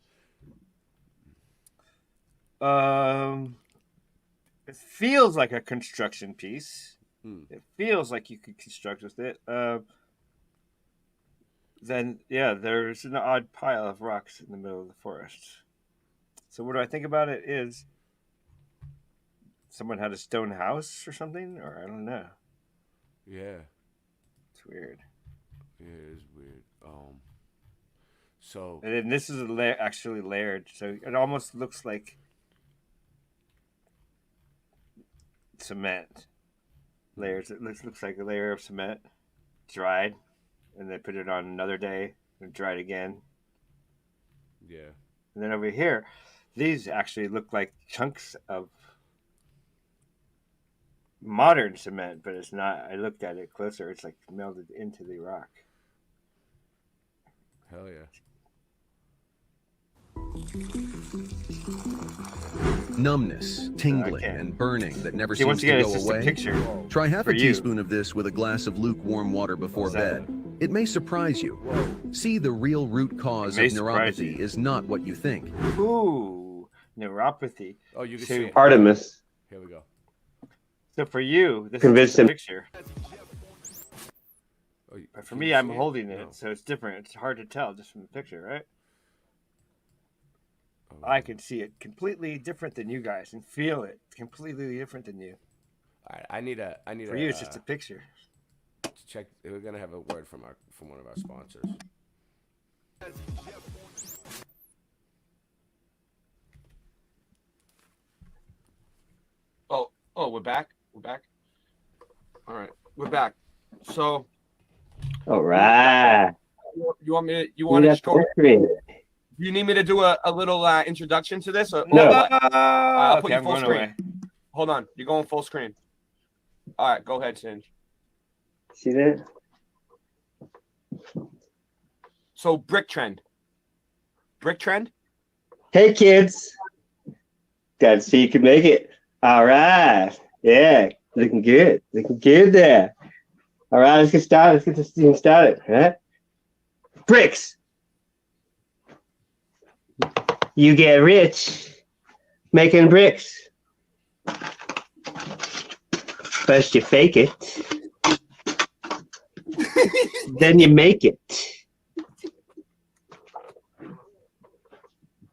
It feels like a construction piece. It feels like you could construct with it. Then yeah, there's an odd pile of rocks in the middle of the forest. So what do I think about it is someone had a stone house or something, or I don't know.
Yeah.
It's weird.
Yeah, it is weird. So
And then this is actually layered, so it almost looks like cement layers. It looks like a layer of cement dried, and they put it on another day and dried again.
yeah.
And then over here, these actually look like chunks of modern cement, but it's not. I looked at it closer. It's like melted into the rock.
Hell yeah.
Numbness, tingling, and burning that never
See, once
seems to
again,
go
it's just a
away?
picture
Try half
for
a
you.
teaspoon of this with a glass of lukewarm water before bed. It may surprise you. See, the real root cause
may
of
surprise
neuropathy is not what you think.
Ooh, neuropathy.
Oh, you can
So-
see it.
Artemis.
Here we go.
So for you, this
Convince
is just a
him.
picture.
Oh,
But for
can
me,
you
I'm
see it?
holding it,
No.
so it's different. It's hard to tell just from the picture, right?
Oh,
I can see it completely different than you guys and feel it completely different than you.
All right, I need a.
For you, it's just a picture.
check. We're gonna have a word from one of our sponsors.
Oh, we're back. We're back. All right, we're back. So,
All right.
you want me to? You
We
want to
got
just go?
full screen.
Do you need me to do a little introduction to this? Or
No.
what? I'll put
Okay,
you
I'm
full
going
screen.
away.
Hold on, you're going full screen. All right, go ahead, Singe.
See that?
So, brick trend. Brick trend.
Hey, kids. Gotta see you can make it. All right. Yeah, looking good. Looking good there. All right, let's get started. Let's get this thing started. All right? Bricks. You get rich making bricks. First you fake it. Then you make it.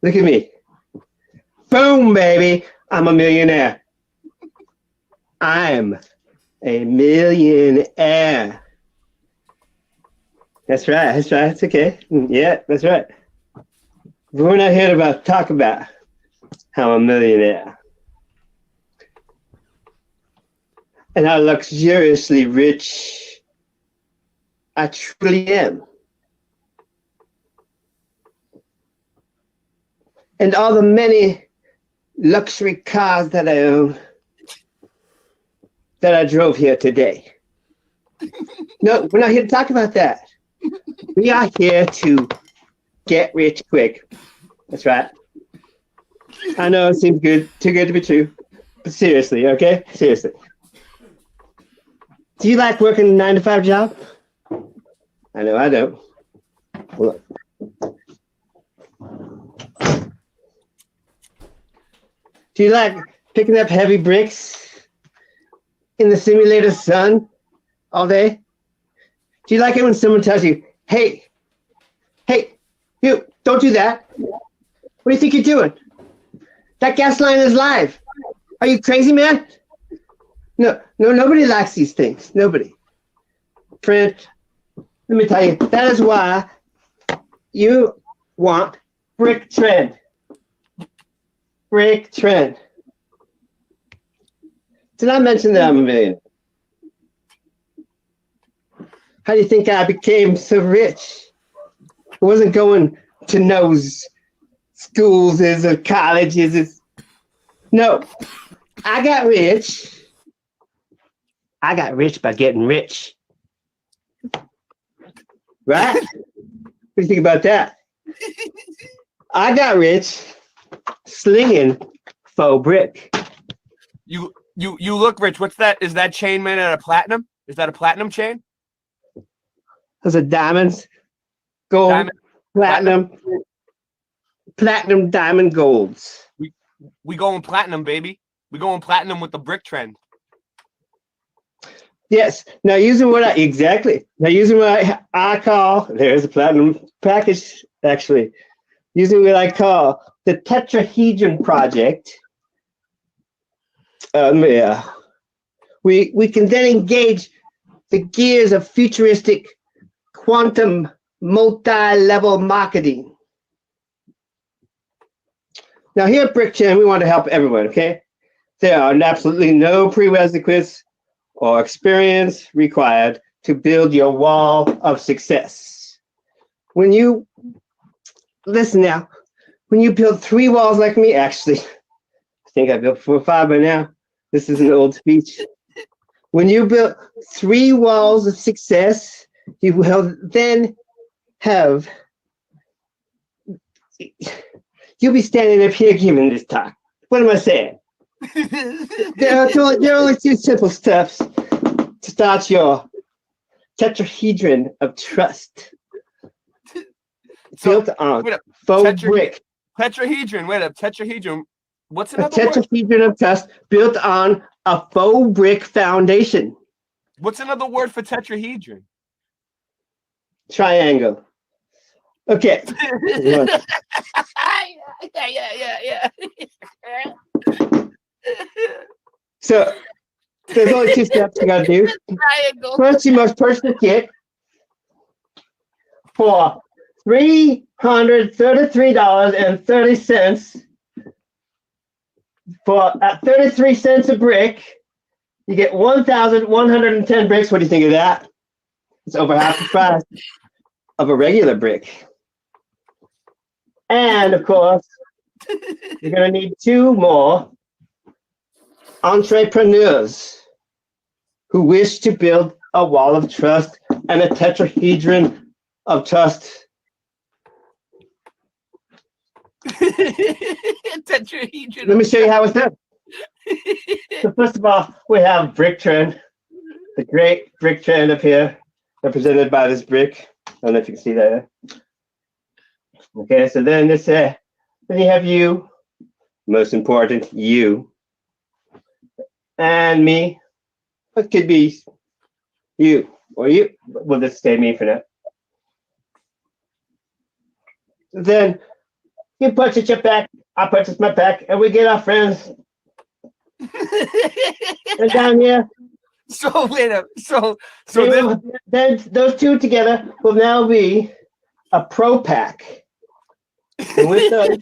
Look at me. Boom, baby. I'm a millionaire. I'm a millionaire. That's right. That's right. It's okay. Yeah, that's right. We're not here to talk about how I'm a millionaire and how luxuriously rich I truly am. And all the many luxury cars that I own that I drove here today. No, we're not here to talk about that. We are here to get rich quick. That's right. I know it seems good, too good to be true. But seriously, okay? Seriously. Do you like working a 9-to-5 job? I know I don't. Look. Do you like picking up heavy bricks in the simulator sun all day? Do you like it when someone tells you, hey, you, don't do that. What do you think you're doing? That gas line is live. Are you crazy, man? No, nobody likes these things. Nobody. Friend, let me tell you, that is why you want brick trend. Brick trend. Did I mention that I'm a millionaire? How do you think I became so rich? I wasn't going to no schools or colleges. No, I got rich. I got rich by getting rich. Right? What do you think about that? I got rich slinging faux brick.
You look rich. What's that? Is that chain made out of platinum? Is that a platinum chain?
Those are diamonds, gold, platinum, diamond, golds.
We going platinum, baby. We going platinum with the brick trend.
Yes. Now using what I call, there's a platinum package actually.
using what I call the tetrahedron project. We can then engage the gears of futuristic quantum multi-level marketing. Now here at BrickChan, we want to help everyone, okay? There are absolutely no prerequisites or experience required to build your wall of success. When you, listen now, when you build 3 walls like me, actually, I think I built 4 or 5 by now. This is an old speech. When you build 3 walls of success, you will then have, you'll be standing up here giving this talk. What am I saying? There are only 2 simple steps to start your tetrahedron of trust. Built on faux brick.
Tetrahedron. Wait up. Tetrahedron. What's
A
another word?
tetrahedron of trust built on a faux brick foundation.
What's another word for tetrahedron?
Triangle. Okay.
Yeah.
So there's only 2 steps you gotta do. First, you must purchase a kit for $333.30. For at 33 cents a brick, you get 1,110 bricks. What do you think of that? It's over half the price of a regular brick. And of course, you're gonna need 2 more entrepreneurs who wish to build a wall of trust and a tetrahedron of trust.
Tetrahedron.
Let me show you how it's done. So first of all, we have Brick Trend, the great Brick Trend up here, represented by this brick. I don't know if you can see that. Okay, so then then you have you, most important, you, and me. It could be you or you. We'll just stay me for now. Then you purchase your pack, I purchase my pack, and we get our friends. And down here.
So wait up. So
then those 2 together will now be a pro pack. And with those,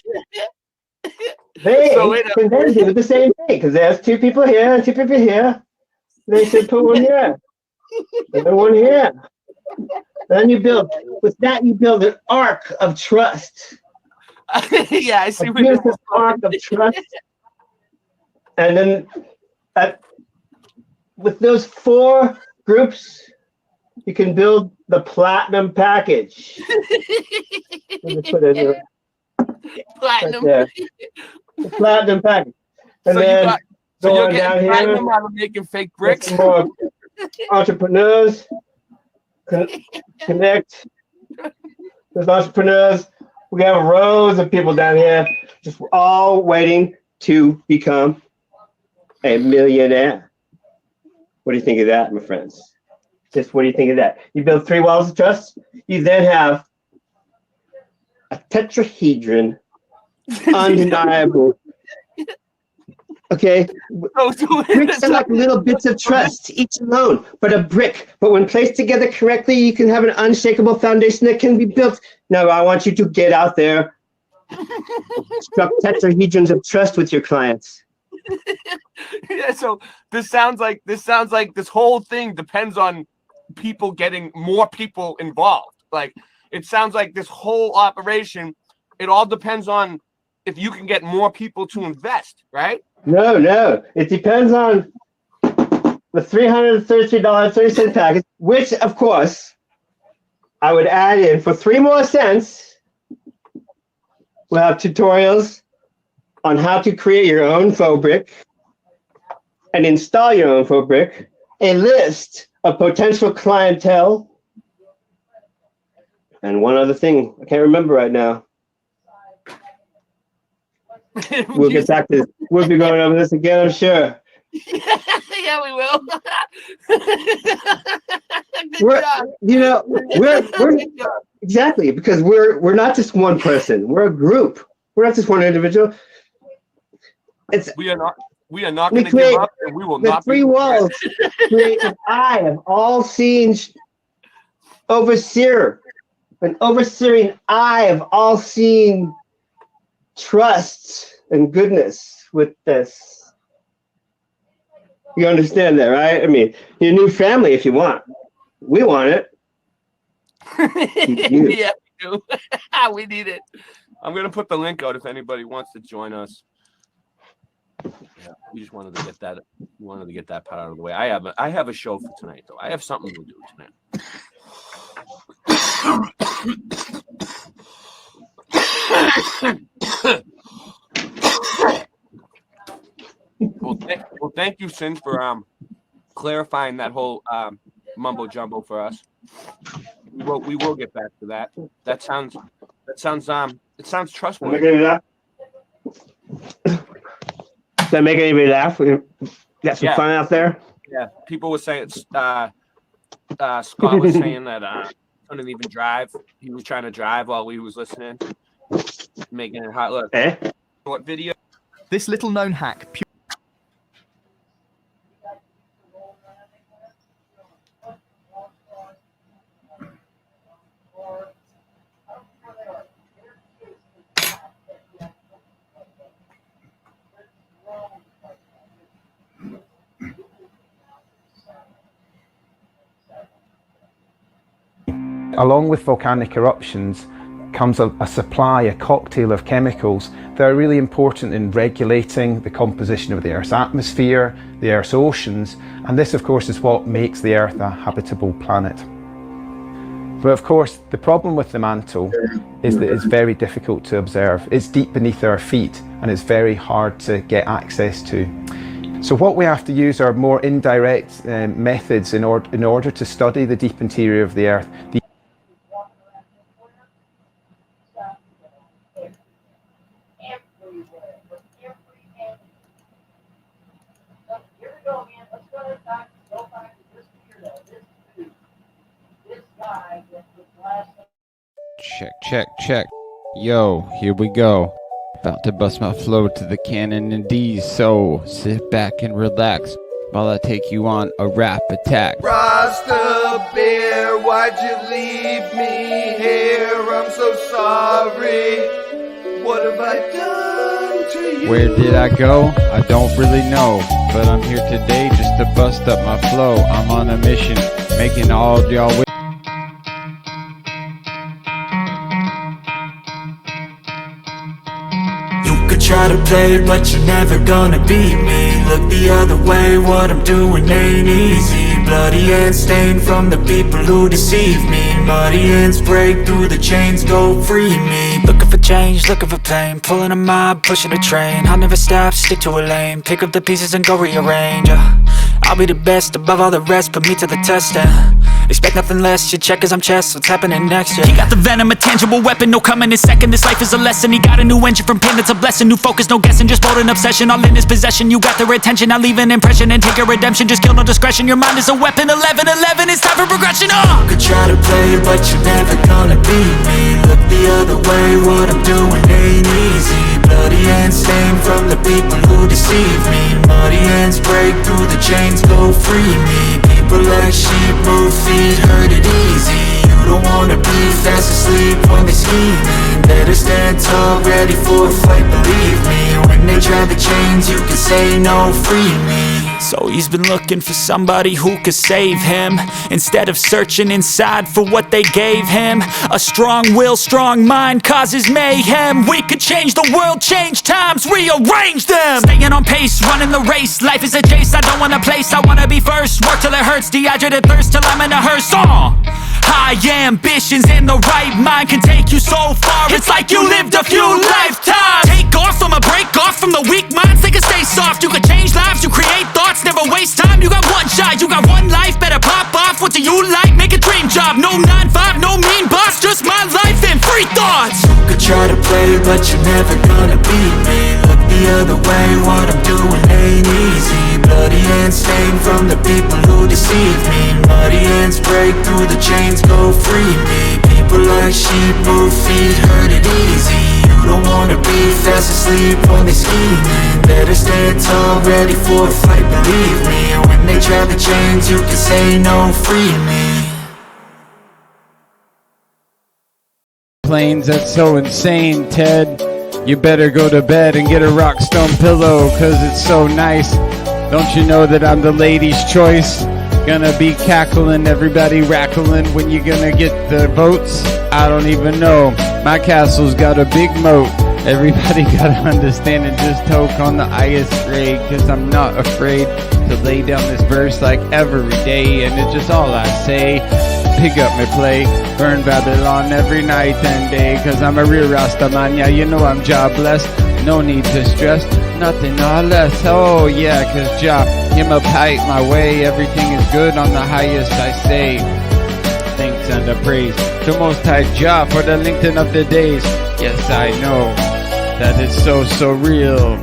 they can then do the same thing because there's 2 people here and 2 people here. They should put 1 here, and then 1 here. Then you build. With that, you build an arc of trust.
Yeah, I see.
A beautiful arc of trust. And then, with those 4 groups, you can build the platinum package. Let me put it here.
Platinum.
Right there. The platinum package. And
So
then
you're
going down
getting
here,
platinum out of making fake bricks.
some more entrepreneurs connect. There's entrepreneurs. We have rows of people down here, just all waiting to become a millionaire. What do you think of that, my friends? Just what do you think of that? You build 3 walls of trust. You then have a tetrahedron, undeniable. Okay, bricks are like little bits of trust, each alone, but a brick. But when placed together correctly, you can have an unshakable foundation that can be built. Now, I want you to get out there, construct tetrahedrons of trust with your clients.
Yeah, so this sounds like this whole thing depends on people getting more people involved. Like it sounds like this whole operation, it all depends on if you can get more people to invest, right?
No. It depends on the $333.30 package, which, of course, I would add in for 3 more cents. We'll have tutorials on how to create your own faux brick and install your own faux brick, a list of potential clientele, and one other thing I can't remember right now. We'll get back to this. We'll be going over this again, I'm sure.
Yeah, we will. Good
We're,
job.
you know, Exactly, because we're not just one person. We're a group. We're not just one individual.
We are not
We
going to give
create
up, and we will
the
not
three
be
walls create an eye of all-seeing overseer, an overseeing eye of all-seeing trust and goodness with this. You understand that, right? I mean, your new family, if you want. We want it.
Yeah, we do. We need it. I'm going to put the link out if anybody wants to join us. Yeah, we just wanted to get that. Part out of the way. I have a show for tonight, though. I have something to do tonight. Well, thank you, Sin, for clarifying that whole mumbo jumbo for us. We will get back to that. It sounds trustworthy.
Does that make anybody laugh? We got some fun out there.
Yeah, people were saying Scott was saying that couldn't even drive. He was trying to drive while we was listening, making it hot. Look, what video?
This little known hack.
Along with volcanic eruptions comes a supply, a cocktail of chemicals that are really important in regulating the composition of the Earth's atmosphere, the Earth's oceans, and this of course is what makes the Earth a habitable planet. But of course the problem with the mantle is that it's very difficult to observe. It's deep beneath our feet and it's very hard to get access to. So what we have to use are more indirect methods in order to study the deep interior of the Earth.
Check. Yo, here we go. About to bust my flow to the canon and D's, so sit back and relax while I take you on a rap attack.
Rasta Bear, why'd you leave me here? I'm so sorry. What have I done to you?
Where did I go? I don't really know, but I'm here today just to bust up my flow. I'm on a mission, making all y'all with.
Try to play, but you're never gonna beat me. Look the other way, what I'm doing ain't easy. Bloody hands stained from the people who deceive me. Muddy hands break through the chains, go free me. Looking for change, looking for pain. Pulling a mob, pushing a train. I'll never stop, stick to a lane. Pick up the pieces and go rearrange. I'll be the best above all the rest, put me to the test and expect nothing less, your check is I'm chess, what's happening next, yeah. He got the venom, a tangible weapon, no coming in second. This life is a lesson, he got a new engine from pain, it's a blessing. New focus, no guessing, just bold and obsession. All in his possession, you got their attention. I'll leave an impression and take your redemption. Just kill, no discretion, your mind is a weapon. 11-11, it's time for progression, You could try to play, but you're never gonna beat me. Look the other way, what I'm doing ain't easy. Bloody hands stained from the people who deceive me. Muddy hands break through the chains, go free me. People like sheep move feet, hurt it easy. You don't wanna be fast asleep when they're scheming. Better stand tall, ready for a fight, believe me. When they try the chains, you can say no, free me. So he's been looking for somebody who could save him, instead of searching inside for what they gave him. A strong will, strong mind causes mayhem. We could change the world, change times, rearrange them. Staying on pace, running the race. Life is a chase, I don't want a place. I wanna be first, work till it hurts. Dehydrated thirst till I'm in a hearse. High ambitions and the right mind can take you so far. It's like you lived a few lifetimes. Take off, I'ma break off from the weak minds. They can stay soft, you can change lives, you create thoughts. Never waste time, you got one shot, you got one life. Better pop off, what do you like? Make a dream job, no 9-5, no mean boss. Just my life and free thoughts. You could try to play, but you're never gonna beat me. Look the other way, what I'm doing ain't easy. Bloody hands stained from the people who deceive me. Muddy hands break through the chains, go free me. People like sheep move feet, hurt it easy. You don't wanna be fast asleep when they scheming. Better stand tall, ready for a fight, believe me. And when they try the chains, you can say no, free me.
Planes, that's so insane, Ted. You better go to bed and get a rock stone pillow, cause it's so nice. Don't you know that I'm the lady's choice? Gonna be cackling, everybody rackling when you gonna get the votes? I don't even know. My castle's got a big moat. Everybody gotta understand and just toke on the highest grade, cause I'm not afraid to lay down this verse like every day, and it's just all I say. Pick up my play, burn Babylon every night and day, cause I'm a real Rasta man, yeah, you know I'm jobless. No need to stress, nothing or less. Oh yeah, cause Jah, him up height my way, everything is good on the highest I say. Thanks and a praise to Most High Jah for the lengthening of the days. Yes, I know that it's so real.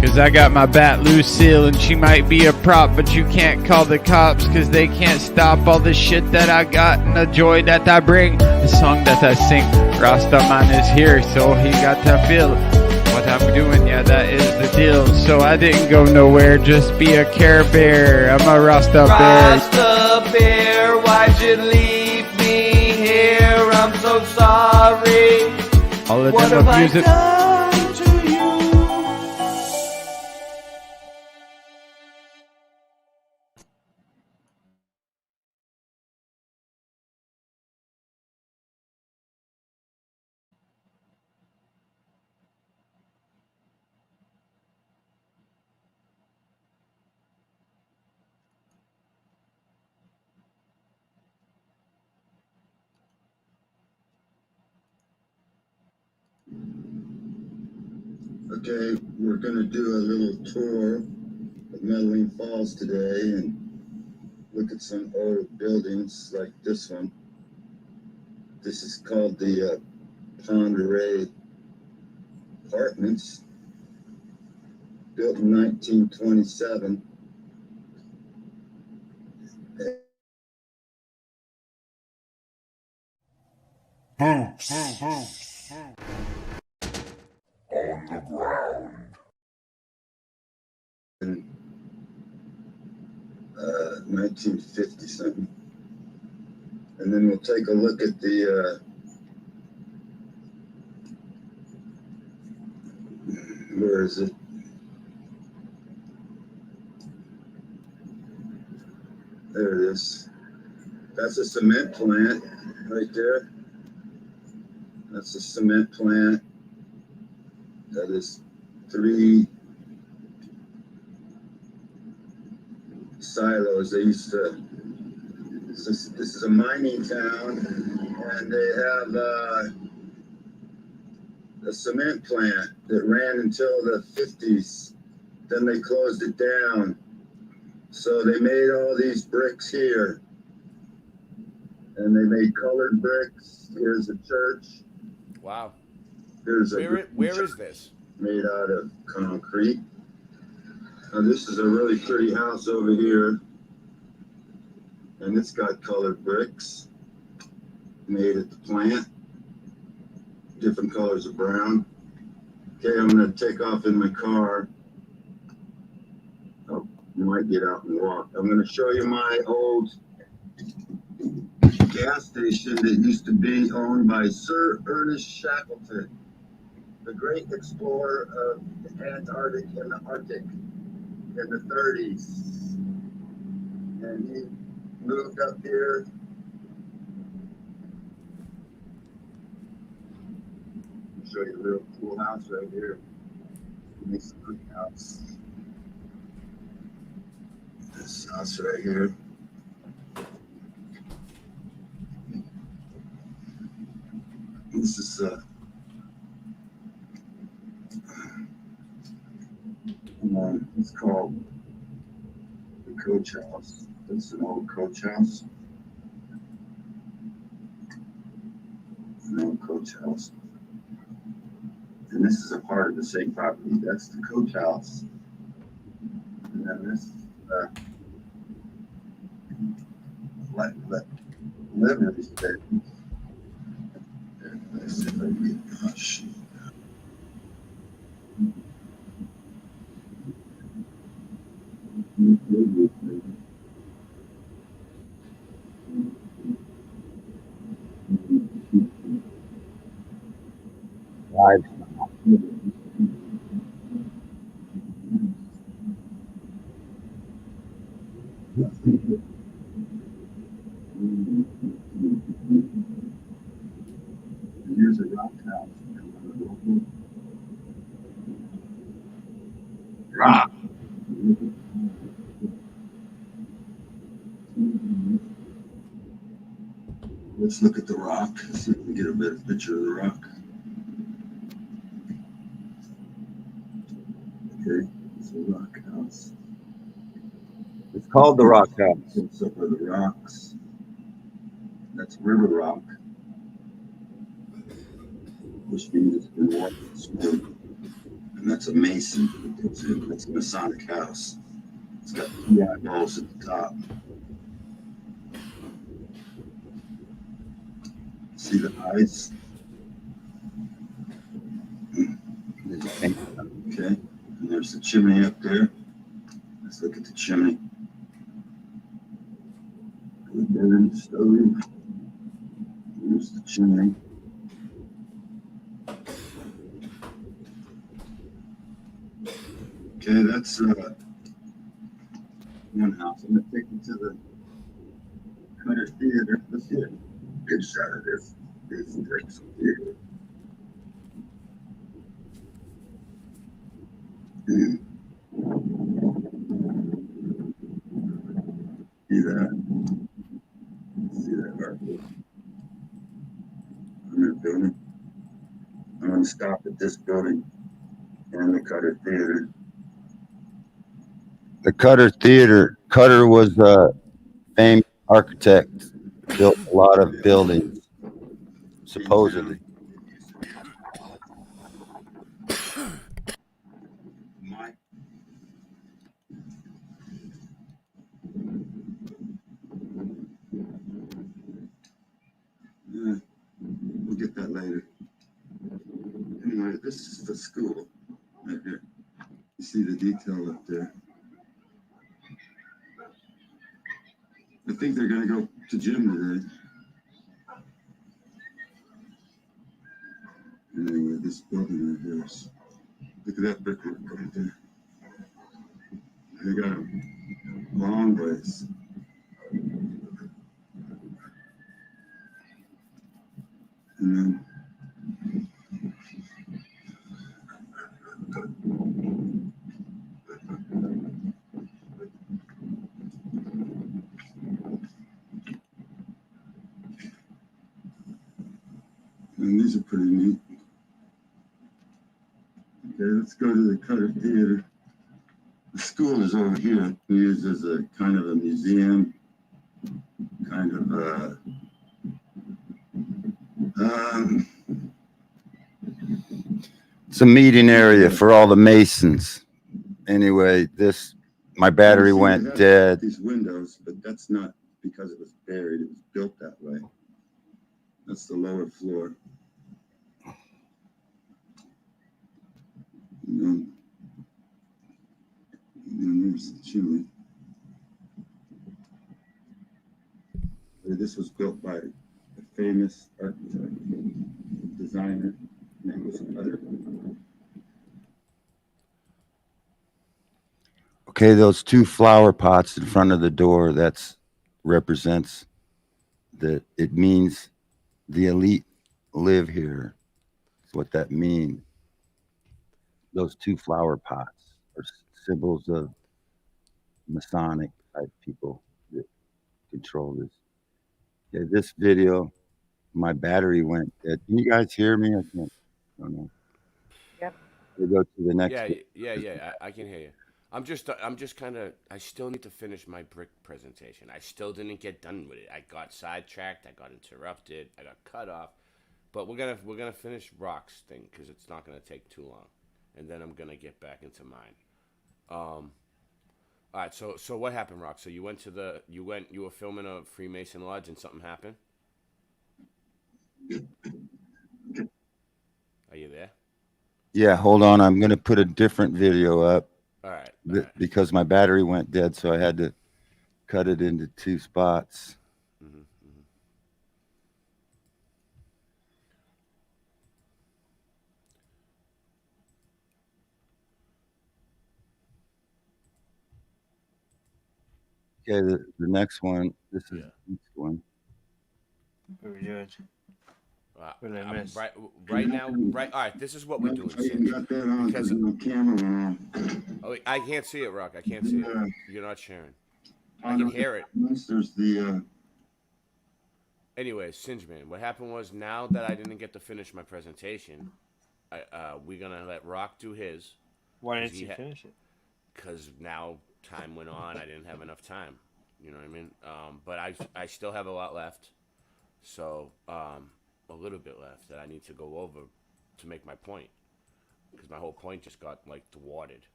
Cause I got my bat Lucille and she might be a prop, but you can't call the cops cause they can't stop all the shit that I got and the joy that I bring. The song that I sing, Rasta man is here, so he got to feel what I'm doing, yeah, that is the deal. So I didn't go nowhere, just be a Care Bear. I'm a Rasta bear.
Rasta bear, why'd you leave me here? I'm so sorry.
All of
What
them
have
abuse
I
it.
done to you?
Okay, we're going to do a little tour of Medellin Falls today and look at some old buildings like this one. This is called the Ponderay Apartments, built in 1927.
Boots. On the ground.
In 1950 something. And then we'll take a look at the where is it? There it is. That's a cement plant right there. That's a cement plant. That is 3 silos. They used to, this is a mining town, and they have a cement plant that ran until the 50s. Then they closed it down. So they made all these bricks here. And they made colored bricks. Here's a church.
Wow.
Here's a
where is this?
Made out of concrete. Now this is a really pretty house over here. And it's got colored bricks made at the plant. Different colors of brown. Okay, I'm gonna take off in my car. Oh, you might get out and walk. I'm gonna show you my old gas station that used to be owned by Sir Ernest Shackleton, the great explorer of the Antarctic and the Arctic in the 30s. And he moved up here. I'll show you a real cool house right here. Nice looking house. This house right here. This is it's called the coach house. It's an old coach house. It's an old coach house. And And this is a part of the same property. That's the coach house. And then this livery bed. Let's see if I can get the sheet. Here's a rock house. Rock. Let's look at the rock. See if we can get a better picture of the rock. Okay, it's a rock house.
It's called the Rock House.
It's up by the rocks. That's River Rock. Which means it's been water stored. And that's a mason that goes in. That's a Masonic house. It's got 2 eyeballs at the top. See the eyes? Okay. And there's the chimney up there. Let's look at the chimney. The burning stove. Here's the chimney. Okay, that's one house. I'm gonna take you to the Cutter Theater. Let's get a good shot of this. This Drexel Theater. See that? See that artwork? I'm in a building. I'm gonna stop at this building and the Cutter Theater.
The Cutter Theater. Cutter was a famous architect, built a lot of buildings, supposedly.
Yeah, we'll get that later. Anyway, this is the school right here. You see the detail up there. I think they're gonna go to gym today. Anyway, this building right here is, look at that brickwork right there. They got a long ways. And then these are pretty neat. Okay, let's go to the Cutter Theater. The school is over here. We use as a kind of a museum, kind of
It's a meeting area for all the Masons. Anyway, my battery went dead.
these windows, but that's not because it was buried. It was built that way. That's the lower floor. And then there's the chimney. This was built by a famous architect, designer, name was Cutter.
Okay, those 2 flower pots in front of the door, represents that it means the elite live here. That's what that means. Those 2 flower pots are symbols of Masonic type people that control this. Okay, this video, my battery went dead. Can you guys hear me? I don't know.
Yep.
We go to the next.
Yeah. I can hear you. I'm just kind of. I still need to finish my brick presentation. I still didn't get done with it. I got sidetracked. I got interrupted. I got cut off. but we're gonna finish Rock's thing because it's not gonna take too long, and then I'm gonna get back into mine. All right. So what happened, Rock? So you were filming a Freemason lodge and something happened. Are you there?
Yeah, hold on. I'm going to put a different video up.
All right.
Because my battery went dead, so I had to cut it into 2 spots. Okay, the next one. This is the next one.
What are we doing? What did I miss?
Right now. All right. This is what we're doing. Because I can't see it, Rock. I can't see it. You're not sharing. I can hear it.
There's the.
Anyway, Singeman, what happened was now that I didn't get to finish my presentation, we're gonna let Rock do his.
Why didn't you finish it?
Because now time went on, I didn't have enough time. You know what I mean? But I still have a lot left, so a little bit left that I need to go over to make my point, because my whole point just got like thwarted.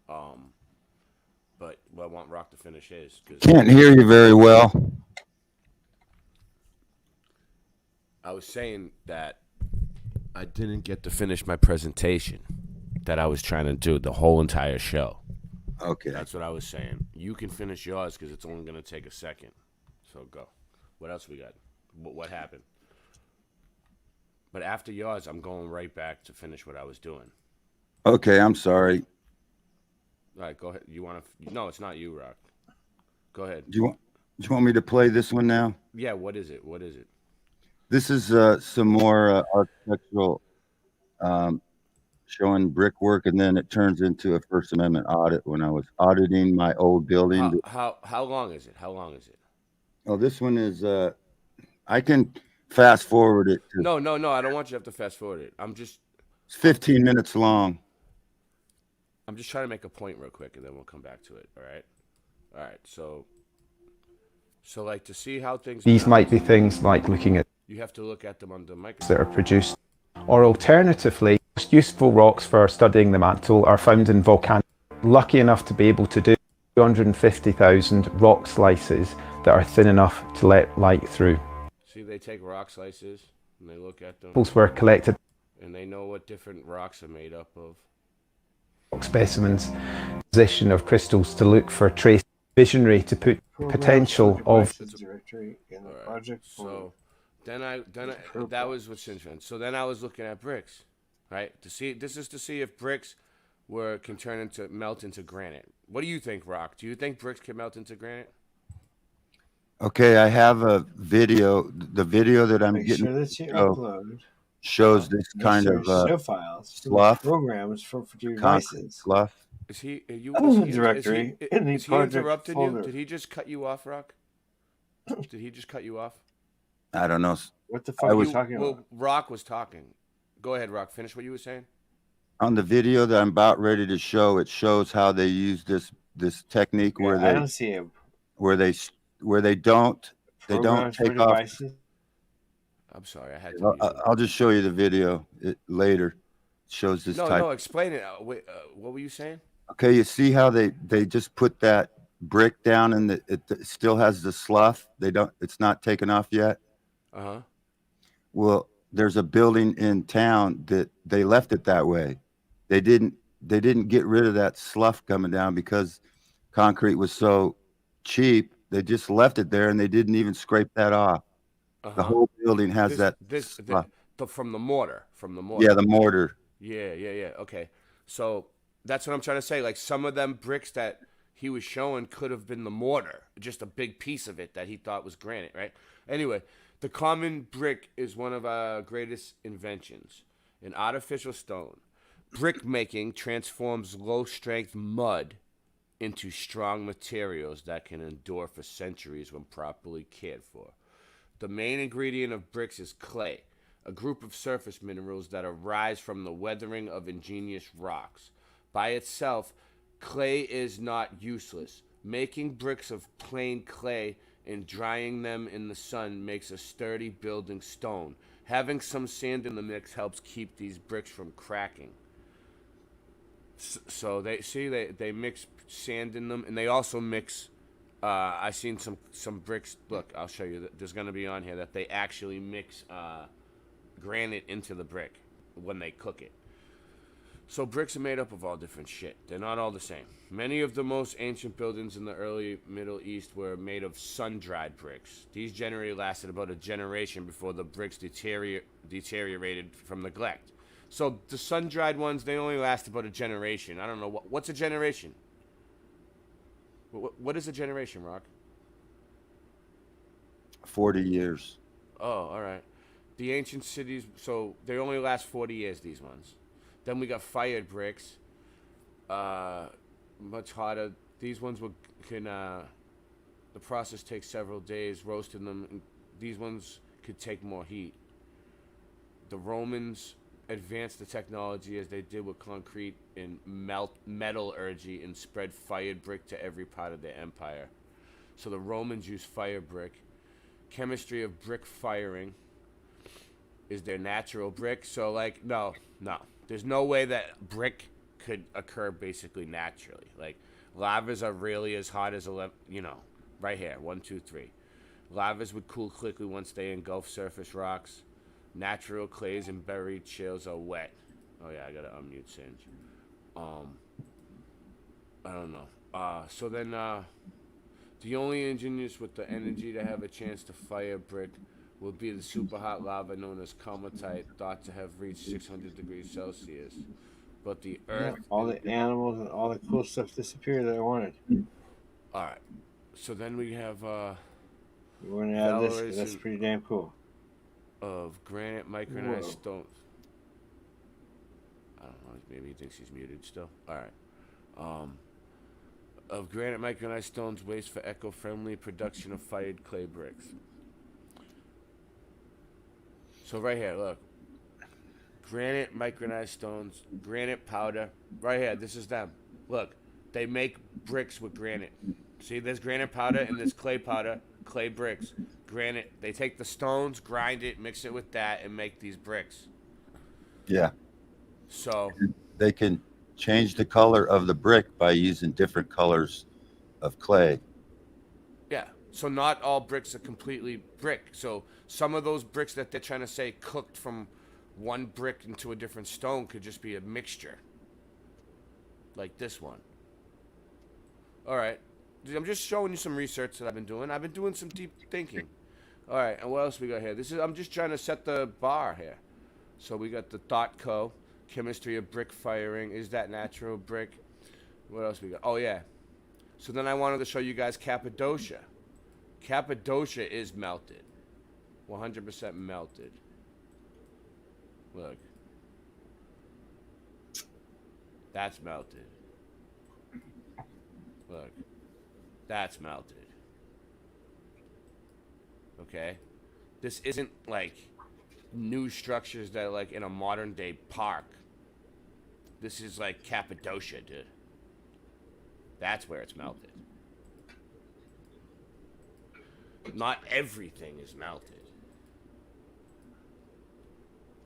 But I want Rock to finish his.
Can't hear you very well.
I was saying that I didn't get to finish my presentation that I was trying to do the whole entire show.
Okay.
That's what I was saying. You can finish yours because it's only going to take a second. So go. What else we got? What happened? But after yours, I'm going right back to finish what I was doing.
Okay, I'm sorry.
All right, go ahead. You want to? No, it's not you, Rock. Go ahead.
Do you want me to play this one now?
Yeah. What is it? What is it?
This is some more architectural showing brickwork, and then it turns into a First Amendment audit when I was auditing my old building.
How long is it? How long is it?
Oh, this one is I can fast forward it.
No. I don't want you to have to fast forward it.
It's 15 minutes long.
I'm just trying to make a point real quick, and then we'll come back to it. All right. So like to see how things.
These might be things like looking at.
You have to look at them under the microscope.
That are produced, or alternatively, most useful rocks for studying the mantle are found in volcanic. Lucky enough to be able to do 250,000 rock slices that are thin enough to let light through.
See, they take rock slices and they look at them.
Samples were collected.
And they know what different rocks are made up of.
Specimens, position of crystals to look for trace. Visionary to put potential of.
Directory in the project.
So then that was what's interesting. So then I was looking at bricks, right? This is to see if bricks can melt into granite. What do you think, Rock? Do you think bricks can melt into granite?
Okay, I have a video. The video that I'm getting
sure that you upload
shows this kind of
show files,
fluff
programs for devices.
Fluff.
Is he
directory in the
is he
project
interrupting
folder.
you? Did he just cut you off, Rock? Did he just cut you off?
I don't know.
What the fuck are you talking about?
Well, Rock was talking. Go ahead, Rock. Finish what you were saying.
On the video that I'm about ready to show, it shows how they use this technique where
I don't see it.
where they don't take off.
Devices?
I'm sorry, I had to.
I'll just show you the video later. It shows this type.
No, explain it. Wait, what were you saying?
Okay, you see how they just put that brick down and it still has the slough. It's not taken off yet.
Uh-huh.
Well, there's a building in town that they left it that way. They didn't get rid of that slough coming down because concrete was so cheap. They just left it there and they didn't even scrape that off.
Uh-huh.
The whole building has
from the mortar.
Yeah, the mortar.
Yeah. Okay. So that's what I'm trying to say. Like some of them bricks that he was showing could have been the mortar, just a big piece of it that he thought was granite, right? Anyway, the common brick is one of our greatest inventions, an artificial stone. Brick making transforms low-strength mud into strong materials that can endure for centuries when properly cared for. The main ingredient of bricks is clay, a group of surface minerals that arise from the weathering of ingenious rocks. By itself, clay is not useless. Making bricks of plain clay and drying them in the sun makes a sturdy building stone. Having some sand in the mix helps keep these bricks from cracking. So they mix sand in them, and they also mix. I seen some bricks. Look, I'll show you. There's gonna be on here that they actually mix granite into the brick when they cook it. So bricks are made up of all different shit. They're not all the same. Many of the most ancient buildings in the early Middle East were made of sun-dried bricks. These generally lasted about a generation before the bricks deteriorated from neglect. So the sun-dried ones, they only last about a generation. I don't know. What's a generation? What is a generation, Rock?
40 years.
Oh, all right. The ancient cities, so they only last 40 years, these ones. Then we got fired bricks. Much hotter. These ones the process takes several days, roasting them. And these ones could take more heat. The Romans advanced the technology as they did with concrete and metallurgy and spread fired brick to every part of their empire. So the Romans used fire brick. Chemistry of brick firing is their natural brick. So like, no. There's no way that brick could occur basically naturally. Like, lavas are really as hot as, right here, 1, 2, 3. Lavas would cool quickly once they engulf surface rocks. Natural clays and buried shales are wet. Oh yeah, I gotta unmute Singe. I don't know. So then, the only engineers with the energy to have a chance to fire brick will be the super hot lava known as comatite, thought to have reached 600 degrees Celsius. But the Earth...
Yeah, all the animals and all the cool stuff disappeared that I wanted.
Alright. So then we have...
We're going to add this, 'cause that's pretty damn cool.
Of granite micronized stones. I don't know, maybe he thinks he's muted still. Alright. Of granite micronized stones waste for eco-friendly production of fired clay bricks. So right here, look. Granite micronized stones, granite powder. Right here, this is them. Look, they make bricks with granite. See, there's granite powder and there's clay powder, clay bricks. Granite, they take the stones, grind it, mix it with that, and make these bricks.
Yeah.
So
they can change the color of the brick by using different colors of clay.
yeah, so not all bricks are completely brick. So some of those bricks that they're trying to say cooked from one brick into a different stone could just be a mixture. Like this one. All right. I'm just showing you some research that I've been doing. I've been doing some deep thinking. All right, and what else we got here? I'm just trying to set the bar here. So we got the Thought Co. Chemistry of brick firing. Is that natural brick? What else we got? Oh, yeah. So then I wanted to show you guys Cappadocia. Cappadocia is melted. 100% melted. Look. That's melted. Look. That's melted. Okay? This isn't like new structures that are like in a modern day park. This is like Cappadocia, dude. That's where it's melted. Not everything is melted.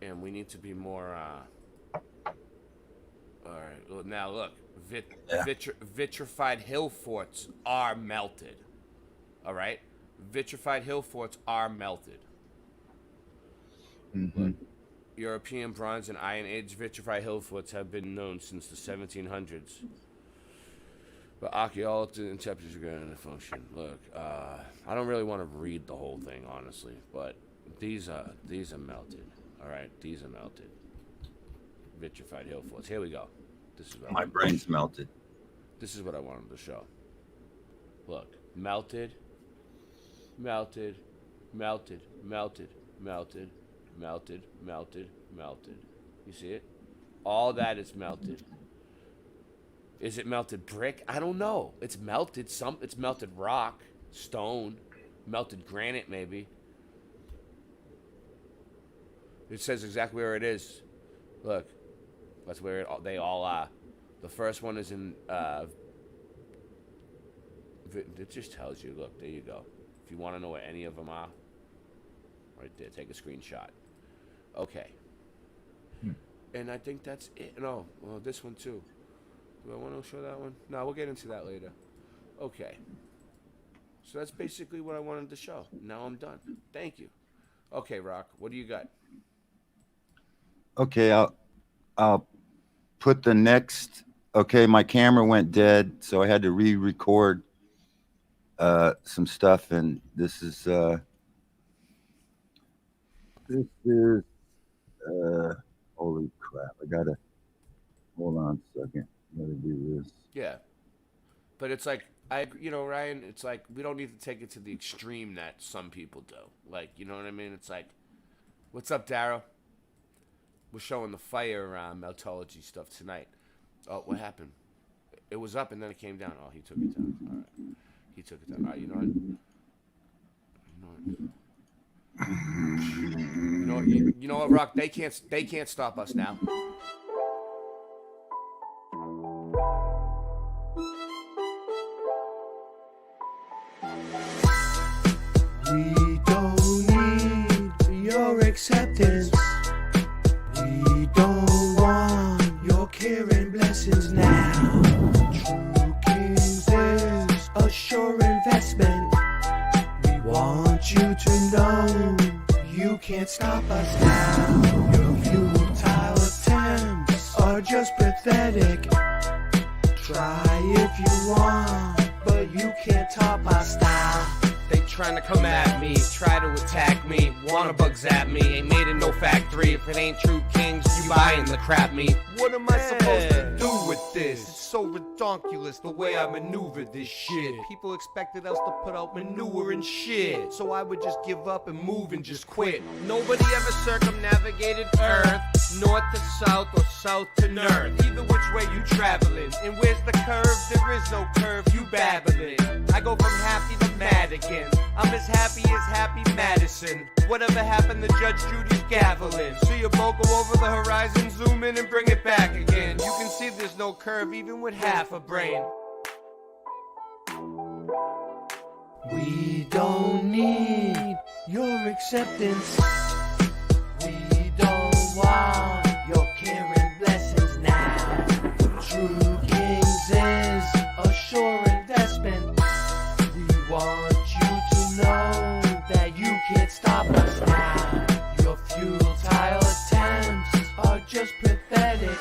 And we need to be more, alright, well, now look. Vitrified hill forts are melted. Alright? Vitrified hill forts are melted.
Mm-hmm.
European Bronze and Iron Age vitrified hill forts have been known since the 1700s. But archaeology and temperatures are going to function. Look, I don't really want to read the whole thing, honestly, but these are melted. All right, these are melted. Vitrified hill forts. Here we go. This is what
My brain's melted.
This is what I wanted to show. Look, melted, melted, melted, melted, melted, melted, melted, melted. You see it? All that is melted. Is it melted brick? I don't know. It's melted. It's melted rock, stone, melted granite maybe. It says exactly where it is. Look, that's where they all are. The first one is in. It just tells you. Look, there you go. If you want to know where any of them are, right there. Take a screenshot. Okay. And I think that's it. No, well, this one too. Do I want to show that one? No, we'll get into that later. Okay. So that's basically what I wanted to show. Now I'm done. Thank you. Okay, Rock, what do you got?
Okay, I'll put the next. Okay, my camera went dead, so I had to re-record some stuff, and this is holy crap! I gotta hold on a second. I gotta do this.
Yeah. But it's like Ryan, it's like we don't need to take it to the extreme that some people do. Like, you know what I mean? It's like, what's up, Darrow? We're showing the fire meltology stuff tonight. Oh, what happened? It was up and then it came down. Oh, he took it down. All right. He took it down. All right, you know what? You know what, Rock? They can't stop us now.
We don't need your acceptance. We don't want your care and blessings now. True Kings is a sure investment. We want you to know you can't stop us now. Your futile attempts are just pathetic. Try if you want, but you can't top our style.
They trying to come at me, try to attack me, wanna bug zap me. Ain't made in no factory. If it ain't True Kings, you buying the crap me. What am I supposed to do with this? It's so redonkulous the way I maneuver this shit. People expected us to put out manure and shit, so I would just give up and move and just quit. Nobody ever circumnavigated Earth, north to south or south to north. Either which way you traveling, and where's the curve? There is no curve, you babbling. I go from happy to mad again. I'm as happy Madison. Whatever happened to Judge Judy's gaveling? See a boat go over the horizon, zoom in and bring it back again. You can see there's no curve even with half a brain.
We don't need your acceptance. We don't want your care and blessings now. True Kings is a sure investment. We want you to know that you can't stop us now. Your futile attempts are just pathetic.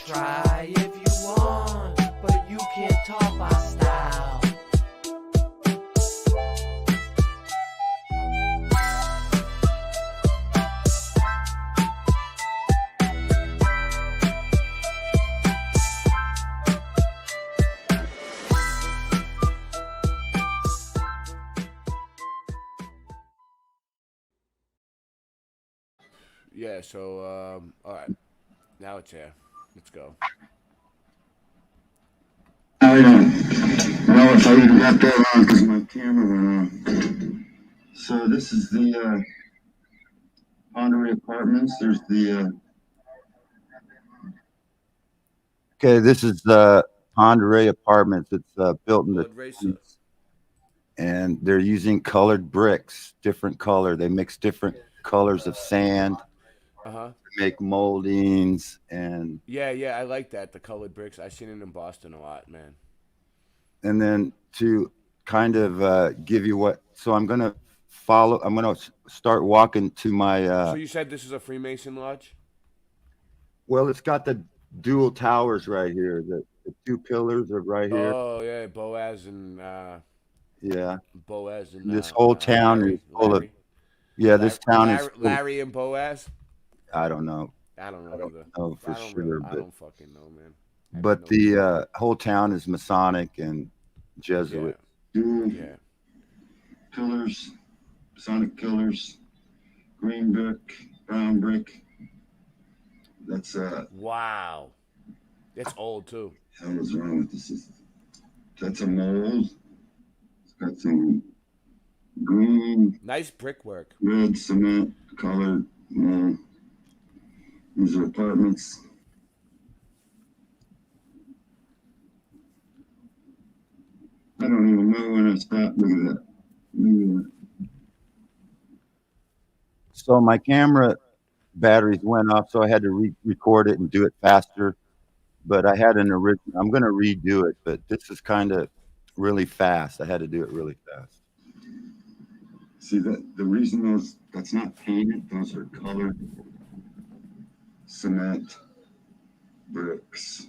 Try if you want, but you can't top our style.
Yeah, so all right. Now it's here. Let's go.
I don't know if I even got that on because my camera went on. So this is the Ponderay Apartments. There's the
Okay, this is the Ponderay Apartments. It's built in the 20s, and they're using colored bricks, different color. They mix different colors of sand
Uh-huh.
to make moldings, and
Yeah, I like that. The colored bricks. I've seen it in Boston a lot, man.
then to kind of give you what. So I'm gonna follow. I'm gonna start walking to my.
So you said this is a Freemason lodge?
Well, it's got the dual towers right here. The two pillars are right here.
Oh yeah, Boaz and
Yeah.
Boaz and
This whole town is full of. Yeah, this town is. Full,
Larry and Boaz.
I don't know.
I don't know either.
know for sure,
I
but
don't fucking know, man.
but the whole town is Masonic and Jesuit.
Yeah.
pillars, Masonic pillars, green brick, brown brick. That's
Wow. It's old too.
hell is wrong with this? That's a mold. It's got some green,
Nice brickwork.
red cement colored mold. These are apartments. I don't even know when I stopped. Look at that. Look at that.
So my camera batteries went off, so I had to record it and do it faster. But I had an original. I'm going to redo it, but this is kind of really fast. I had to do it really fast.
See that the reason that's not painted, those are colored cement bricks.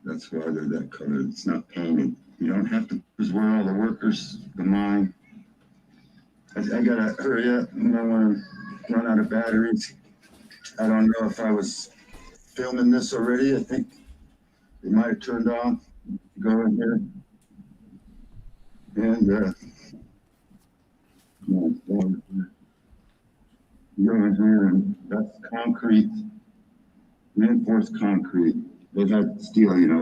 That's why they're that colored. It's not painted. You don't have to. This is where all the workers, the mine. I gotta hurry up. I don't want to run out of batteries. I don't know if I was filming this already. I think it might have turned off. Go in here and go in here, and that's concrete, reinforced concrete. They've had steel, you know.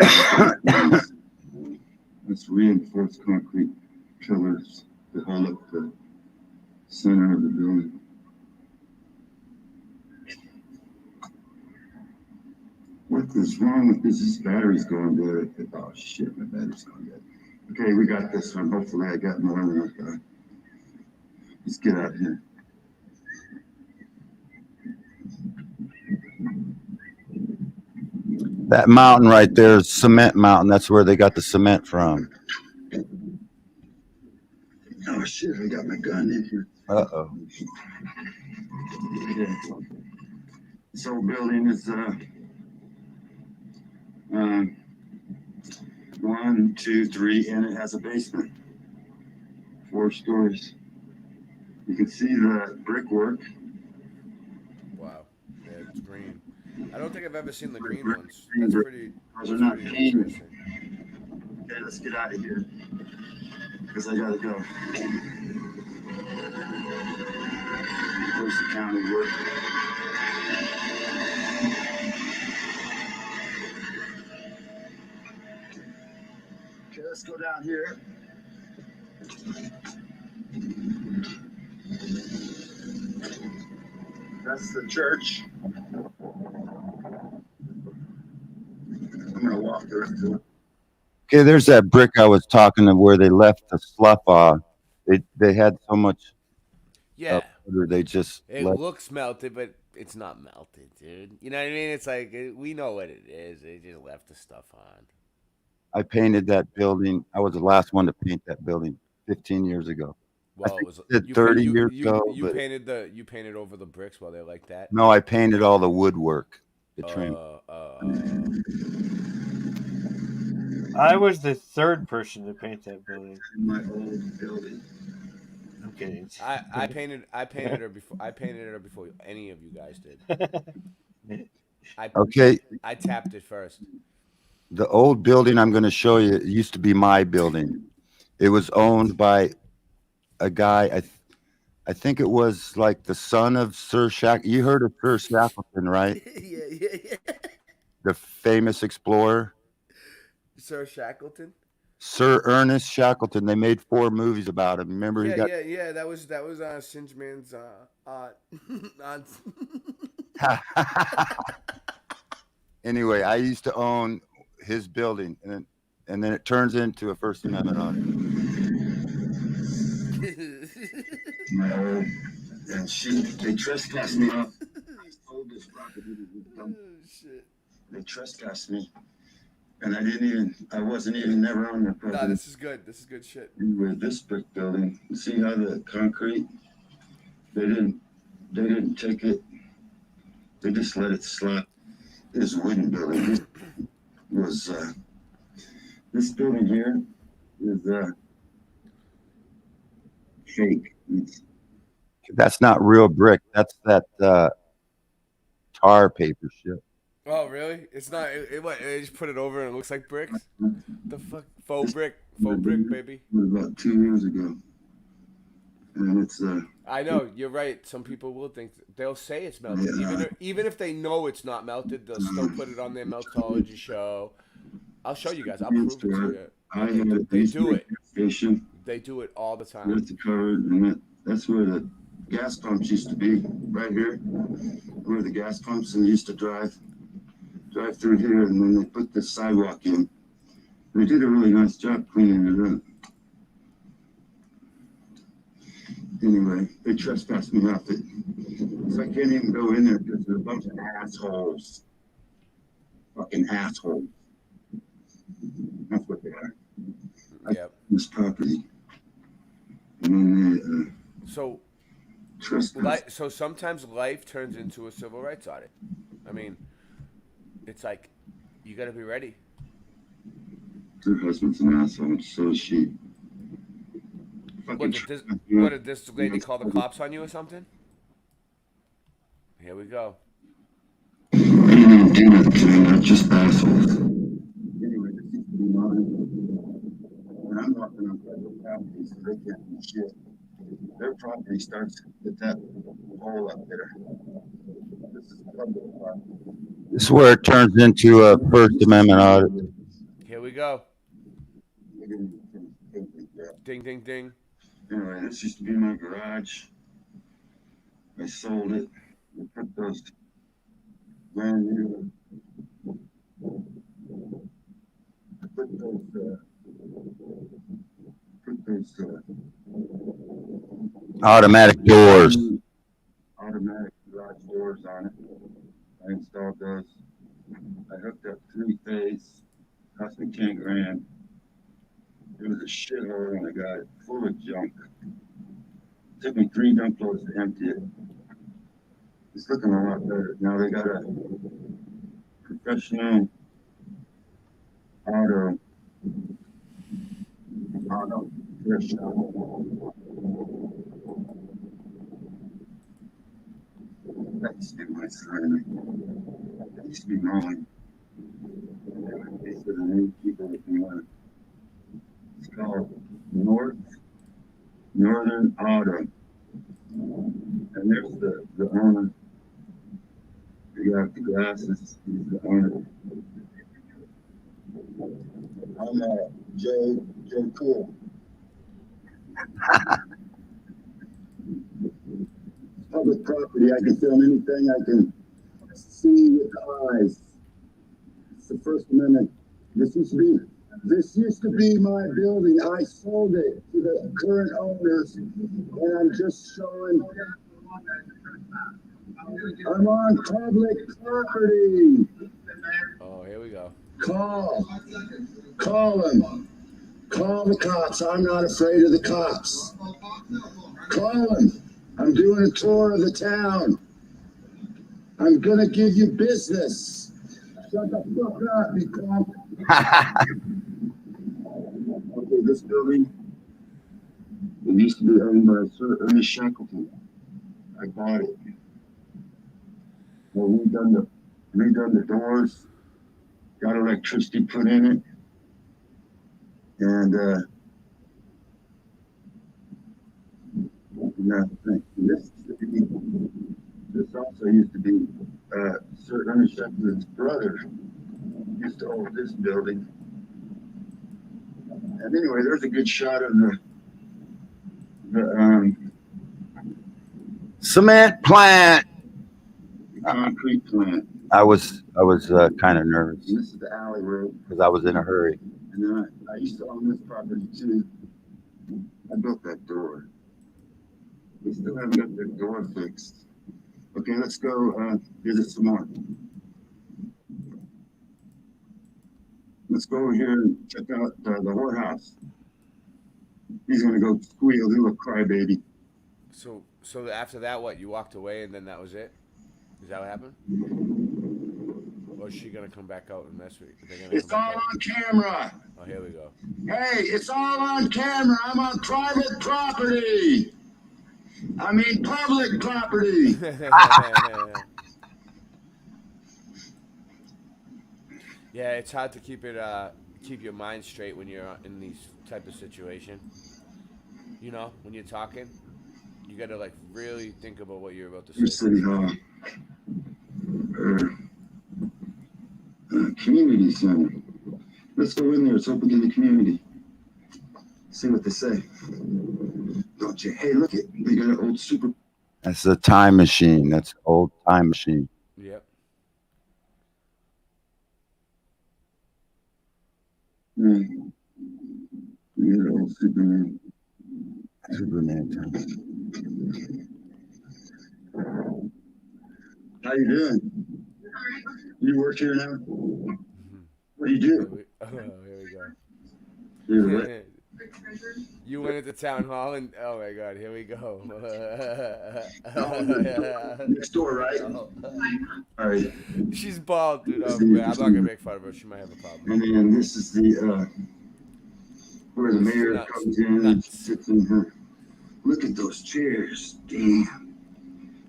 That's reinforced concrete pillars that hold up the center of the building. What is wrong with this? This battery's going dead. Oh shit, my battery's going dead. Okay, we got this one. Hopefully I got more than enough. Let's get out of here.
That mountain right there is Cement Mountain. That's where they got the cement from.
Oh shit, I got my gun in here.
Uh-oh.
Okay. This old building is 1, 2, 3, and it has a basement. 4 stories. You can see the brickwork.
Wow, yeah, it's green. I don't think I've ever seen the green ones. That's pretty.
Those are not
pretty
painted.
interesting.
Okay, let's get out of here because I gotta go. Where's the county work? Okay, let's go down here. That's the church. I'm gonna walk there.
Okay, there's that brick I was talking of where they left the slough off. They had so much.
Yeah.
Powder, they just.
It looks melted, but it's not melted, dude. You know what I mean? It's like we know what it is. They just left the stuff on.
I painted that building. I was the last one to paint that building 15 years ago.
Well,
it was 30 years ago.
You
but
painted over the bricks while they're like that.
no, I painted all the woodwork. The trim.
I was the third person to paint that building.
My old building.
I'm kidding.
I painted her before. I painted her before any of you guys did.
Okay.
I tapped it first.
The old building I'm going to show you, it used to be my building. It was owned by a guy. I think it was like the son of Sir Shackleton. You heard of Sir Shackleton, right?
yeah.
The famous explorer.
Sir Shackleton.
Sir Ernest Shackleton. They made 4 movies about him. Remember?
Yeah. That was Singeman's
Anyway, I used to own his building, and then it turns into a First Amendment audit.
And they trespassed me off. I sold this property.
Shit.
They trespassed me, and I wasn't even never on their property.
Nah, this is good. This is good shit.
Anyway, this brick building, you see how the concrete, they didn't take it, they just let it slap. This wooden building, this was, this building here is fake.
That's not real brick. That's that tar paper shit.
Oh, really? It's not. What? They just put it over and it looks like bricks. The fuck? Faux brick, baby.
It was about 2 years ago, and it's
I know you're right. Some people will think they'll say it's melted, even if they know it's not melted. They'll still put it on their meltology show. I'll show you guys. I'll prove it to you. They do it.
Station.
They do it all the time.
With the cover, and that's where the gas pumps used to be. Right here, where the gas pumps, and they used to drive through here, and then they put this sidewalk in. They did a really nice job cleaning it up. Anyway, they trespassed me off it. So I can't even go in there because there's a bunch of assholes. Fucking assholes. That's what they are.
Yep.
This property. And then they,
So,
trespass.
so sometimes life turns into a civil rights audit. I mean, it's like you got to be ready.
Her husband's an asshole, so is she.
What did this lady call the cops on you or something? Here we go.
They're just assholes. Anyway, this used to be mine. And I'm walking on private property, so they can't do shit. Their property starts at that hole up there. This is public property.
This is where it turns into a First Amendment audit.
Here we go. Ding, ding, ding.
Anyway, this used to be my garage. I sold it. I put those brand new. I put those
Automatic doors.
automatic garage doors on it. I installed those. I hooked up 3-phase. Cost me 10 grand. It was a shithole when I got it, full of junk. Took me 3 dump loads to empty it. It's looking a lot better. Now they got a professional auto repair shop. That used to be my son. That used to be mine. These are the new people that we want. It's called Northern Auto. And there's the owner. He got the glasses. He's the owner. I'm Joe Cool. Public property. I can film anything I can see with the eyes. It's the First Amendment. This used to be my building. I sold it to the current owners, and I'm just showing. I'm on public property.
Oh, here we go.
Call them. Call the cops. I'm not afraid of the cops. Call them. I'm doing a tour of the town. I'm gonna give you business. Shut the fuck up, you punk. Okay, this building, it used to be owned by Sir Ernest Shackleton. I bought it. Well, redone the doors, got electricity put in it, and this also used to be Sir Ernest Shackleton's brother used to own this building. And anyway, there's a good shot of the
Cement plant.
the concrete plant.
I was kind of nervous
And this is the alley road.
because I was in a hurry.
And then I used to own this property too. I built that door. We still haven't got the door fixed. Okay, let's go visit some more. Let's go over here and check out the whorehouse. He's gonna go squeal, do a crybaby.
So after that, what? You walked away and then that was it? Is that what happened? Or is she gonna come back out and mess with you?
It's all on camera.
Oh, here we go.
Hey, it's all on camera. I'm on private property. I mean public property.
Yeah, it's hard to keep your mind straight when you're in these type of situation. You know, when you're talking, you got to like really think about what you're about to
Here's
say.
City Hall. Community center. Let's go in there. It's open to the community. See what they say. Don't you? Hey, look it. They got an old super.
That's a time machine. That's an old time machine.
Yep.
You got an old Superman.
Superman time.
How you doing? You work here now? What do you do?
Here we go.
You're what?
You went into town hall and oh my god, here we go.
Next door, right? All right.
She's bald, dude. Oh, man, I'm not gonna make fun of her. She might have a problem.
And then this is the where the
This is
mayor
nuts.
comes in and sits in her. Look at those chairs. Damn.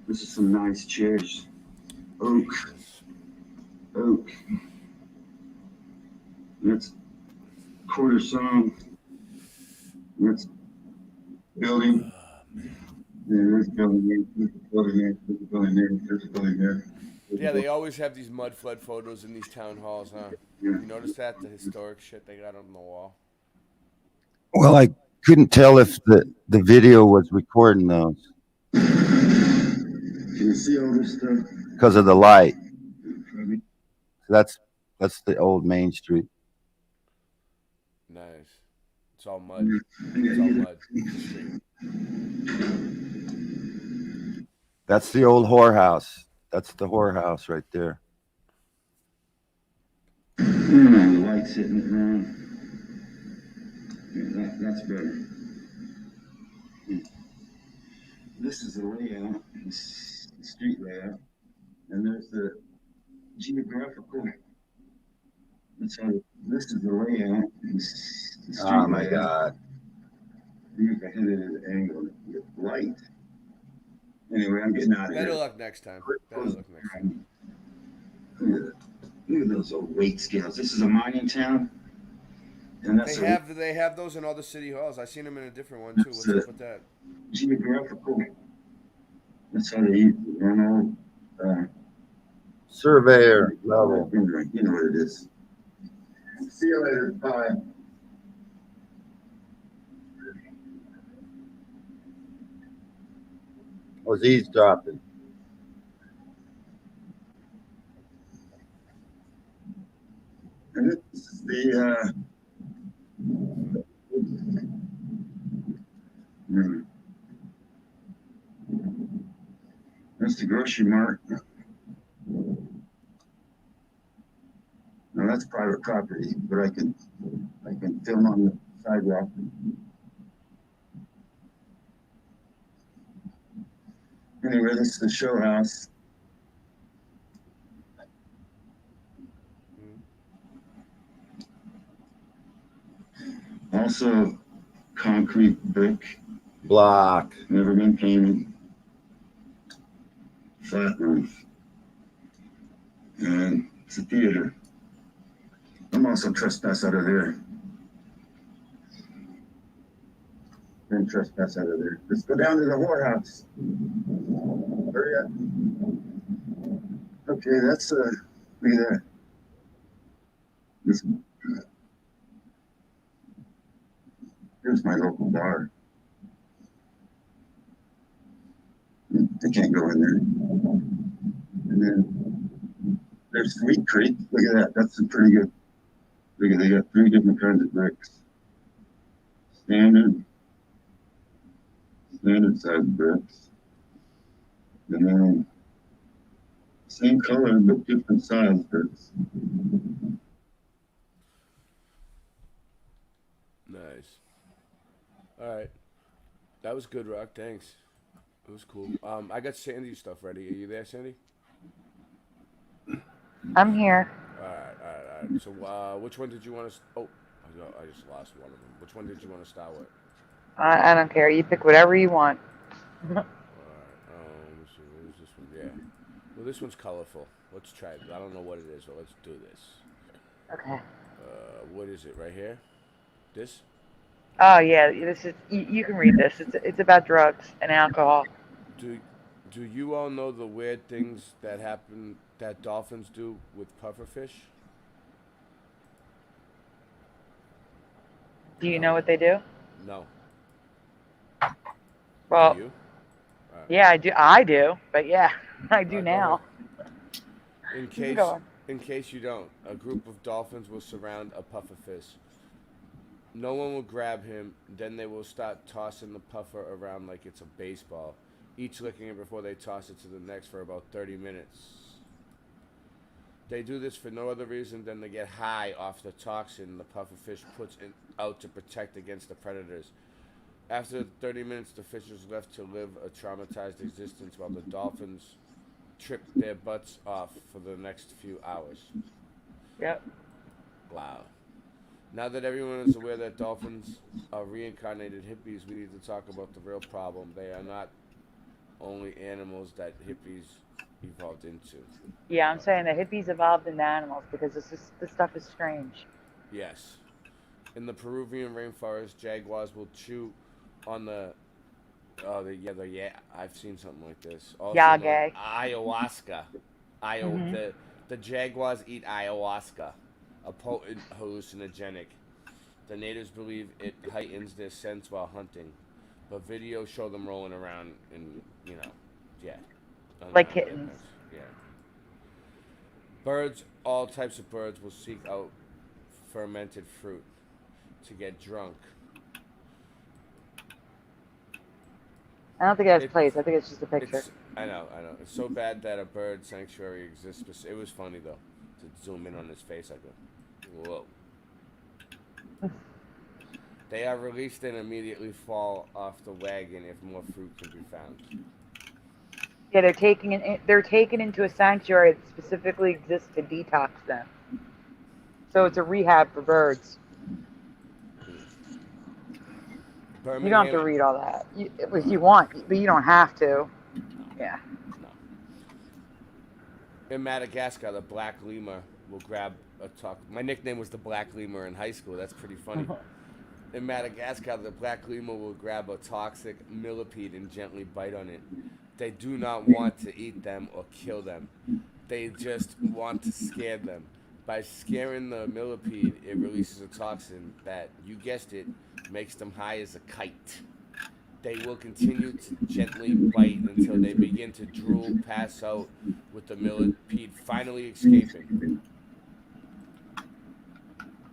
This is some nice chairs. Oak. Oak. That's quarter song. That's building. Yeah, there's building there. There's a building there. There's a building there. There's a building there.
Yeah, they always have these mud flood photos in these town halls, huh? You notice that? The historic shit they got on the wall.
Well, I couldn't tell if the video was recording those
Can you see all this stuff?
because of the light. That's the old Main Street.
Nice. It's all mud. It's all mud.
That's the old whorehouse. That's the whorehouse right there.
The light's hitting it wrong. Yeah, that's better. This is the layout, the street layout, and there's the geographical. That's how this is the layout. The street
Oh my
layout.
God.
You can hit it at an angle to get light. Anyway, I'm getting out of
Better
here.
luck next time. Better luck next time.
Look at those old weight scales. This is a mining town. And that's
They have those in all the city halls. I seen them in a different one too. What's up with that?
geographical. That's how they run all
Surveyor level.
You know what it is. See you later. Bye.
Was eavesdropping.
And this is the that's the grocery mart. Now that's private property, but I can film on the sidewalk. Anyway, this is the show house. Also, concrete brick
block.
Never been painted. Flat roof. And it's a theater. I'm also trespass out of there. Then trespass out of there. Let's go down to the whorehouse. Hurry up. Okay, that's look at that. Here's my local bar. They can't go in there. And then there's Sweet Creek. Look at that. That's a pretty good. Look at, they got 3 different kinds of bricks. Standard size bricks. And then same color but different size bricks.
Nice. All right. That was good, Rock. Thanks. It was cool. I got Sandy's stuff ready. Are you there, Sandy?
I'm here.
All right. So, which one did you want to? Oh, I just lost one of them. Which one did you want to start with?
I don't care. You pick whatever you want.
All right. Let's see. Where's this one? Yeah. Well, this one's colorful. Let's try it. I don't know what it is, but let's do this.
Okay.
What is it? Right here? This?
Oh yeah, this is. You can read this. It's about drugs and alcohol.
Do you all know the weird things that happen that dolphins do with pufferfish?
Do you know what they do?
No.
Well,
Do you?
yeah, I do. I do, but yeah, I do now.
In
can
case
go on.
in case you don't, a group of dolphins will surround a pufferfish. No one will grab him. Then they will start tossing the puffer around like it's a baseball, each licking it before they toss it to the next for about 30 minutes. They do this for no other reason than to get high off the toxin the pufferfish puts out to protect against the predators. After 30 minutes, the fish is left to live a traumatized existence while the dolphins trip their butts off for the next few hours.
Yep.
Wow. Now that everyone is aware that dolphins are reincarnated hippies, we need to talk about the real problem. They are not only animals that hippies evolved into.
Yeah, I'm saying the hippies evolved into animals because this stuff is strange.
Yes. In the Peruvian rainforest, jaguars will chew on I've seen something like this. Also known
Yage.
ayahuasca.
Mhm.
The jaguars eat ayahuasca, a potent hallucinogenic. The natives believe it heightens their sense while hunting, but videos show them rolling around in,
Like kittens.
Yeah. Birds, all types of birds will seek out fermented fruit to get drunk.
I don't think it has place. I think it's just a picture.
I know. It's so bad that a bird sanctuary exists. It was funny, though, to zoom in on his face. I go, whoa. They are released and immediately fall off the wagon if more fruit can be found.
Yeah, they're taken into a sanctuary that specifically exists to detox them. So it's a rehab for birds. You don't have to read all that. If you want, but you don't have to. Yeah.
In Madagascar, the black lemur will grab a My nickname was the black lemur in high school. That's pretty funny. In Madagascar, the black lemur will grab a toxic millipede and gently bite on it. They do not want to eat them or kill them. They just want to scare them. By scaring the millipede, it releases a toxin that, you guessed it, makes them high as a kite. They will continue to gently bite until they begin to drool, pass out, with the millipede finally escaping.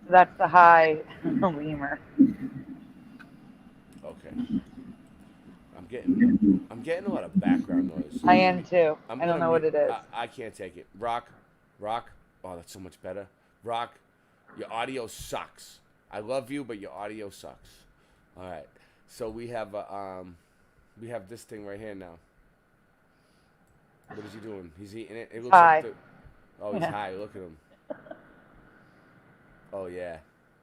That's the high lemur.
Okay. I'm getting a lot of background noise.
I am too. I don't know what it is.
I can't take it. Rock. Oh, that's so much better. Rock, your audio sucks. I love you, but your audio sucks. All right. So we have this thing right here now. What is he doing? He's eating it. It looks
high.
Like he's high. Look at him. Oh yeah,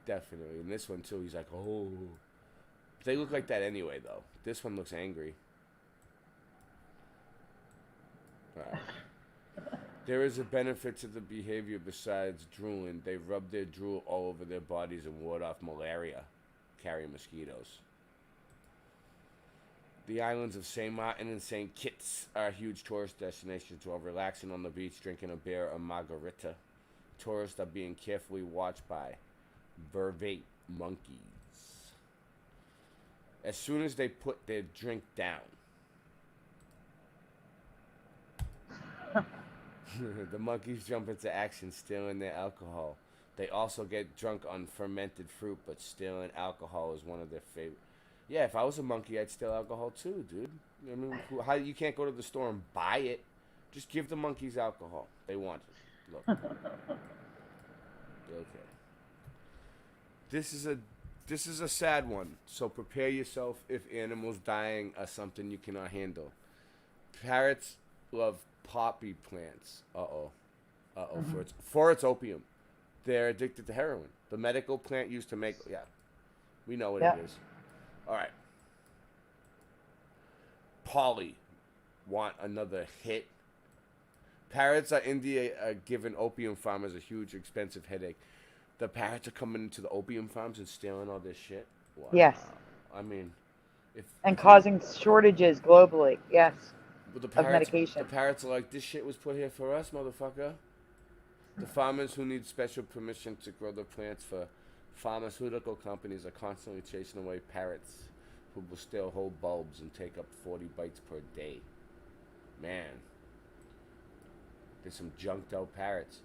definitely. And this one too. He's like, oh. They look like that anyway, though. This one looks angry. All right. There is a benefit to the behavior besides drooling. They rub their drool all over their bodies and ward off malaria, carry mosquitoes. The islands of St. Martin and St. Kitts are huge tourist destinations. While relaxing on the beach, drinking a beer or margarita, tourists are being carefully watched by vervet monkeys. As soon as they put their drink down, the monkeys jump into action, stealing their alcohol. They also get drunk on fermented fruit, but stealing alcohol is one of their favorite. Yeah, if I was a monkey, I'd steal alcohol too, dude. I mean, how you can't go to the store and buy it? Just give the monkeys alcohol. They want it. Look. Okay. This is a sad one. So prepare yourself if animals dying are something you cannot handle. Parrots love poppy plants. For its opium. They're addicted to heroin. The medical plant used to make. Yeah, we know what it is. All right. Polly, want another hit? Parrots are India are giving opium farmers a huge, expensive headache. The parrots are coming into the opium farms and stealing all this shit. Wow.
Yes.
I mean,
causing shortages globally. Yes.
But
of medication.
The parrots are like, this shit was put here for us, motherfucker. The farmers who need special permission to grow the plants for pharmaceutical companies are constantly chasing away parrots who will steal whole bulbs and take up 40 bites per day. Man. There's some junked out parrots.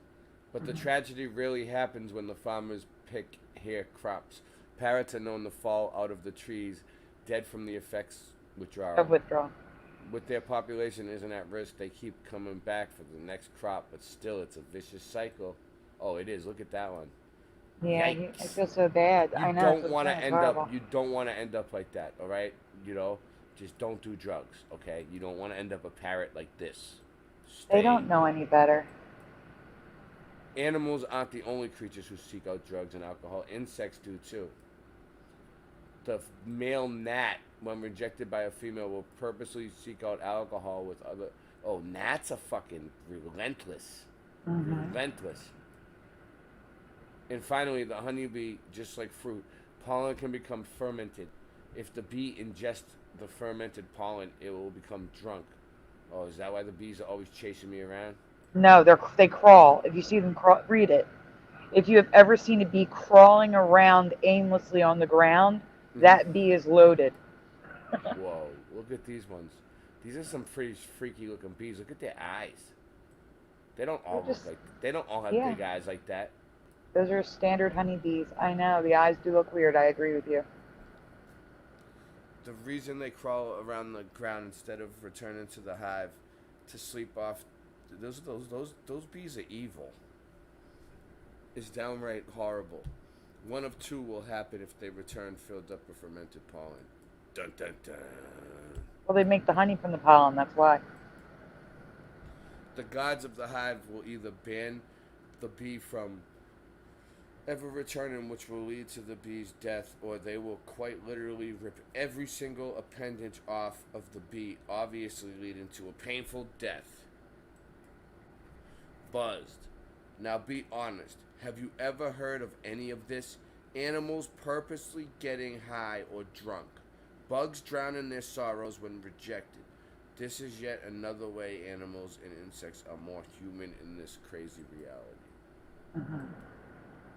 But the tragedy really happens when the farmers pick hair crops Parrots are known to fall out of the trees dead from the effects withdrawal.
Of withdrawal.
With their population isn't at risk, they keep coming back for the next crop, but still it's a vicious cycle. Oh, it is. Look at that one.
Yeah,
Yikes.
I feel so bad. I know.
Don't want to end up. You don't want to end up like that. All right. You know, just don't do drugs. Okay. You don't want to end up a parrot like this.
They don't know any better.
Animals aren't the only creatures who seek out drugs and alcohol. Insects do too. The male gnat, when rejected by a female, will purposely seek out alcohol with other. Oh, gnats are fucking relentless. Relentless. And finally, the honeybee, just like fruit, pollen can become fermented. If the bee ingests the fermented pollen, it will become drunk. Oh, is that why the bees are always chasing me around?
No, they crawl. If you see them crawl, read it. If you have ever seen a bee crawling around aimlessly on the ground, that bee is loaded.
Whoa, look at these ones. These are some pretty freaky looking bees. Look at their eyes. They don't all look like. They don't all have big eyes like that.
Those are standard honeybees. I know, the eyes do look weird. I agree with you.
The reason they crawl around the ground instead of returning to the hive to sleep off, those bees are evil. It's downright horrible. One of two will happen if they return filled up with fermented pollen. Dun dun dun.
Well, they make the honey from the pollen, that's why.
The gods of the hive will either ban the bee from ever returning, which will lead to the bee's death, or they will quite literally rip every single appendage off of the bee, obviously leading to a painful death. Buzzed. Now be honest. Have you ever heard of any of this? Animals purposely getting high or drunk. Bugs drowning their sorrows when rejected. This is yet another way animals and insects are more human in this crazy reality.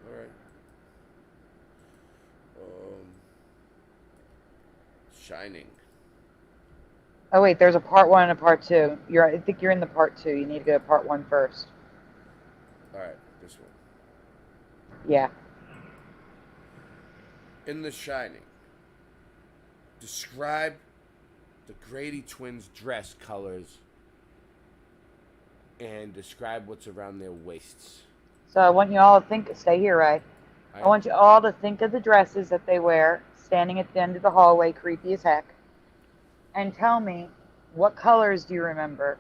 Alright. Shining.
Oh wait, there's a part 1 and a part 2. I think you're in the part 2. You need to go to part 1 first.
Alright, this one.
Yeah.
In The Shining, describe the Grady twins' dress colors and describe what's around their waists.
So I want you all to think, stay here, Ray. I want you all to think of the dresses that they wear, standing at the end of the hallway, creepy as heck, and tell me, what colors do you remember?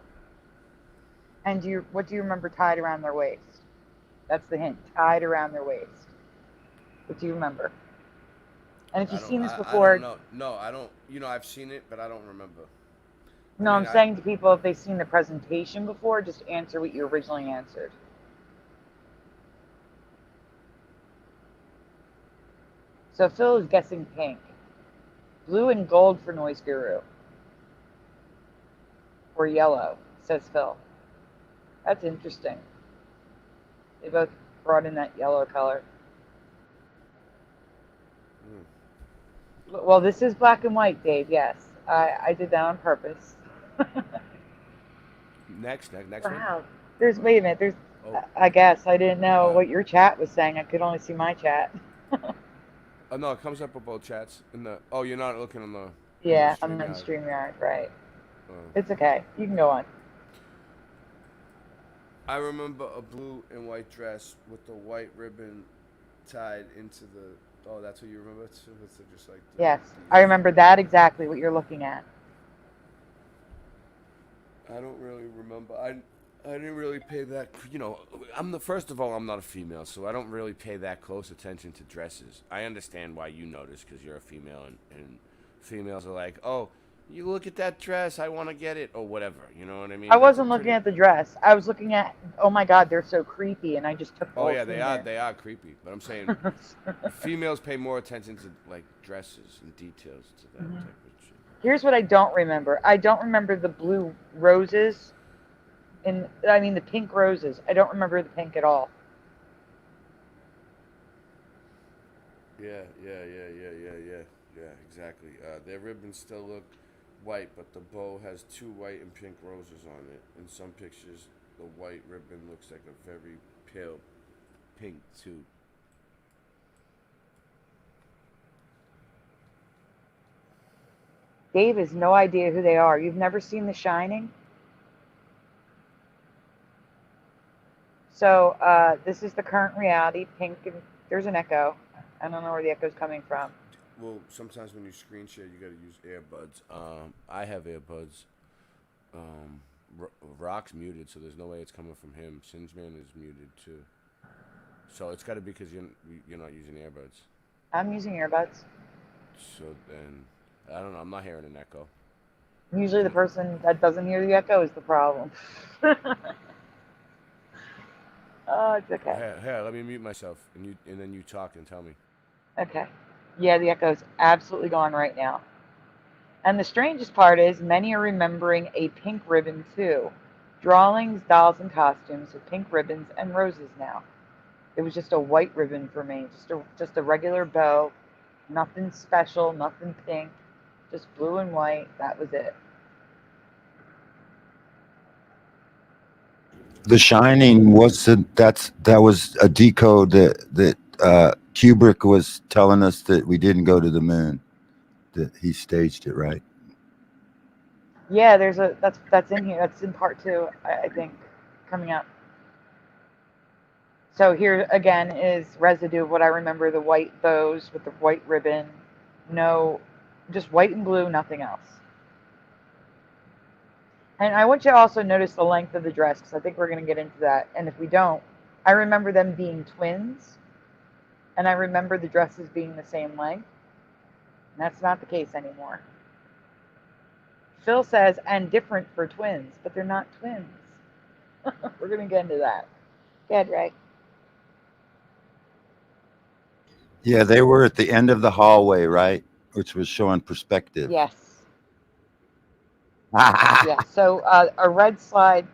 And what do you remember tied around their waist? That's the hint, tied around their waist. What do you remember? And if you've seen this before...
No, I don't. You know, I've seen it, but I don't remember.
No, I'm saying to people, if they've seen the presentation before, just answer what you originally answered. So Phil is guessing pink. Blue and gold for Noise Guru. Or yellow, says Phil. That's interesting. They both brought in that yellow color. Well, this is black and white, Dave, yes. I did that on purpose.
Next
Wow.
one.
Wait a minute, I guess, I didn't know what your chat was saying. I could only see my chat.
Oh, no, it comes up with both chats. You're not looking on the...
Yeah, I'm on StreamYard, right. It's okay. You can go on.
I remember a blue and white dress with the white ribbon tied into the... Oh, that's what you remember? It's just like...
Yes, I remember that exactly what you're looking at.
I don't really remember. I didn't really pay that... You know, first of all, I'm not a female, so I don't really pay that close attention to dresses. I understand why you notice, because you're a female, and females are like, oh... You look at that dress, I want to get it, or whatever, you know what I mean?
I wasn't looking at the dress. I was looking at, oh my God, they're so creepy, and I just took the
Oh
whole
yeah,
scene
they are creepy. But I'm saying, females pay more attention to like dresses and details to that type of shit.
Here's what I don't remember. I don't remember the blue roses, the pink roses. I don't remember the pink at all.
Yeah, exactly. Their ribbons still look white, but the bow has 2 white and pink roses on it. In some pictures, the white ribbon looks like a very pale pink too.
Dave has no idea who they are. You've never seen The Shining? So this is the current reality. Pink, and there's an echo. I don't know where the echo's coming from.
Well, sometimes when you screen share, you gotta use earbuds. I have earbuds. Rock's muted, so there's no way it's coming from him. Singeman is muted too. So it's gotta be because you're not using earbuds.
I'm using earbuds.
So then, I don't know. I'm not hearing an echo.
Usually the person that doesn't hear the echo is the problem. Oh, it's okay.
Here, let me mute myself, and then you talk and tell me.
Okay. Yeah, the echo's absolutely gone right now. And the strangest part is many are remembering a pink ribbon too. Drawings, dolls, and costumes with pink ribbons and roses now. It was just a white ribbon for me, just a regular bow, nothing special, nothing pink, just blue and white. That was it.
The Shining that was a decode that Kubrick was telling us that we didn't go to the moon. That he staged it right.
Yeah, that's in here. That's in part 2, I think, coming up. So here again is residue of what I remember: the white bows with the white ribbon, no, just white and blue, nothing else. And I want you to also notice the length of the dress, because I think we're going to get into that. And if we don't, I remember them being twins, and I remember the dresses being the same length. And that's not the case anymore. Phil says, and different for twins, but they're not twins. We're going to get into that. Go ahead, Ray.
Yeah, they were at the end of the hallway, right? Which was showing perspective.
Yes. Yeah, so a red slide,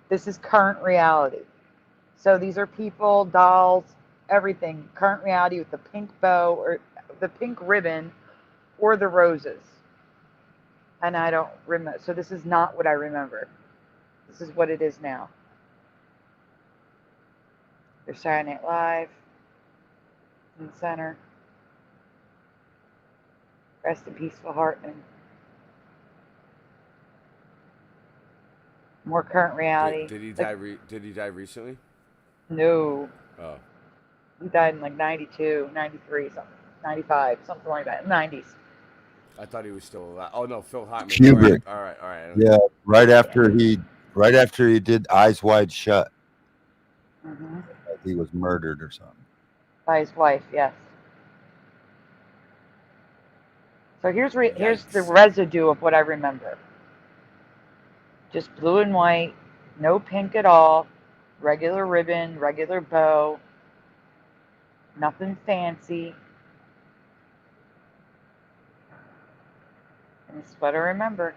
this is current reality. So these are people, dolls, everything. Current reality with the pink bow or the pink ribbon or the roses. And I don't remember. So this is not what I remember. This is what it is now. There's Saturday Night Live in the center. Rest in peace, Phil Hartman. More current reality.
Did he die? Did he die recently?
No.
Oh.
He died in like 92, 93, something, 95, something like that, 90s.
I thought he was still alive. Oh no, Phil Hartman.
Kubrick.
All right.
Yeah, right after he did Eyes Wide Shut.
Mm-hmm.
He was murdered or something.
By his wife, yes. So here's the residue of what I remember. Just blue and white, no pink at all, regular ribbon, regular bow, nothing fancy. And it's what I remember.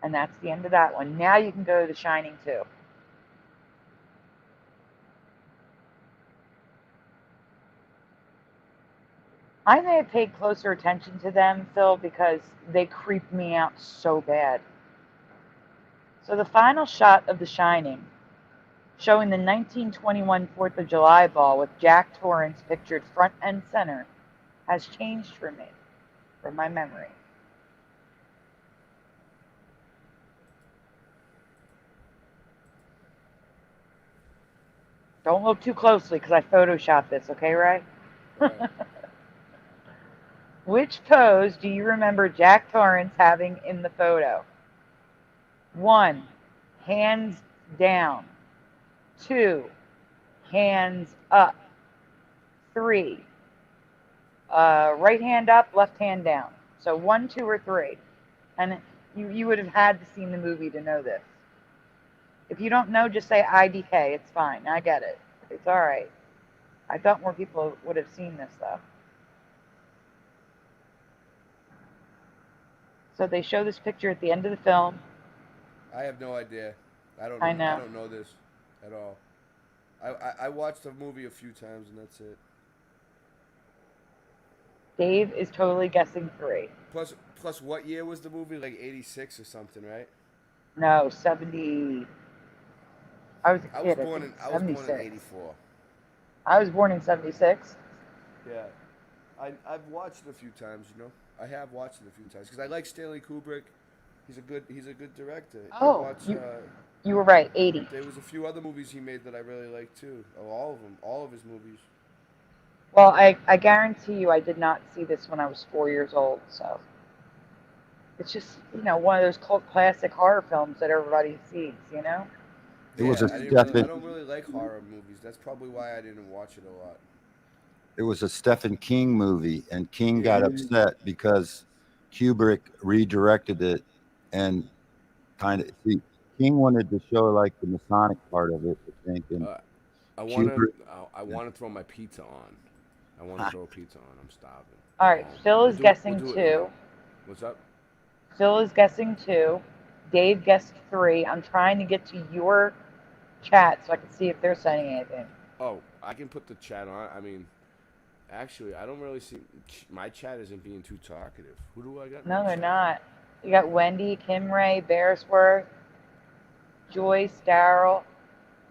And that's the end of that one. Now you can go to The Shining 2. I may have paid closer attention to them, Phil, because they creeped me out so bad. So the final shot of The Shining, showing the 1921 4th of July ball with Jack Torrance pictured front and center, has changed for me, from my memory. Don't look too closely because I photoshopped this, okay, Ray?
Right.
Which pose do you remember Jack Torrance having in the photo? 1, hands down. 2, hands up. 3, right hand up, left hand down. So 1, 2, or 3. And you would have had to seen the movie to know this. If you don't know, just say IDK. It's fine. I get it. It's all right. I thought more people would have seen this, though. So they show this picture at the end of the film.
I have no idea. I don't know this at all. I watched the movie a few times and that's it.
Dave is totally guessing 3.
Plus, what year was the movie? Like 86 or something, right?
No, 70. I was a kid.
I was born in 84.
I was born in 76.
Yeah. I've watched it a few times. You know, I have watched it a few times because I like Stanley Kubrick. He's a good director.
Oh, you were right. 80.
There was a few other movies he made that I really liked too. Oh, all of them, all of his movies.
Well, I guarantee you, I did not see this when I was 4 years old. So it's just one of those cult classic horror films that everybody sees.
It was a
I don't really like horror movies. That's probably why I didn't watch it a lot.
It was a Stephen King movie, and King got upset because Kubrick redirected it, and King wanted to show like the Masonic part of it, I think. And
I want to throw my pizza on. I want to throw a pizza on. I'm starving.
All right, Phil is guessing
we'll
2.
What's up?
Phil is guessing 2. Dave guessed 3. I'm trying to get to your chat so I can see if they're saying anything.
Oh, I can put the chat on. I mean, actually, I don't really see my chat isn't being too talkative. Who do I got?
No, they're not. You got Wendy, Kim Ray, Bearsworth, Joyce, Daryl,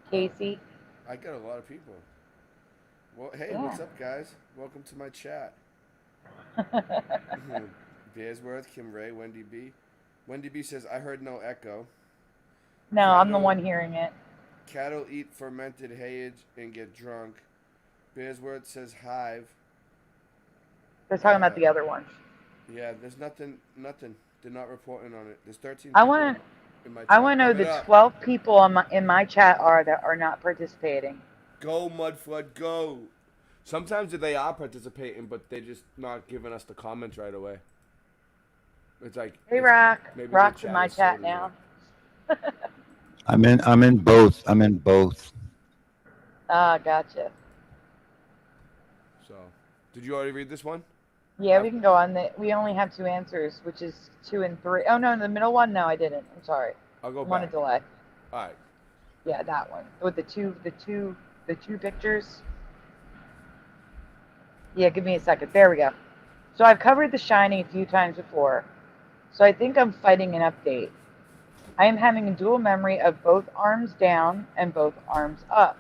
Casey.
I got a lot of people. Well, hey,
Yeah.
what's up, guys? Welcome to my chat. Bearsworth, Kim Ray, Wendy B. Wendy B says, I heard no echo.
No, I'm the one hearing it.
Cattle eat fermented hayage and get drunk. Bearsworth says hive.
They're talking about the other one.
Yeah, there's nothing. They're not reporting on it. There's 13
I
people
want
in my chat.
to know
Give it
the
up.
12 people in my chat that are not participating.
Go, Mudflood, go. Sometimes they are participating, but they're just not giving us the comments right away. It's like,
Hey, Rock.
maybe the
Rock's in
chat
my
is
chat
sorting
now.
I'm in both. I'm in both.
Ah, gotcha.
So, did you already read this one?
Yeah, we can go on. We only have 2 answers, which is 2 and 3. Oh, no, the middle one? No, I didn't. I'm sorry.
I'll go
I'm on a
back.
delay.
All right.
Yeah, that one. With the two pictures. Yeah, give me a second. There we go. So I've covered The Shining a few times before. So I think I'm fighting an update. I am having a dual memory of both arms down and both arms up.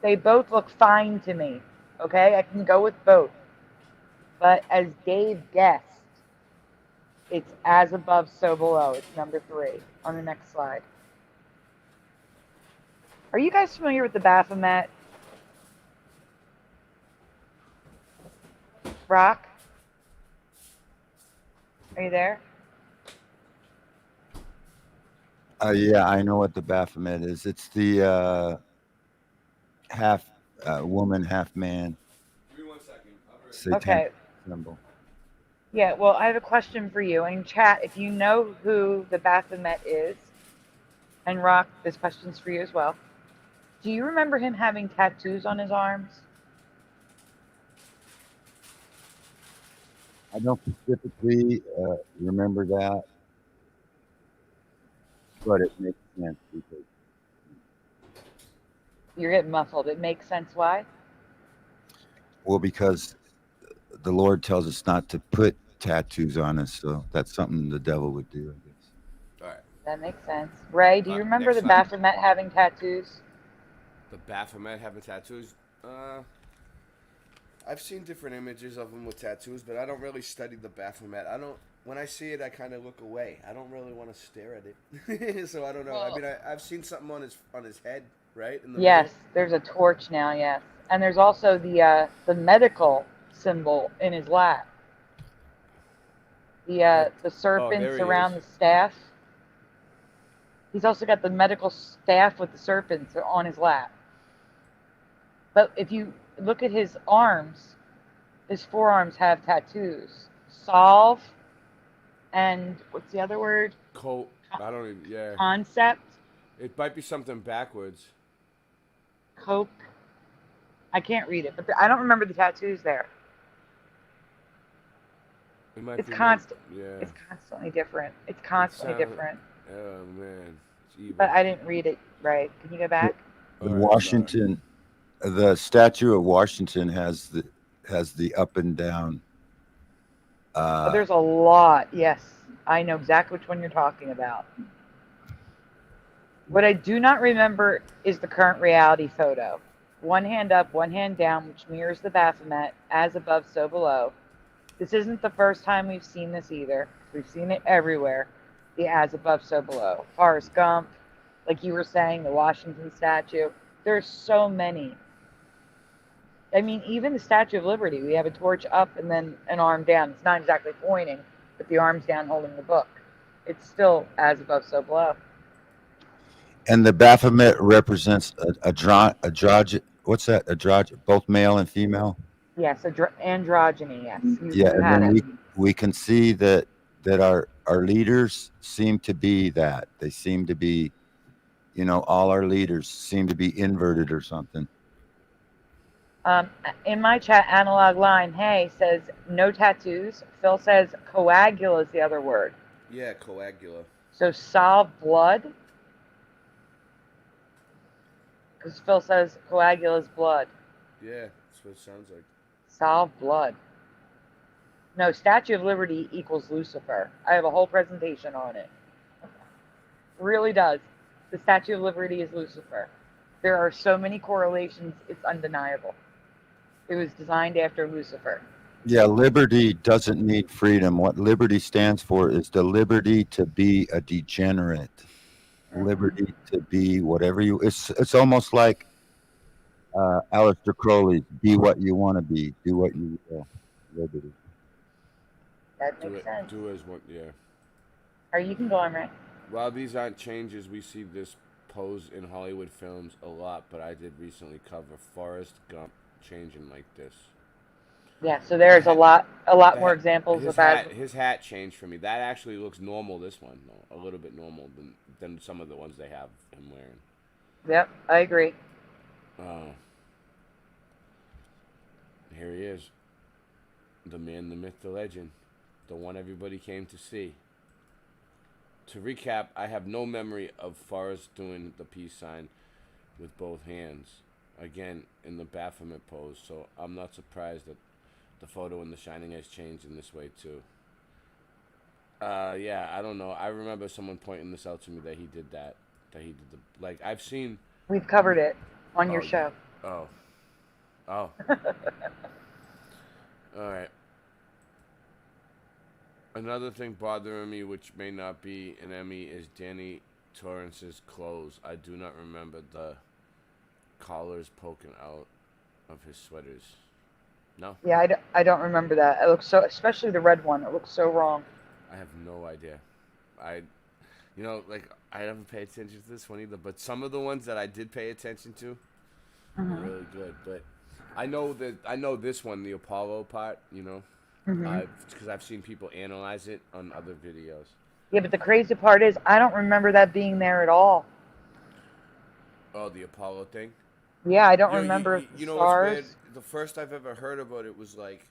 They both look fine to me. Okay? I can go with both. But as Dave guessed, it's as above, so below. It's number 3 on the next slide. Are you guys familiar with the Baphomet? Rock? Are you there?
Yeah, I know what the Baphomet is. It's the half woman, half man.
Give me 1 second.
Satanic
Okay.
symbol.
Yeah, well, I have a question for you. In chat, if you know who the Baphomet is, and Rock, this question's for you as well. Do you remember him having tattoos on his arms?
I don't specifically remember that, but it makes sense because
You're getting muffled. It makes sense why?
because the Lord tells us not to put tattoos on us, so that's something the devil would do, I guess.
All right.
That makes sense. Ray, do you remember
next
the
slide.
Baphomet having tattoos?
The Baphomet having tattoos? I've seen different images of him with tattoos, but I don't really study the Baphomet. When I see it, I kind of look away. I don't really want to stare at it. So I don't know. I mean, I've seen something on his head, right? In the
Yes,
middle.
there's a torch now, yes. And there's also the medical symbol in his lap. The serpents
there he
around
is.
the staff. He's also got the medical staff with the serpents on his lap. But if you look at his arms, his forearms have tattoos. Solve and what's the other word?
Coat. I don't even. Yeah.
Concept.
It might be something backwards.
Coke. I can't read it, but I don't remember the tattoos there.
It might
It's
be
constant.
Yeah.
It's constantly different. It's constantly different.
Oh man, it's evil.
But I didn't read it right. Can you go back?
Washington, the statue of Washington has the up and down.
Oh, there's a lot. Yes, I know exactly which one you're talking about. What I do not remember is the current reality photo. One hand up, one hand down, which mirrors the Baphomet, as above, so below. This isn't the first time we've seen this either. We've seen it everywhere. The as above, so below. Forrest Gump, like you were saying, the Washington statue. There's so many. I mean, even the Statue of Liberty, we have a torch up and then an arm down. It's not exactly pointing, but the arm's down holding the book. It's still as above, so below.
And the Baphomet represents what's that? Both male and female.
Yes, androgyny, yes.
Yeah,
You
and
had
then
it.
we can see that our leaders seem to be that. They seem to be, all our leaders seem to be inverted or something.
In my chat, Analog Line, hey, says no tattoos. Phil says coagula is the other word.
Yeah, coagula.
So solve blood? Because Phil says coagula is blood.
Yeah, that's what it sounds like.
Solve blood. No, Statue of Liberty equals Lucifer. I have a whole presentation on it. It really does. The Statue of Liberty is Lucifer. There are so many correlations, it's undeniable. It was designed after Lucifer.
Yeah, liberty doesn't need freedom. What liberty stands for is the liberty to be a degenerate. Liberty to be whatever you. It's almost like Aleister Crowley. Be what you want to be. Do what you will. Liberty.
That makes sense.
Do as what? Yeah.
Or you can go on, right?
While these aren't changes, we see this pose in Hollywood films a lot, but I did recently cover Forrest Gump changing like this.
Yeah, so there's a lot more examples of that.
His hat changed for me. That actually looks normal, this one, though. A little bit normal than some of the ones they have him wearing.
Yep, I agree.
Here he is. The man, the myth, the legend. The one everybody came to see. To recap, I have no memory of Forrest doing the peace sign with both hands. Again, in the Baphomet pose, so I'm not surprised that the photo in The Shining has changed in this way, too. Yeah, I don't know. I remember someone pointing this out to me that he did that. That he did the... Like, I've seen...
We've covered it on your show.
Oh. Alright. Another thing bothering me, which may not be an Emmy, is Danny Torrance's clothes. I do not remember the collars poking out of his sweaters. No?
Yeah, I don't remember that. It looks so, especially the red one. It looks so wrong.
I have no idea. I never pay attention to this one either, but some of the ones that I did pay attention to were really good. But I know this one, the Apollo part, because I've seen people analyze it on other videos.
Yeah, but the crazy part is I don't remember that being there at all.
Oh, the Apollo thing?
Yeah, I don't remember
you
the
know
stars.
what's weird? The first I've ever heard about it was like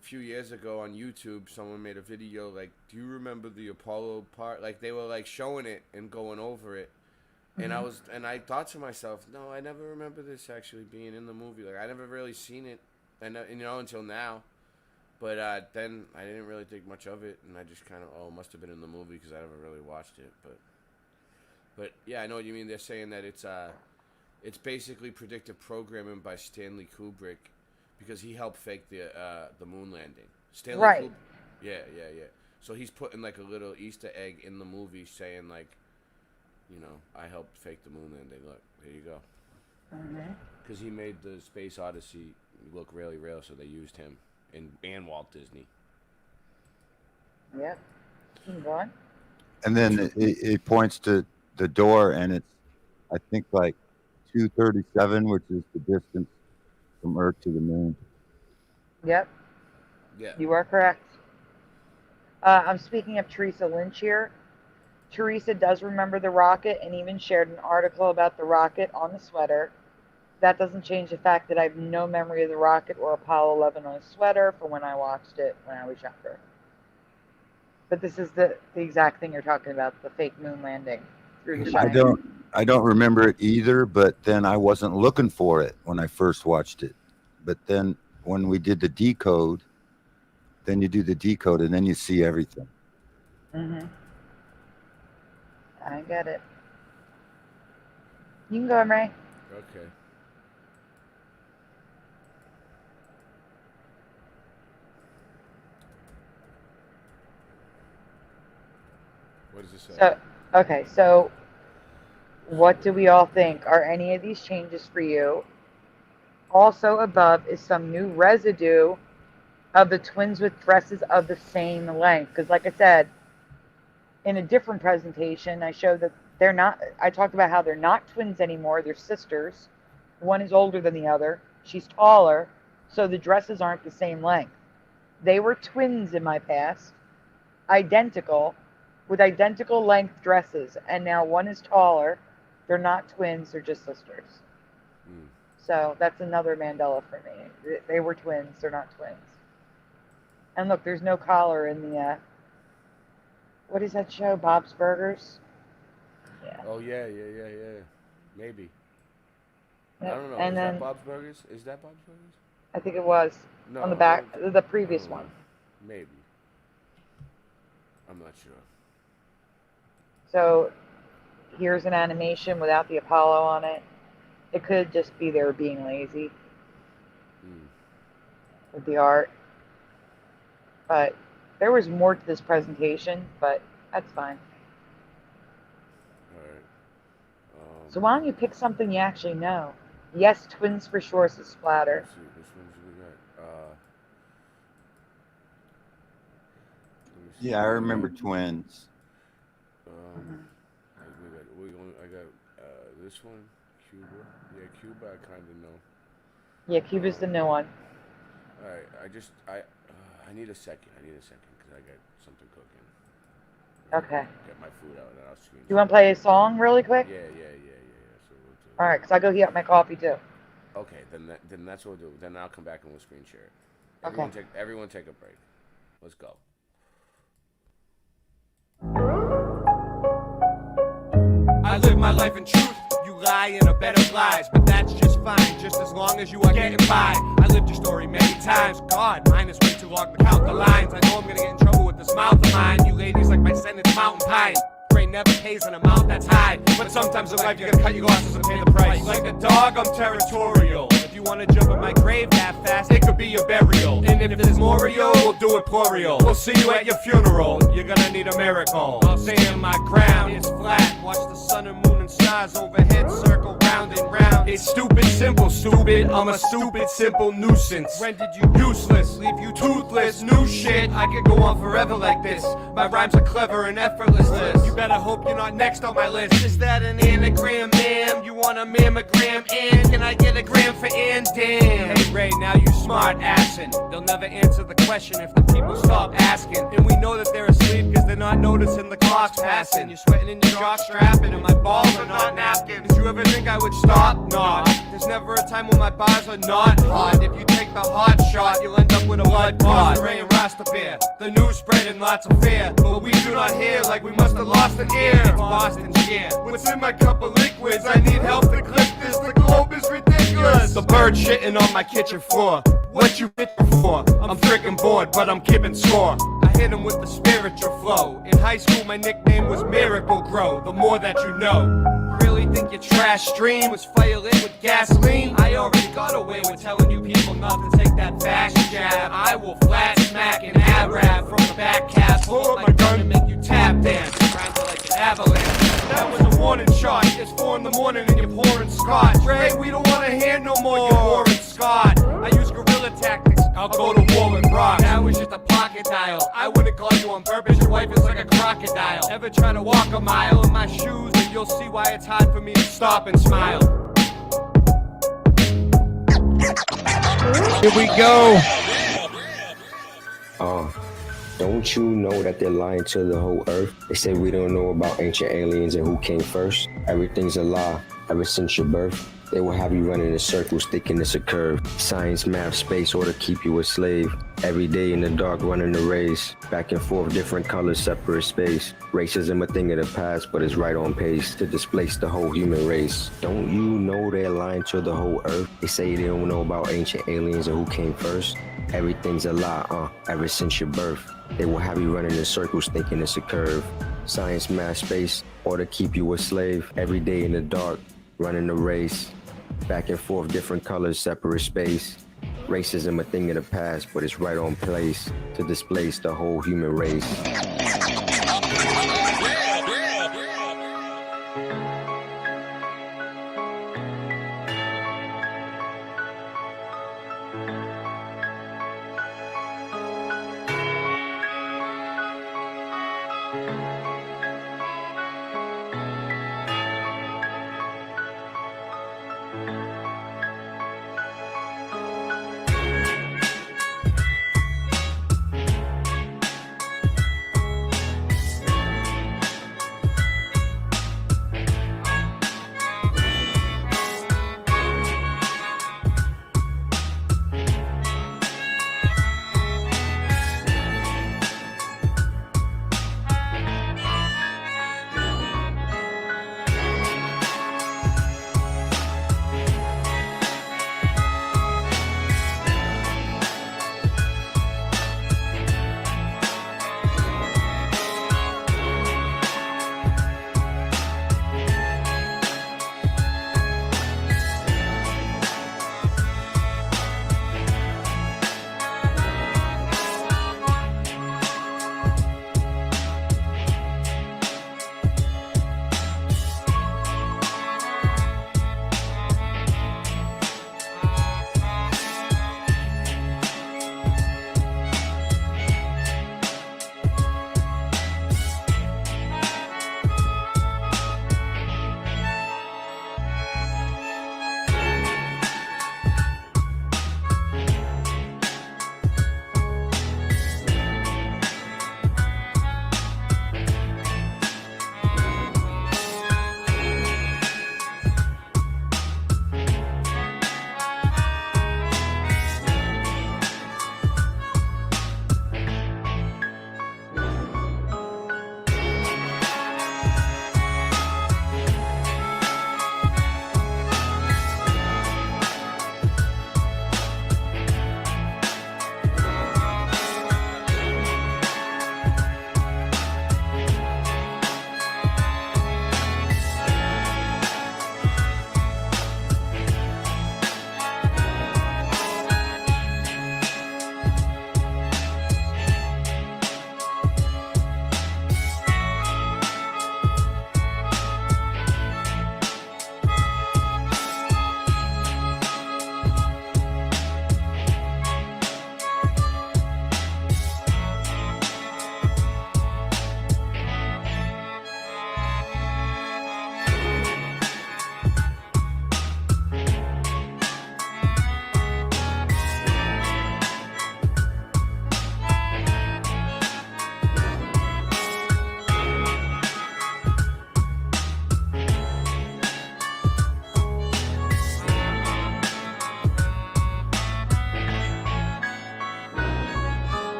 a few years ago on YouTube. Someone made a video like, do you remember the Apollo part? Like they were like showing it and going over it. And I thought to myself, no, I never remember this actually being in the movie. Like I never really seen it, and until now. But then I didn't really think much of it, and I just kind of it must have been in the movie because I never really watched it. But yeah, I know what you mean. They're saying that it's basically predictive programming by Stanley Kubrick because he helped fake the moon landing. Stanley
Right.
Yeah. So he's putting like a little Easter egg in the movie saying like, I helped fake the moon landing. Look, there you go. Because he made the Space Odyssey look really real, so they used him and Walt Disney.
Yep. Go on.
And then it points to the door, and it's, I think, like 237, which is the distance from Earth to the moon.
Yep.
Yeah.
You are correct. I'm speaking of Teresa Lynch here. Teresa does remember the rocket and even shared an article about the rocket on the sweater. That doesn't change the fact that I have no memory of the rocket or Apollo 11 on a sweater from when I watched it when I was younger. But this is the exact thing you're talking about, the fake moon landing through the Shining.
I don't remember it either, but then I wasn't looking for it when I first watched it. But then when we did the decode, then you do the decode and then you see everything.
I get it. You can go, Ray.
Okay. say.
So, okay, so what do we all think? Are any of these changes for you? Also above is some new residue of the twins with dresses of the same length. Because like I said, in a different presentation, I showed that they're not, I talked about how they're not twins anymore. They're sisters. One is older than the other. She's taller. So the dresses aren't the same length. They were twins in my past, identical, with identical length dresses. And now one is taller. They're not twins. They're just sisters. So that's another Mandela for me. They were twins. They're not twins. And look, there's no collar in the, what is that show? Bob's Burgers? Yeah.
Oh, yeah. Maybe. I
Yep.
don't know.
And
Is
then
that Bob's Burgers? Is that Bob's Burgers?
I think it was
No,
on the back,
I
the previous one.
Maybe. I'm not sure.
So here's an animation without the Apollo on it. It could just be they were being lazy with the art. But there was more to this presentation, but that's fine. So why don't you pick something you actually know? Yes, twins for sure, says Splatter.
Let's see, which ones do we got? Let me see.
Yeah, I remember twins.
I got this one, Cuba. Yeah, Cuba, I kind of know.
Yeah, Cuba's the new one.
All right, I need a second. Because I got something cooking.
Okay.
Get my food out and then I'll screen.
You want to play a song really quick?
Yeah. So we'll do.
All right, because I'll go heat up my coffee too.
Okay, then that's what we'll do. Then I'll come back and we'll screen share it.
Okay.
Everyone take a break. Let's go.
I live my life in truth. You lie in a bed of lies, but that's just fine, just as long as you are getting by. I lived your story many times. God, mine is way too long to count the lines. I know I'm gonna get in trouble with this mouth of mine. You ladies like my sentence mountain pine. Brain never pays an amount that's high, but sometimes in life you gotta cut your losses and pay the price. Like a dog, I'm territorial. If you wanna jump in my grave that fast, it could be your burial. And if there's more of you, we'll do it plural. We'll see you at your funeral. You're gonna need a miracle. I'll stand my ground. It's flat. Watch the sun and moon and stars overhead circle round and round. It's stupid, simple, stupid. I'm a stupid, simple nuisance. Rendered you useless, leave you toothless. New shit. I could go on forever like this. My rhymes are clever and effortless. You better hope you're not next on my list. Is that an anagram, ma'am? You want a mammogram? And can I get a gram for and damn? Hey Ray, now you smart assin'. They'll never answer the question if the people stop asking. And we know that they're asleep because they're not noticing the clock's passing. You're sweating in your jock strapping and my balls are not napkins. Did you ever think I would stop? Not. There's never a time when my bars are not hot. If you take the hot shot, you'll end up with a blood clot. Ray and Rasta beer, the news spreading lots of fear, but we do not hear like we must have lost an ear. It's Boston's year. What's in my cup of liquids? I need help to clip this. The globe is ridiculous. The bird shitting on my kitchen floor. What you hit for? I'm freaking bored, but I'm keeping score. I hit him with the spiritual flow. In high school, my nickname was Miracle Grow. The more that you know. Really think your trash stream was fire lit with gasoline? I already got away with telling you people not to take that fast jab. I will flat smack and ab rap from the back cast. Pull up my gun and make you tap dance. Rhymes are like an avalanche. That was a warning shot. It's 4 in the morning and you're pouring scotch. Ray, we don't want to hear no more. You're pouring Scott. I use guerrilla tactics. I'll go to war with rock. That was just a pocket dial. I wouldn't call you on purpose. Your wife is like a crocodile. Ever try to walk a mile in my shoes and you'll see why it's hard for me to stop and smile.
Here we go.
Don't you know that they're lying to the whole earth? They say we don't know about ancient aliens and who came first. Everything's a lie ever since your birth. They will have you running in circles thinking it's a curve. Science, math, space, or to keep you a slave. Every day in the dark running the race. Back and forth, different colors, separate space. Racism a thing of the past, but it's right on pace to displace the whole human race. Don't you know they're lying to the whole earth? They say they don't know about ancient aliens and who came first. Everything's a lie, ever since your birth. They will have you running in circles thinking it's a curve. Science, math, space, or to keep you a slave. Every day in the dark, running the race. Back and forth, different colors, separate space. Racism a thing of the past, but it's right on place to displace the whole human race.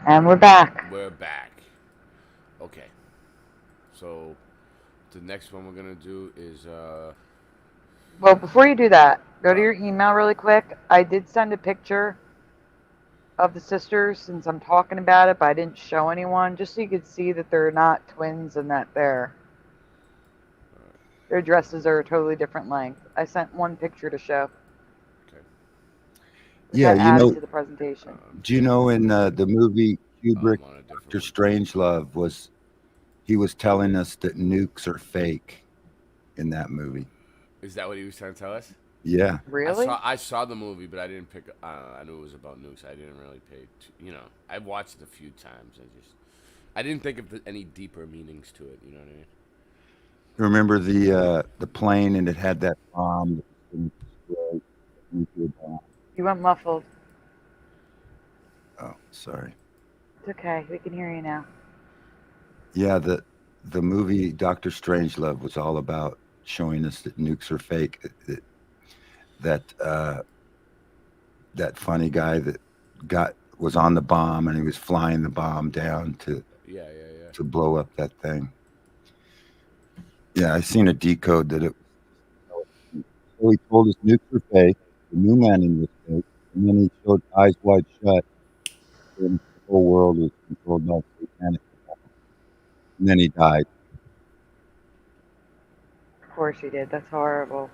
And we're back.
We're back. Okay. So the next one we're gonna do is
Well, before you do that, go to your email really quick. I did send a picture of the sisters since I'm talking about it, but I didn't show anyone, just so you could see that they're not twins and that their dresses are a totally different length. I sent one picture to show.
Yeah, you
added
know,
to the presentation.
do you know in the movie Kubrick, Dr. Strangelove he was telling us that nukes are fake in that movie.
is that what he was trying to tell us?
Yeah.
Really?
I saw the movie, but I didn't pick. I knew it was about nukes. I didn't really pay. I watched it a few times. I didn't think of any deeper meanings to it. You know what I mean?
Remember the plane and it had that bomb.
You went muffled.
Oh, sorry.
It's okay. We can hear you now.
Yeah, the movie Dr. Strangelove was all about showing us that nukes are fake. That funny guy that was on the bomb and he was flying the bomb down to blow up that thing. Yeah, I seen a decode that it. So he told us nuclear fake, the new landing was fake, and then he showed eyes wide shut, and the whole world was controlled by satanic. And then he died.
Of course he did. That's horrible.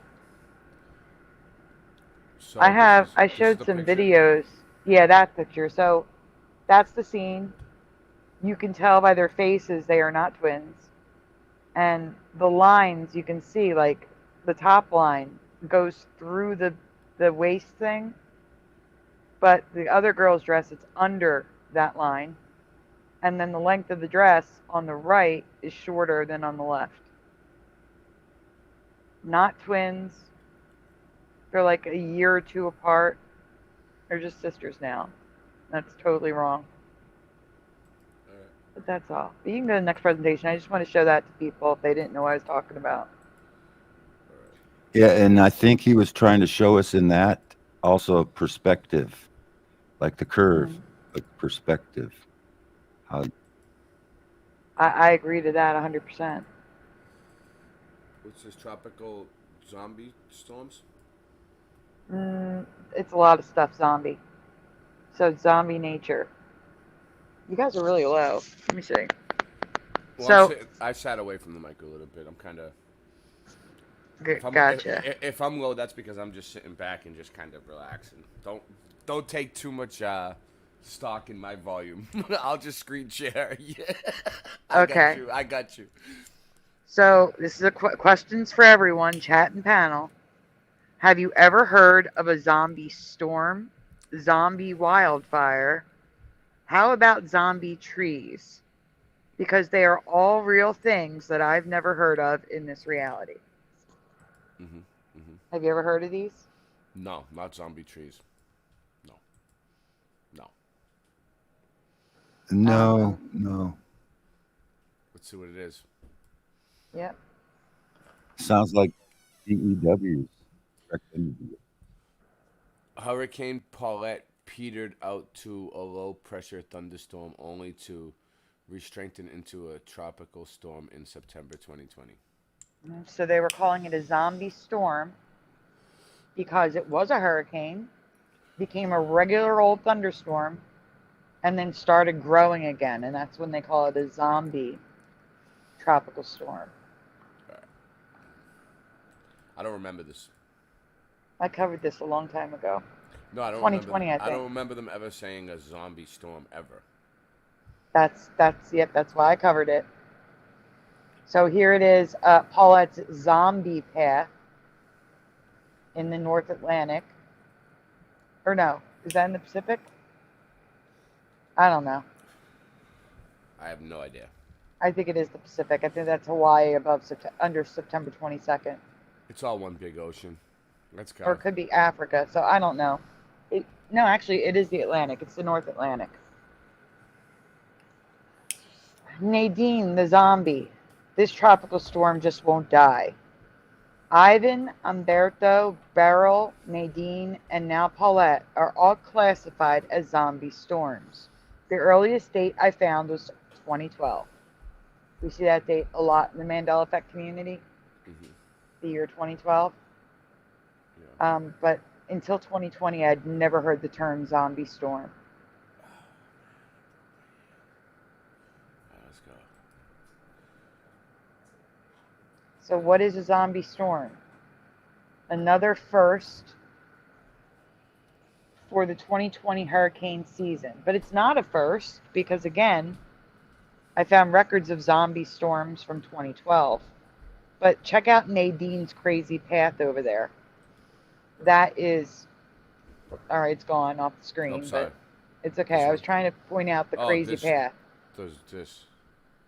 So
I
this is
showed
the
some
picture.
videos. Yeah, that picture. So that's the scene. You can tell by their faces they are not twins. And the lines you can see, like the top line goes through the waist thing, but the other girl's dress, it's under that line. And then the length of the dress on the right is shorter than on the left. Not twins. They're like a year or two apart. They're just sisters now. That's totally wrong. But that's all. But you can go to the next presentation. I just want to show that to people if they didn't know what I was talking about.
Yeah, and I think he was trying to show us in that also perspective, like the curve, like perspective. How
I agree to that 100%.
What's this? Tropical zombie storms?
It's a lot of stuff zombie. So it's zombie nature. You guys are really low. Let me see.
Well, I sat away from the mic a little bit. I'm kind of.
Gotcha.
If I'm low, that's because I'm just sitting back and just kind of relaxing. Don't take too much stock in my volume. I'll just screen share. Yeah.
Okay.
I got you.
So this is a questions for everyone, chat and panel. Have you ever heard of a zombie storm, zombie wildfire? How about zombie trees? Because they are all real things that I've never heard of in this reality. Have you ever heard of these?
No, not zombie trees. No.
No.
Let's see what it is.
Yep.
Sounds like DEWs.
Hurricane Paulette petered out to a low-pressure thunderstorm only to re-strengthen into a tropical storm in September 2020.
So they were calling it a zombie storm because it was a hurricane, became a regular old thunderstorm, and then started growing again. And that's when they call it a zombie tropical storm.
I don't remember this.
I covered this a long time ago.
No, I don't
2020,
remember.
I think.
I don't remember them ever saying a zombie storm ever.
That's why I covered it. So here it is, Paulette's zombie path in the North Atlantic. Or no, is that in the Pacific? I don't know.
I have no idea.
I think it is the Pacific. I think that's Hawaii under September 22nd.
It's all one big ocean. Let's go.
Or it could be Africa, so I don't know. No, actually, it is the Atlantic. It's the North Atlantic. Nadine, the zombie. This tropical storm just won't die. Ivan, Umberto, Beryl, Nadine, and now Paulette are all classified as zombie storms. The earliest date I found was 2012. We see that date a lot in the Mandela Effect community. The year 2012. But until 2020, I'd never heard the term zombie storm.
Let's go.
So what is a zombie storm? Another first for the 2020 hurricane season. But it's not a first because, again, I found records of zombie storms from 2012. But check out Nadine's crazy path over there. That is, all right, it's gone off the screen, but it's okay. I was trying to point out the crazy path.
This.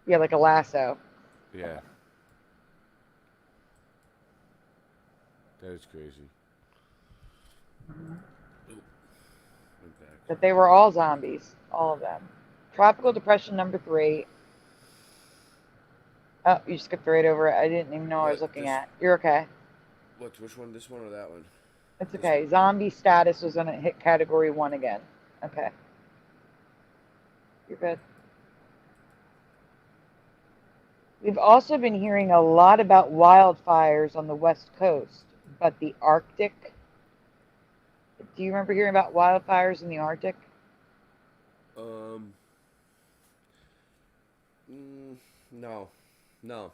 Yeah, like a lasso.
Yeah. That is crazy.
But they were all zombies, all of them. Tropical Depression number 3. Oh, you skipped right over it. I didn't even know I was looking at. You're okay.
Which one? This one or that one?
It's okay. Zombie status was on a hit category 1 again. Okay. You're good. We've also been hearing a lot about wildfires on the West Coast, but the Arctic. Do you remember hearing about wildfires in the Arctic?
No, no.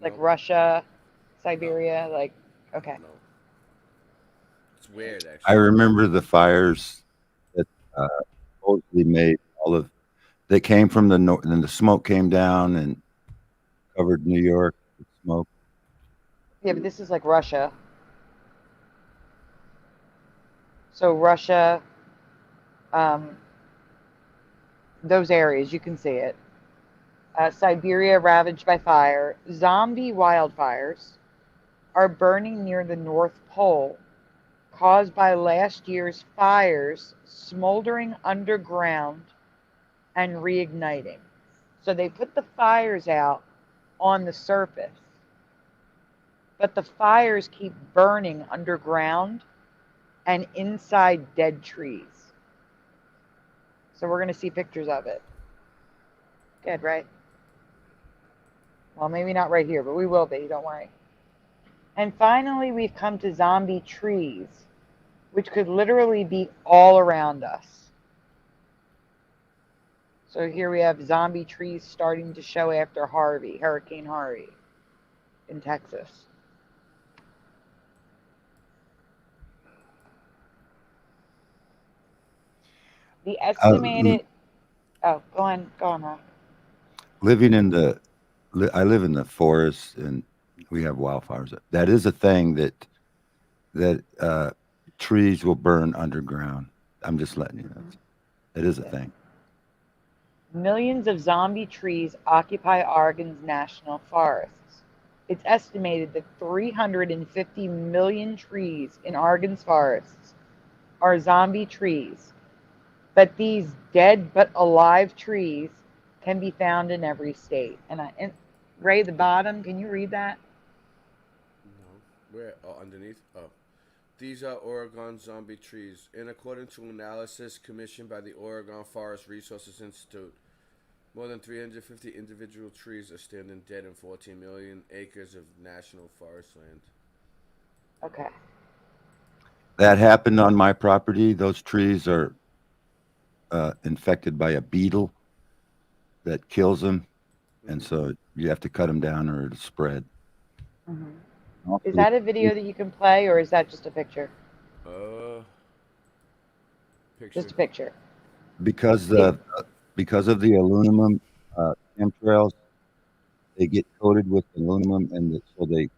Like
No.
Russia, Siberia, like, okay.
No. It's weird,
I
actually.
remember the fires that supposedly made all of that came from the north, and the smoke came down and covered New York with smoke.
Yeah, but this is like Russia. So Russia, um, those areas, you can see it. Siberia ravaged by fire. Zombie wildfires are burning near the North Pole, caused by last year's fires smoldering underground and reigniting. So they put the fires out on the surface, but the fires keep burning underground and inside dead trees. So we're going to see pictures of it. Good, right? Well, maybe not right here, but we will be, don't worry. And finally, we've come to zombie trees, which could literally be all around us. So here we have zombie trees starting to show after Harvey, Hurricane Harvey in Texas. The estimated, go on, Rob.
Living in the, I live in the forest, and we have wildfires. That is a thing that trees will burn underground. I'm just letting you know. It is a thing.
Millions of zombie trees occupy Oregon's national forests. It's estimated that 350 million trees in Oregon's forests are zombie trees. But these dead but alive trees can be found in every state. And Ray, the bottom, can you read that?
No. Where? Oh, underneath? Oh. These are Oregon zombie trees. In accordance to analysis commissioned by the Oregon Forest Resources Institute, more than 350 individual trees are standing dead in 14 million acres of national forest land.
Okay.
That happened on my property. Those trees are infected by a beetle that kills them, and so you have to cut them down or it'll spread.
Mm-hmm. Is that a video that you can play, or is that just a picture?
Picture.
Just a picture.
Because of the aluminum chemtrails, they get coated with aluminum, and so they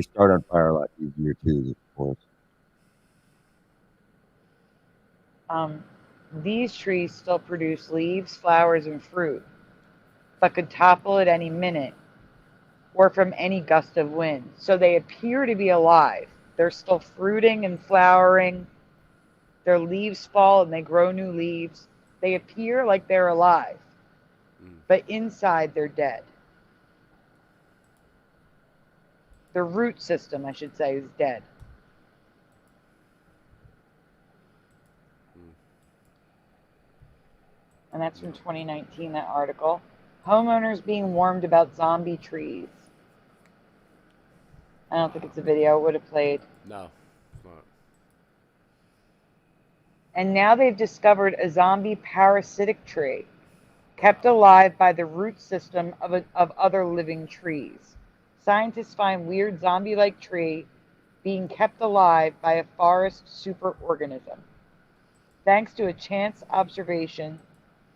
start on fire a lot easier too, of course.
These trees still produce leaves, flowers, and fruit, but could topple at any minute or from any gust of wind. So they appear to be alive. They're still fruiting and flowering. Their leaves fall and they grow new leaves. They appear like they're alive, but inside they're dead. The root system, I should say, is dead. And that's from 2019, that article. Homeowners being warned about zombie trees. I don't think it's a video. It would have played.
No, it's not.
And now they've discovered a zombie parasitic tree kept alive by the root system of other living trees. Scientists find weird zombie-like tree being kept alive by a forest superorganism. Thanks to a chance observation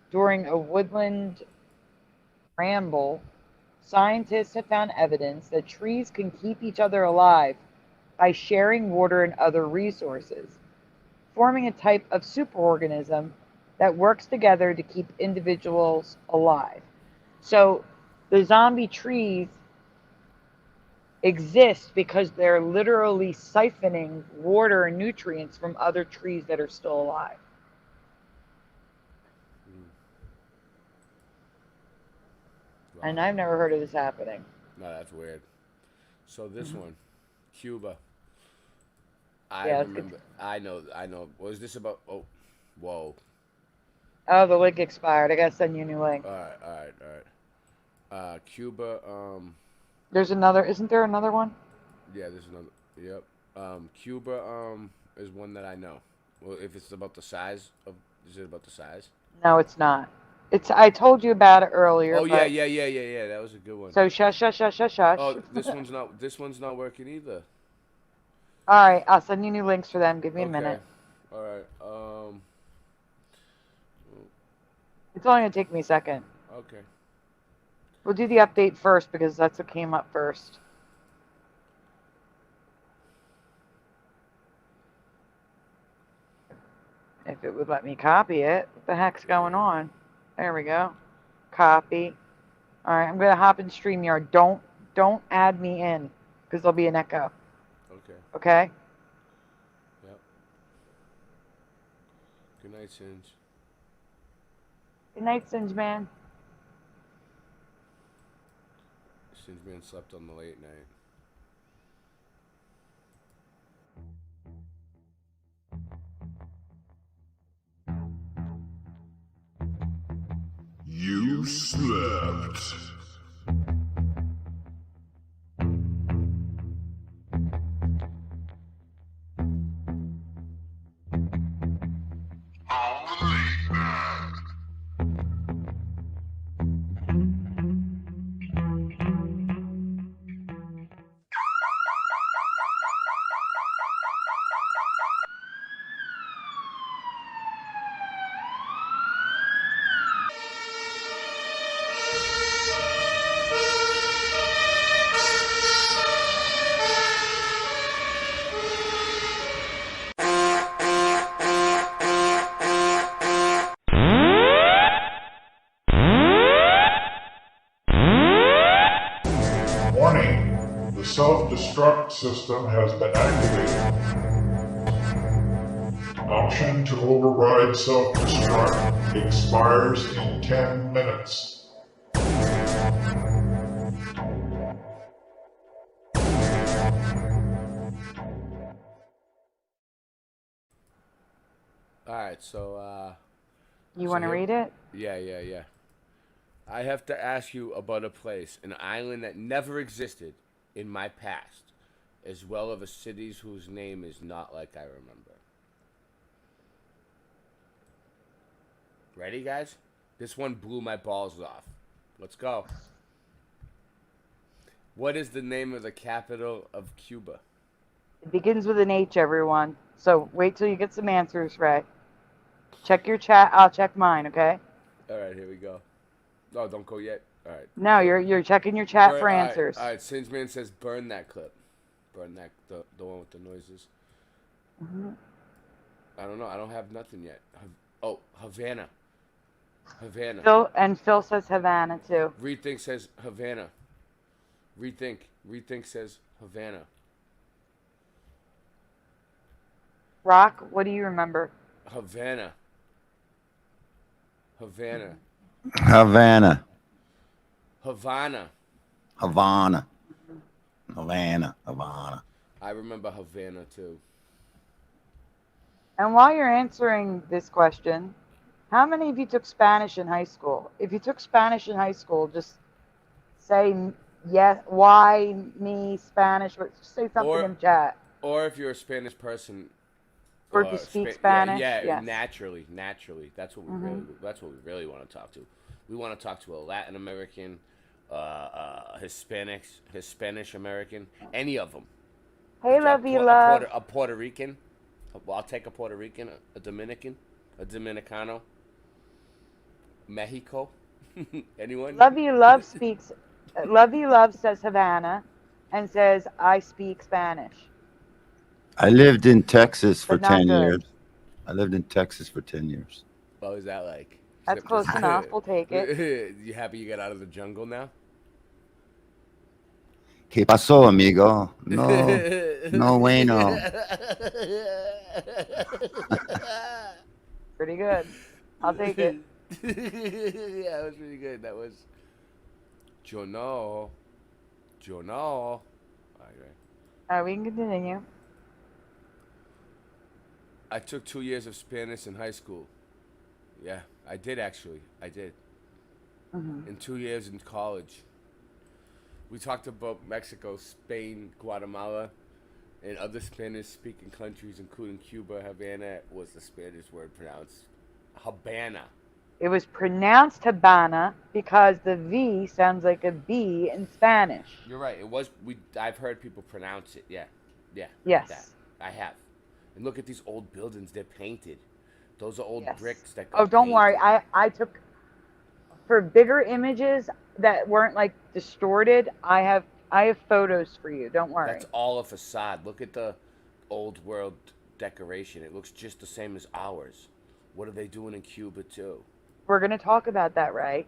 during a woodland ramble, scientists have found evidence that trees can keep each other alive by sharing water and other resources, forming a type of superorganism that works together to keep individuals alive. So the zombie trees exist because they're literally siphoning water and nutrients from other trees that are still alive.
Wow.
And I've never heard of this happening.
No, that's weird. So this one, Cuba.
Yeah,
remember. I know. What is this about? Oh, whoa.
Oh, the link expired. I gotta send you a new link.
All right. Cuba.
There's another. Isn't there another one?
Yeah, there's another. Yep. Cuba. Is one that I know. Well, if it's about the size of, is it about the size?
No, it's not. It's. I told you about it earlier.
Oh yeah,
but...
yeah. That was a good one.
So shush.
Oh, this one's not. This one's not working either.
All right, I'll send you new links for them. Give me a minute.
All right.
It's only gonna take me a second.
Okay.
We'll do the update first because that's what came up first. If it would let me copy it. What the heck's going on? There we go. Copy. All right, I'm gonna hop in StreamYard. Don't add me in because there'll be an echo.
Okay.
Okay.
Yep. Good night, Singe.
Good night, Singe Man.
Singe Man slept on the late night.
You slept. Warning, the self-destruct system has been activated. Option to override self-destruct expires in 10 minutes.
All right, so
You want to read it?
Yeah. I have to ask you about a place, an island that never existed in my past, as well as a city whose name is not like I remember. Ready, guys? This one blew my balls off. Let's go. What is the name of the capital of Cuba?
It begins with an H, everyone. So wait till you get some answers, Ray. Check your chat. I'll check mine, okay?
All right, here we go. No, don't go yet. All right.
No, you're checking your chat for answers.
All right, Singe Man says burn that clip. Burn that, the one with the noises.
Mm-hmm.
I don't know. I don't have nothing yet. Oh, Havana. Havana.
Phil says Havana, too.
Rethink says Havana. Rethink says Havana.
Rock, what do you remember?
Havana.
Havana.
Havana. I remember Havana too.
And while you're answering this question, how many of you took Spanish in high school? If you took Spanish in high school, just say yes, why, me, Spanish, but just say something in chat.
Or if you're a Spanish person,
or if you speak Spanish,
yeah,
yes.
naturally. That's what we really want to talk to. We want to talk to a Latin American, Hispanic American, any of them.
Hey, love.
A Puerto Rican. Well, I'll take a Puerto Rican, a Dominican, a Dominicano, Mexico. Anyone?
Love you love says Havana, and says I speak Spanish.
I lived in Texas for
But not
10
good.
years. I lived in Texas for 10 years.
What was that like?
That's close enough. We'll take it.
You happy you got out of the jungle now?
¿Qué pasó, amigo? No bueno.
Pretty good. I'll take it.
Yeah, that was really good. That was Yo no. All right.
We can continue.
I took 2 years of Spanish in high school. Yeah, I did actually. I did.
Mhm.
and 2 years in college. We talked about Mexico, Spain, Guatemala, and other Spanish-speaking countries, including Cuba. Havana was the Spanish word pronounced Habana.
It was pronounced Habana because the V sounds like a B in Spanish.
You're right. It was. I've heard people pronounce it. Yeah, yeah.
Yes.
That I have. And look at these old buildings. They're painted. Those are old
Yes.
bricks that.
Oh,
Got
don't
painted.
worry. I took for bigger images that weren't like distorted. I have photos for you. Don't worry.
That's all a facade. Look at the old world decoration. It looks just the same as ours. What are they doing in Cuba too?
We're gonna talk about that, right?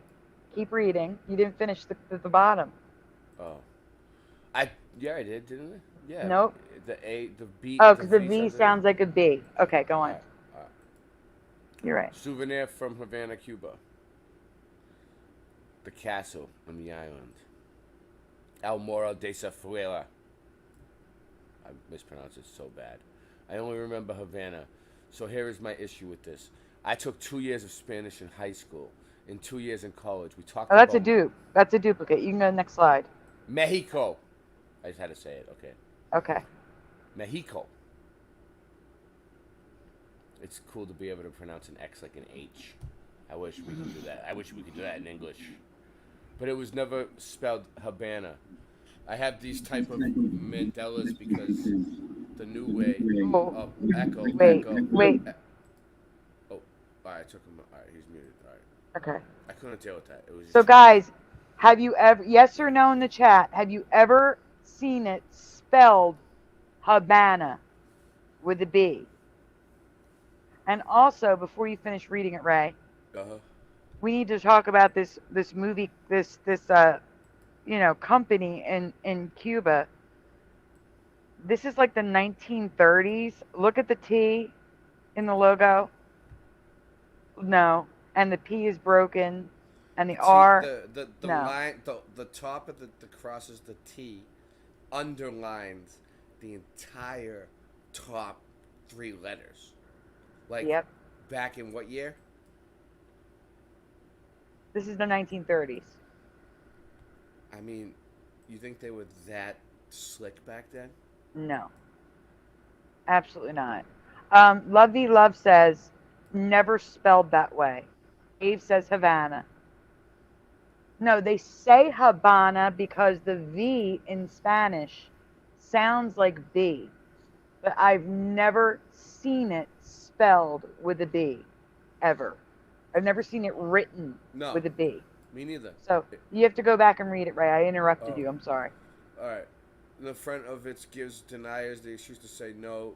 Keep reading. You didn't finish the bottom.
Oh, I did, didn't I? Yeah.
Nope.
The B.
Oh, because the V sounds like a B. Okay, go on.
All right.
You're right.
Souvenir from Havana, Cuba. The castle on the island. El Moro de Zafuela. I mispronounced it so bad. I only remember Havana. So here is my issue with this. I took 2 years of Spanish in high school and 2 years in college. We talked
Oh, that's a
about
dupe. That's a duplicate. You can go to the next slide.
Mexico. I just had to say it, okay.
Okay.
Mexico. It's cool to be able to pronounce an X like an H. I wish we could do that. I wish we could do that in English. But it was never spelled Habana. I have these type of Mandelas because the new way. Oh, echo.
Wait,
Echo.
wait.
Oh, all right, I took him. All right, he's muted. All right.
Okay.
I couldn't deal with that. It was just
So guys, have you ever, yes or no in the chat, have you ever seen it spelled Habana with a B? And also, before you finish reading it, Ray, we need to talk about this movie, this company in Cuba. This is like the 1930s. Look at the T in the logo. No, and the P is broken, and the R.
The
no.
line, the top of the crosses the T, underlines the entire top 3 letters. Like,
Yep.
back in what year?
This is the 1930s.
I mean, you think they were that slick back then?
No. Absolutely not. Lovey Love says, never spelled that way. Dave says Havana. No, they say Habana because the V in Spanish sounds like B. But I've never seen it spelled with a B, ever. I've never seen it written with a B.
Me neither.
So you have to go back and read it, Ray. I interrupted you. I'm sorry.
All right. The front of it gives deniers the excuse to say no.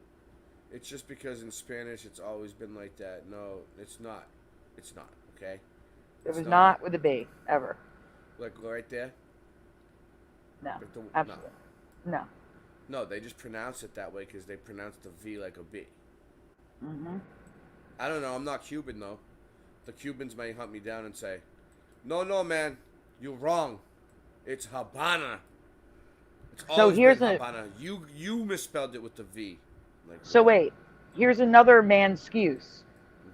It's just because in Spanish it's always been like that. No, it's not. It's not. Okay.
It was not with a B, ever.
Like right there.
No.
Like
Absolutely. No.
No, they just pronounce it that way because they pronounce the V like a B.
Mm-hmm.
I don't know. I'm not Cuban though. The Cubans may hunt me down and say, "No, man, you're wrong. It's Habana. It's
So
always
here's
been
a-
Habana. You misspelled it with the V." Like,
So wait, here's another man's excuse.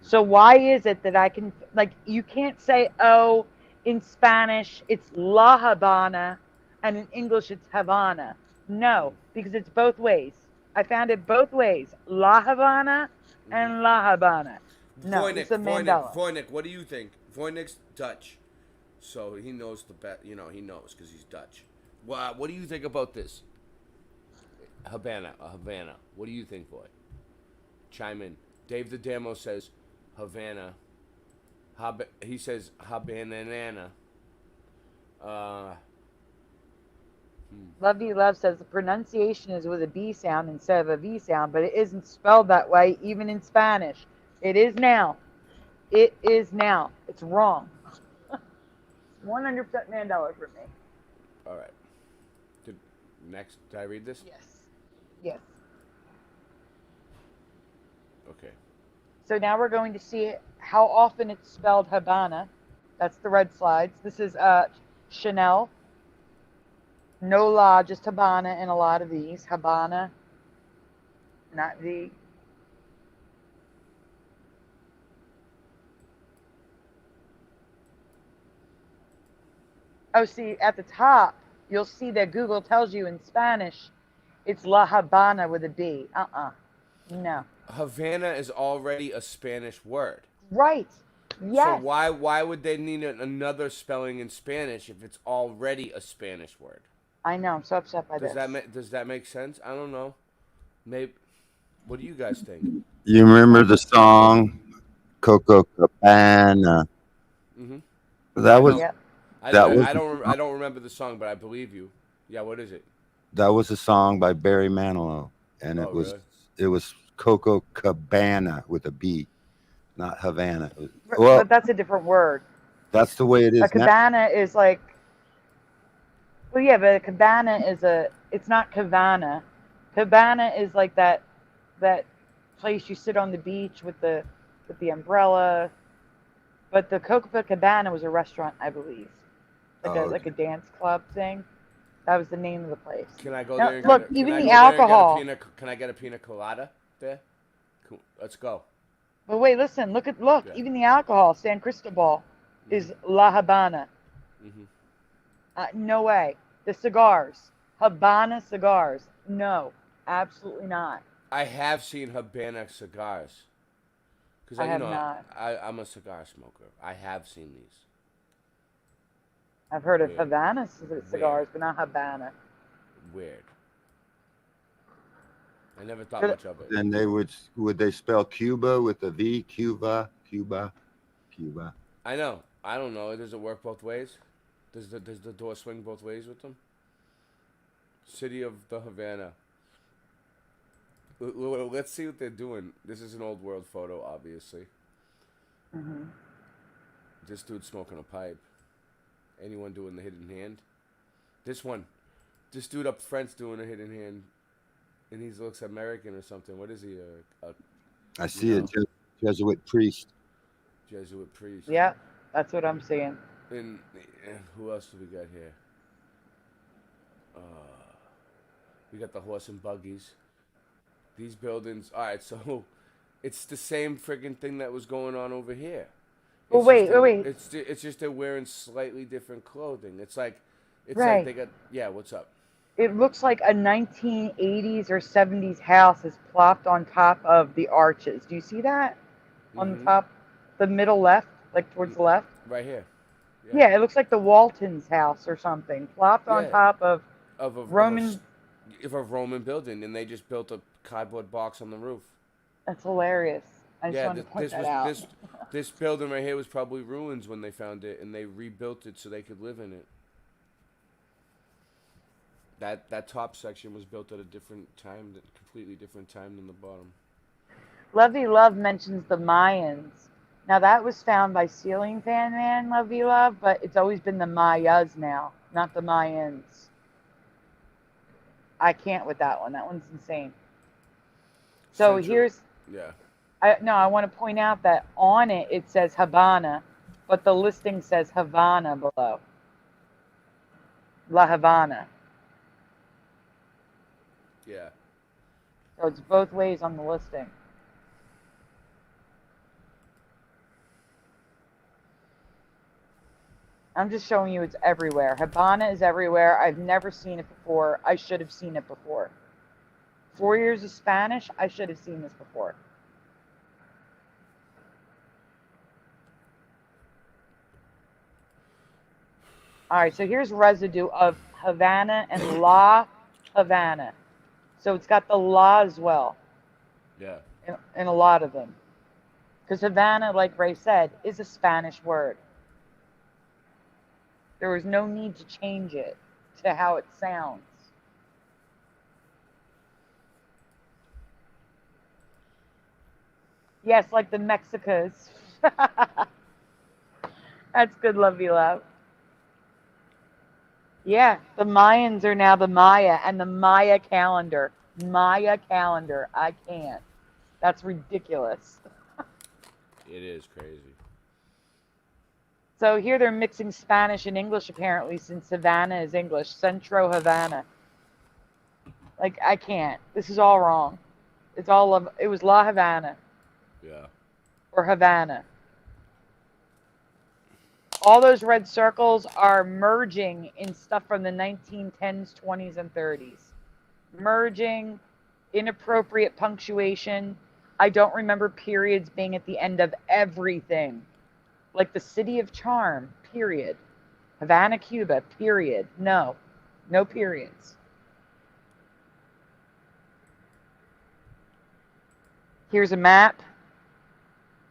So why is it that I can, like, you can't say, oh, in Spanish it's La Habana and in English it's Havana. No, because it's both ways. I found it both ways. La Habana and La Habana. No, it's a Mandela.
Voynich, what do you think? Voynich's Dutch, so he knows the best. You know, he knows because he's Dutch. What do you think about this? Havana. What do you think, boy? Chime in. Dave the Demo says Havana. He says Habanana.
Love You Love says the pronunciation is with a B sound instead of a V sound, but it isn't spelled that way even in Spanish. It is now. It is now. It's wrong. 100% Mandela for me.
All right. Next, did I read this?
Yes. Yes.
Okay.
So now we're going to see how often it's spelled Habana. That's the red slides. This is Chanel. No La, just Habana in a lot of these. Habana, not V. Oh, see, at the top, you'll see that Google tells you in Spanish, it's La Habana with a B. No.
Havana is already a Spanish word.
Right. Yes.
So why would they need another spelling in Spanish if it's already a Spanish word?
I know. I'm so upset by
Does
this.
does that make sense? I don't know. Maybe. What do you guys think?
You remember the song Coco Cabana?
Mm-hmm.
That was
Yep.
I
that
don't.
was
I don't remember the song, but I believe you. Yeah. What is it?
that was a song by Barry Manilow, and
Oh, really?
it was Coco Cabana with a B, not Havana.
But
Well,
that's a different word.
that's the way it
A
is now.
cabana is like, well, yeah, but a cabana is it's not Cabana. Cabana is like that place you sit on the beach with the umbrella. But the Copacabana was a restaurant, I believe, like a dance club thing. That was the name of the place.
Can I go
Now,
there? And
look,
get a,
even
can I
the
go there and get a
alcohol.
Can I get a pina colada there? Cool. Let's go.
But wait, listen, look,
Yeah.
even the alcohol, San Cristobal, is La Habana.
Mm-hmm.
No way. The cigars, Habana cigars. No, absolutely not.
I have seen Habana cigars. Because
I have not.
I'm a cigar smoker. I have seen these.
I've heard of
Weird.
Havana cigars, but not Habana.
Weird. I never thought
But-
much of it.
And they would they spell Cuba with a V? Cuba.
I know. I don't know. Does it work both ways? Does the door swing both ways with them? City of the Havana. Let's see what they're doing. This is an old world photo, obviously.
Mm-hmm.
This dude's smoking a pipe. Anyone doing the hidden hand? This dude up front's doing a hidden hand, and he looks American or something. What is he?
I see a Jesuit priest.
Jesuit priest.
Yeah, that's what I'm seeing.
And who else do we got here? We got the horse and buggies. These buildings. All right, so it's the same friggin' thing that was going on over here.
Well, wait.
It's just they're wearing slightly different clothing. It's like
Right.
they got. Yeah, what's up?
It looks like a 1980s or 70s house is plopped on top of the arches. Do you see that? On the top, the middle left, like towards the left?
Right here.
Yeah, it looks like the Waltons house or something, plopped on
Yeah.
top of
a
Roman.
Roman building, and they just built a cardboard box on the roof.
That's hilarious. I just wanted to point
this
that
was
out.
this building right here was probably ruins when they found it, and they rebuilt it so they could live in it. That top section was built at a different time, completely different time than the bottom.
Lovey Love mentions the Mayans. Now that was found by Ceiling Fan Man, Lovey Love, but it's always been the Mayas now, not the Mayans. I can't with that one. That one's insane. So here's.
Yeah.
I want to point out that on it says Habana, but the listing says Havana below. La Habana.
Yeah.
So it's both ways on the listing. I'm just showing you it's everywhere. Habana is everywhere. I've never seen it before. I should have seen it before. 4 years of Spanish, I should have seen this before. All right, so here's residue of Havana and La Havana. So it's got the La as well.
Yeah.
In a lot of them. Because Havana, like Ray said, is a Spanish word. There was no need to change it to how it sounds. Yes, like the Mexicas. That's good, Lovey Love. Yeah, the Mayans are now the Maya and the Maya calendar. Maya calendar. I can't. That's ridiculous.
It is crazy.
So here they're mixing Spanish and English apparently, since Havana is English. Centro Havana. Like, I can't. This is all wrong. It was La Havana.
Yeah.
Or Havana. All those red circles are merging in stuff from the 1910s, 20s, and 30s. Merging, inappropriate punctuation. I don't remember periods being at the end of everything. Like the City of Charm, period. Havana, Cuba, period. No periods. Here's a map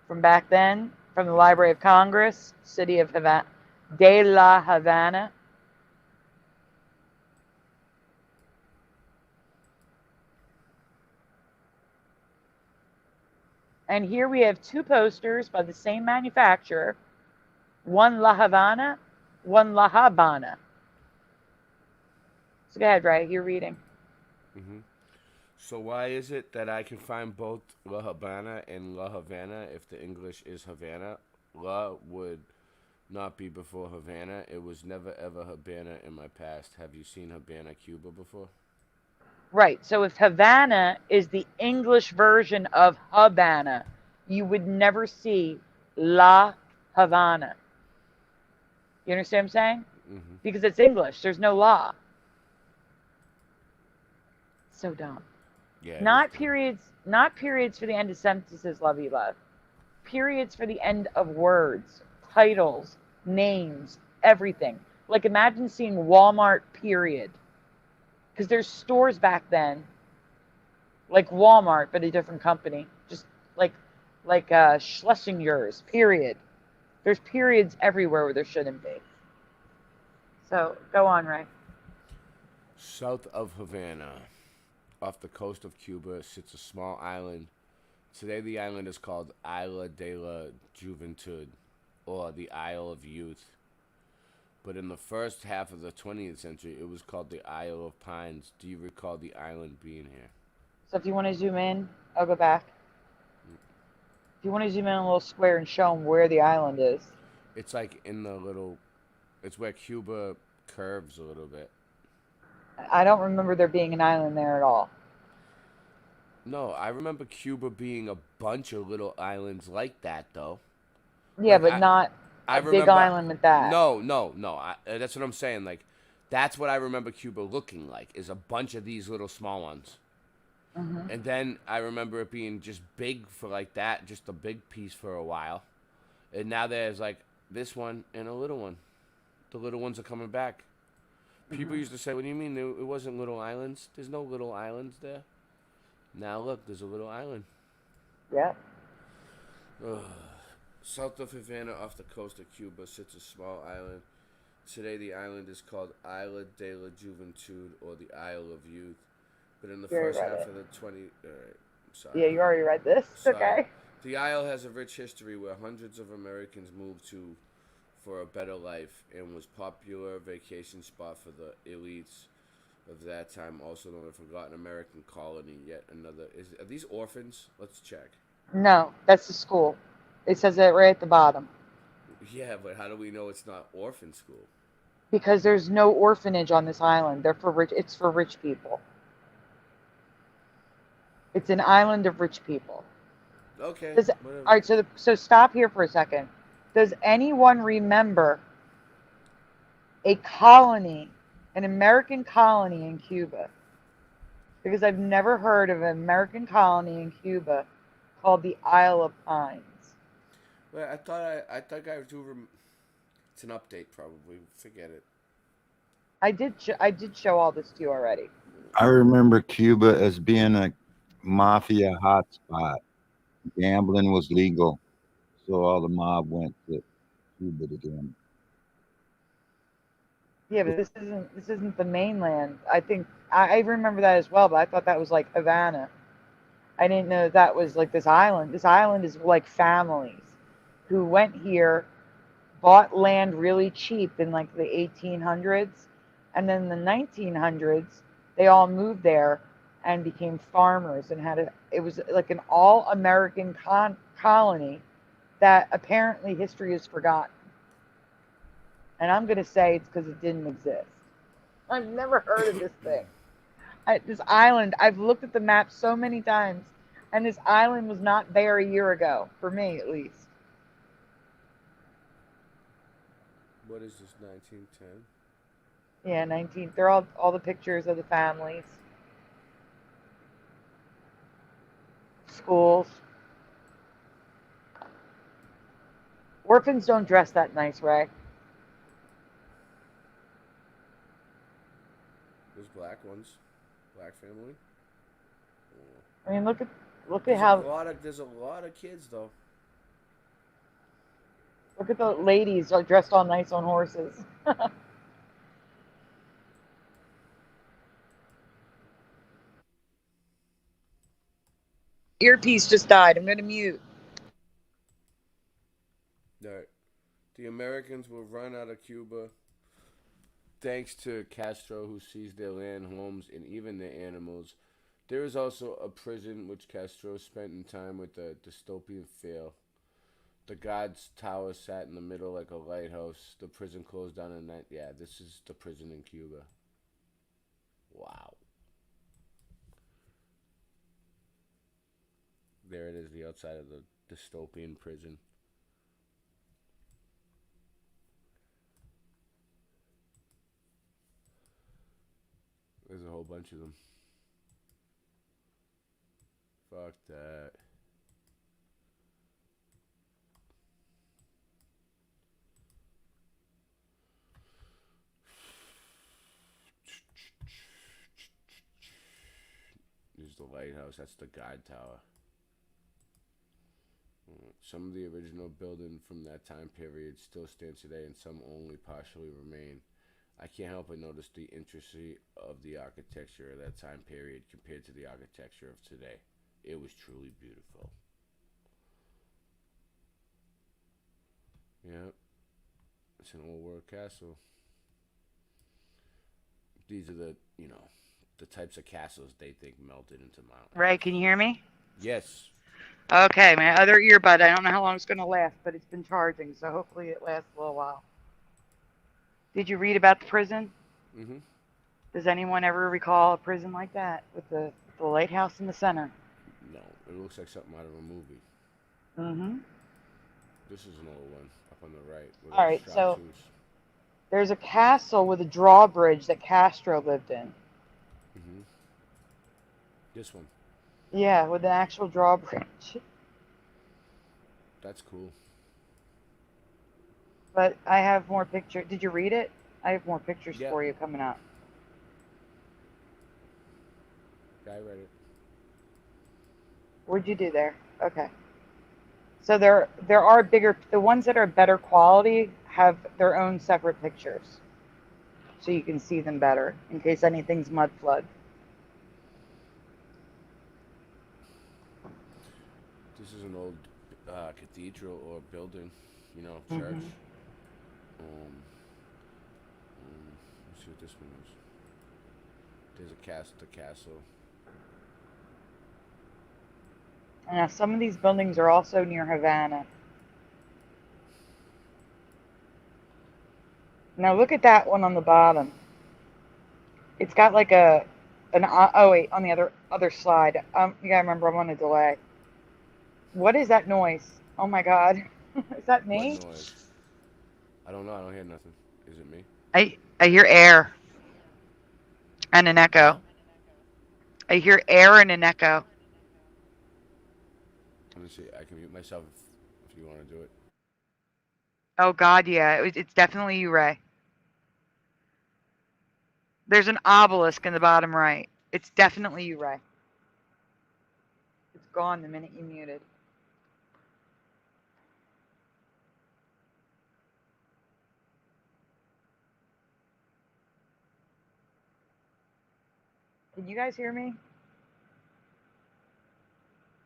from back then, from the Library of Congress, city of Havana, de la Havana. And here we have two posters by the same manufacturer, one La Havana, one La Habana. So go ahead, Ray, you're reading.
Mm-hmm. So why is it that I can find both La Habana and La Havana if the English is Havana? La would not be before Havana. It was never ever Havana in my past. Have you seen Havana, Cuba before?
Right, so if Havana is the English version of Habana, you would never see La Havana. You understand what I'm saying?
Mm-hmm.
Because it's English, there's no law. So dumb.
Yeah.
Not periods for the end of sentences, love you love. Periods for the end of words, titles, names, everything. Like imagine seeing Walmart period. Because there's stores back then, like Walmart, but a different company. Just like Schlesinger's, period. There's periods everywhere where there shouldn't be. So go on, Ray.
South of Havana, off the coast of Cuba, sits a small island. Today the island is called Isla de la Juventud, or the Isle of Youth. But in the first half of the 20th century, it was called the Isle of Pines. Do you recall the island being here?
So if you want to zoom in, I'll go back. If you want to zoom in a little square and show them where the island is.
It's like in the little, it's where Cuba curves a little bit.
I don't remember there being an island there at all.
No, I remember Cuba being a bunch of little islands like that, though.
Yeah,
Like,
but not a big island with that.
No. That's what I'm saying. Like, that's what I remember Cuba looking like, is a bunch of these little small ones.
Mm-hmm.
And then I remember it being just big for like that, just a big piece for a while. And now there's like this one and a little one. The little ones are coming back. People used to say, what do you mean it wasn't little islands? There's no little islands there. Now look, there's a little island.
Yeah.
South of Havana, off the coast of Cuba, sits a small island. Today the island is called Isla de la Juventud, or the Isle of Youth. But in the first half of the 20... sorry.
Yeah, you already read this.
Sorry.
Okay.
The isle has a rich history where hundreds of Americans moved to for a better life and was popular vacation spot for the elites of that time, also known as a forgotten American colony. Yet another... Are these orphans? Let's check.
No, that's the school. It says it right at the bottom.
Yeah, but how do we know it's not orphan school?
Because there's no orphanage on this island. They're for rich. It's for rich people. It's an island of rich people.
Okay.
All right, so stop here for a second. Does anyone remember a colony, an American colony in Cuba? Because I've never heard of an American colony in Cuba called the Isle of Pines.
Well, I thought I do. It's an update, probably. Forget it.
I did show all this to you already.
I remember Cuba as being a mafia hotspot. Gambling was legal, so all the mob went to Cuba to gamble.
Yeah, but this isn't the mainland. I think I remember that as well, but I thought that was like Havana. I didn't know that was like this island. This island is like families who went here, bought land really cheap in like the 1800s, and then in the 1900s they all moved there and became farmers and it was like an all-American colony that apparently history has forgotten. And I'm going to say it's because it didn't exist. I've never heard of this thing. This island, I've looked at the map so many times, and this island was not there a year ago, for me at least.
What is this, 1910?
Yeah, 19. They're all the pictures of the families. Schools. Orphans don't dress that nice, Ray.
There's black ones. Black family.
I mean, look at
There's
how
there's a lot of kids though.
look at the ladies are dressed all nice on horses. Earpiece just died. I'm gonna mute.
Right. The Americans will run out of Cuba thanks to Castro, who seized their land, homes, and even their animals. There is also a prison which Castro spent in time with the dystopian fail. The God's Tower sat in the middle like a lighthouse. The prison closed down at night. Yeah, this is the prison in Cuba. Wow. There it is, the outside of the dystopian prison. There's a whole bunch of them. Fuck that. This is the lighthouse. That's the God Tower. Some of the original buildings from that time period still stand today, and some only partially remain. I can't help but notice the intricacy of the architecture of that time period compared to the architecture of today. It was truly beautiful. Yeah, it's an old world castle. These are the types of castles they think melted into mountains.
Ray, can you hear me?
Yes.
Okay, my other earbud. I don't know how long it's gonna last, but it's been charging, so hopefully it lasts a little while. Did you read about the prison?
Mm-hmm.
Does anyone ever recall a prison like that with the lighthouse in the center?
No, it looks like something out of a movie.
Mm-hmm.
This is an old one up on the right. With
All right, so
statues.
there's a castle with a drawbridge that Castro lived in.
Mm-hmm. This one.
Yeah, with an actual drawbridge.
That's cool.
But I have more pictures. Did you read it? I have more pictures
Yeah.
for you coming up.
Yeah, I read it.
What'd you do there? Okay. So there are bigger. The ones that are better quality have their own separate pictures, so you can see them better in case anything's mud flood.
This is an old cathedral or building, church.
Mhm.
Let's see what this one is. There's the castle.
Now, some of these buildings are also near Havana. Now, look at that one on the bottom. It's got like oh wait, on the other slide. You gotta remember, I'm on a delay. What is that noise? Oh my God, is that me?
What noise? I don't know. I don't hear nothing. Is it me?
I hear air and an echo. I hear air and an echo.
Let me see. I can mute myself if you want to do it.
Oh God, yeah, it's definitely you, Ray. There's an obelisk in the bottom right. It's definitely you, Ray. It's gone the minute you muted. Can you guys hear me?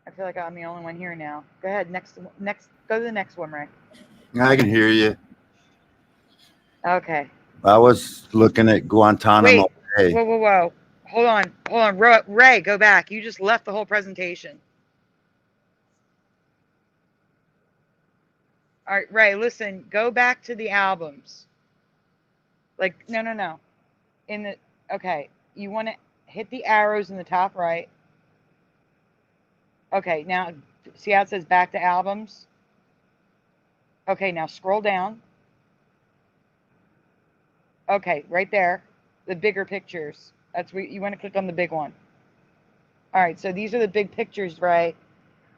I feel like I'm the only one here now. Go ahead, next, go to the next one, Ray.
I can hear you.
Okay.
I was looking at Guantanamo Bay.
Whoa. Hold on. Ray, go back. You just left the whole presentation. All right, Ray, listen, go back to the albums. Like, no. Okay, you want to hit the arrows in the top right. Okay, now, see how it says back to albums? Okay, now scroll down. Okay, right there. The bigger pictures. That's where you want to click on the big one. All right, so these are the big pictures, Ray.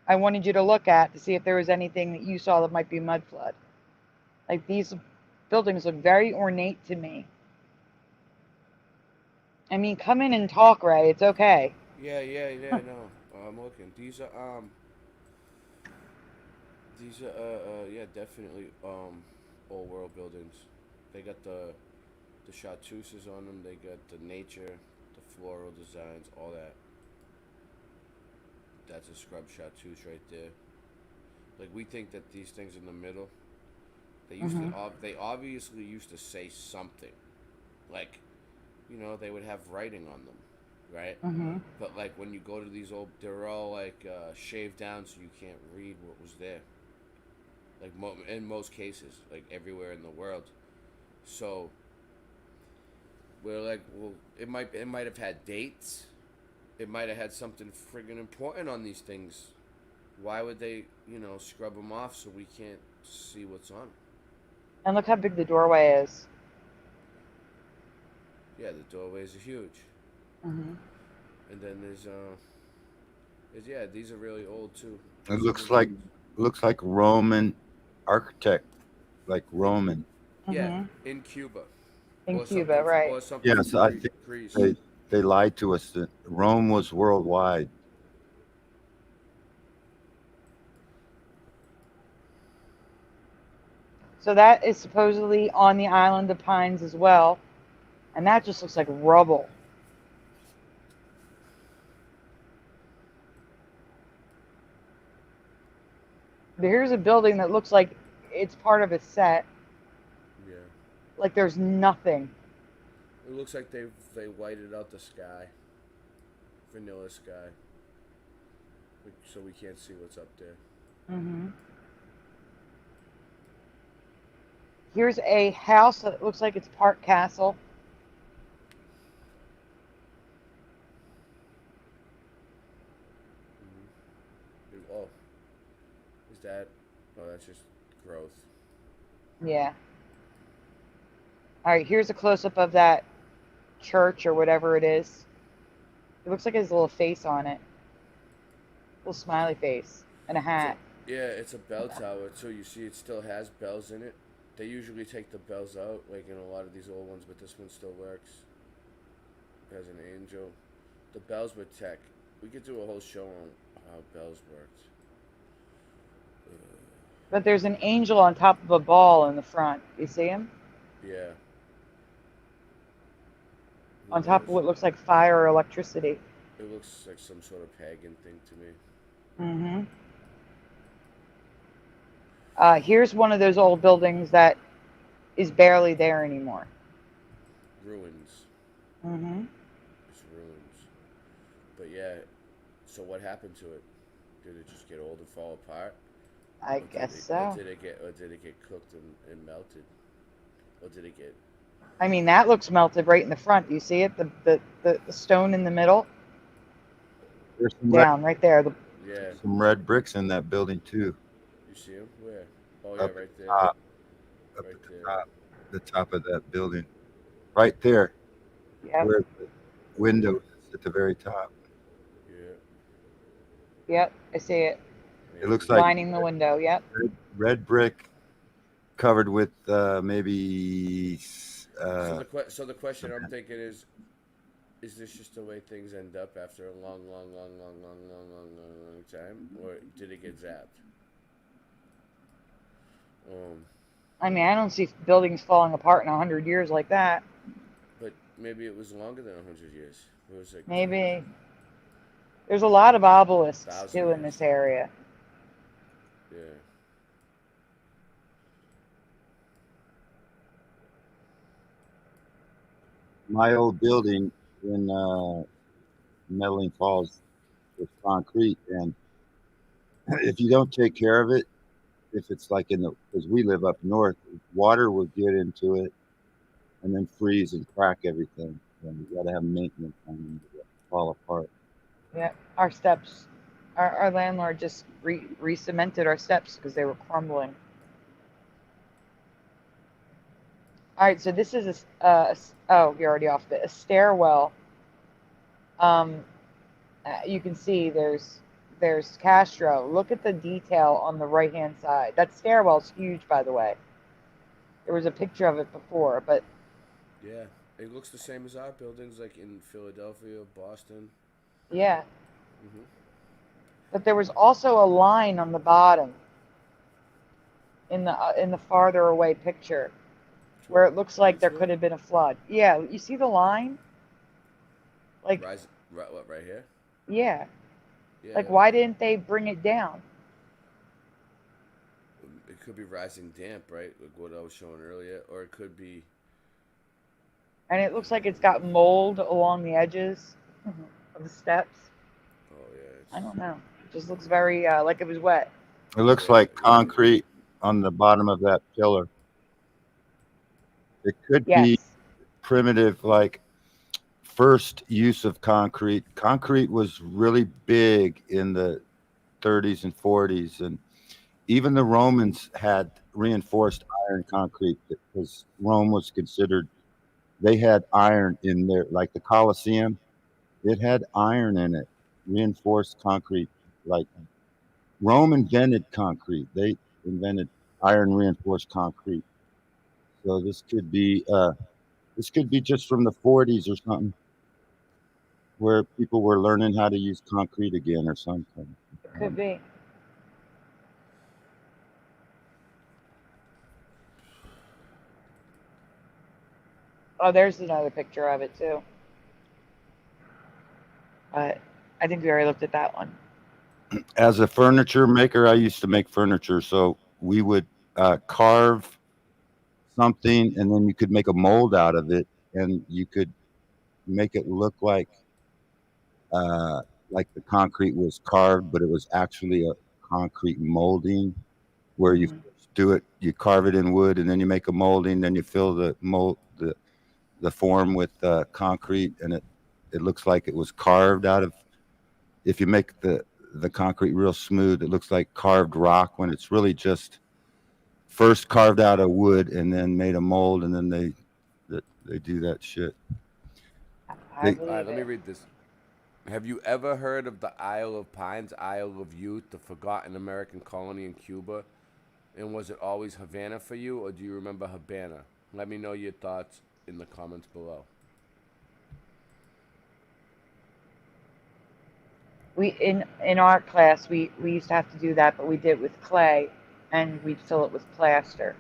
I wanted you to look at to see if there was anything that you saw that might be mud flood. Like these buildings look very ornate to me. I mean, come in and talk, Ray. It's okay.
Yeah, no. I'm looking. These are yeah, definitely old world buildings. They got the chartreuses on them. They got the nature, the floral designs, all that. That's a scrub chartreuse right there. Like we think that these things in the middle, they used to they obviously used to say something, like, you know, they would have writing on them, right? But like when you go to these old, they're all like shaved down so you can't read what was there. Like in most cases, like everywhere in the world. So we're like, well, it might have had dates. It might have had something friggin' important on these things. Why would they, you know, scrub them off so we can't see what's on them?
And look how big the doorway is.
Yeah, the doorways are huge. And then there's yeah, these are really old too.
It looks like Roman architect, like Roman.
Yeah, in Cuba.
In Cuba, right?
Or something
Yes,
from
I think
Greece.
they lied to us that Rome was worldwide.
So that is supposedly on the island of Pines as well. And that just looks like rubble. But here's a building that looks like it's part of a set.
Yeah.
Like there's nothing.
It looks like they whited out the sky. Vanilla sky. So we can't see what's up there.
Here's a house that looks like it's part castle.
Oh. Is that? Oh, that's just growth.
Yeah. All right, here's a close-up of that church or whatever it is. It looks like it has a little face on it. Little smiley face and a hat.
Yeah, it's a bell tower too. You see it still has bells in it. They usually take the bells out, like in a lot of these old ones, but this one still works. It has an angel. The bells were tech. We could do a whole show on how bells worked.
But there's an angel on top of a ball in the front. You see him?
Yeah.
On top of what looks like fire or electricity.
It looks like some sort of pagan thing to me.
Here's one of those old buildings that is barely there anymore.
Ruins. It's ruins. But yeah, so what happened to it? Did it just get old and fall apart?
I guess so.
Or did it get cooked and melted? Or did it get...
I mean, that looks melted right in the front. Do you see it? The stone in the middle?
There's some
Down, right there.
some red bricks in that building too.
You see them? Where? Oh, yeah,
Up
right there.
top. Up
Right
at
there.
the top of that building. Right there.
Yep.
Where the window is at the very top.
Yep, I see it.
It looks like
Lining the window, yep.
red brick covered with maybe
So the question I'm thinking is this just the way things end up after a long time, or did it get zapped?
I mean, I don't see buildings falling apart in 100 years like that.
But maybe it was longer than 100 years. It was like
Maybe. There's a lot of obelisks,
1,000
too, in this area.
Yeah.
my old building in Medellin Falls was concrete, and if you don't take care of it, if it's like because we live up north, water will get into it and then freeze and crack everything. And you got to have maintenance on them to fall apart.
Yeah, our steps. Our landlord just re-cemented our steps because they were crumbling. All right, so this is oh, you're already off a stairwell. You can see there's Castro. Look at the detail on the right hand side. That stairwell's huge, by the way. There was a picture of it before, but
Yeah, it looks the same as our buildings, like in Philadelphia, Boston.
yeah.
Hmm.
But there was also a line on the bottom in the farther away picture where it looks like there could have been a flood. Yeah, you see the line? Like,
What, right here?
yeah.
Yeah.
Like, why didn't they bring it down?
It could be rising damp, right? Like what I was showing earlier, or it could be.
And it looks like it's got mold along the edges of the steps.
Oh yeah.
I don't know. It just looks very like it was wet.
It looks like concrete on the bottom of that pillar. It could be primitive, like first use of concrete. Concrete was really big in the 30s and 40s, and even the Romans had reinforced iron concrete because Rome was considered, they had iron in there, like the Colosseum. It had iron in it, reinforced concrete. Like Rome invented concrete. They invented iron reinforced concrete. So this could be just from the 40s or something, where people were learning how to use concrete again or something.
It could be. Oh, there's another picture of it too. But I think we already looked at that one.
As a furniture maker, I used to make furniture, so we would carve something, and then you could make a mold out of it, and you could make it look like the concrete was carved, but it was actually a concrete molding. Where you first do it, you carve it in wood, and then you make a molding, then you fill the mold the form with concrete, and it looks like it was carved out of. If you make the concrete real smooth, it looks like carved rock when it's really just first carved out of wood and then made a mold, and then they do that shit.
All right, let me read this. Have you ever heard of the Isle of Pines, Isle of Youth, the forgotten American colony in Cuba? And was it always Havana for you, or do you remember Habana? Let me know your thoughts in the comments below.
We in art class we used to have to do that, but we did it with clay, and we'd fill it with plaster.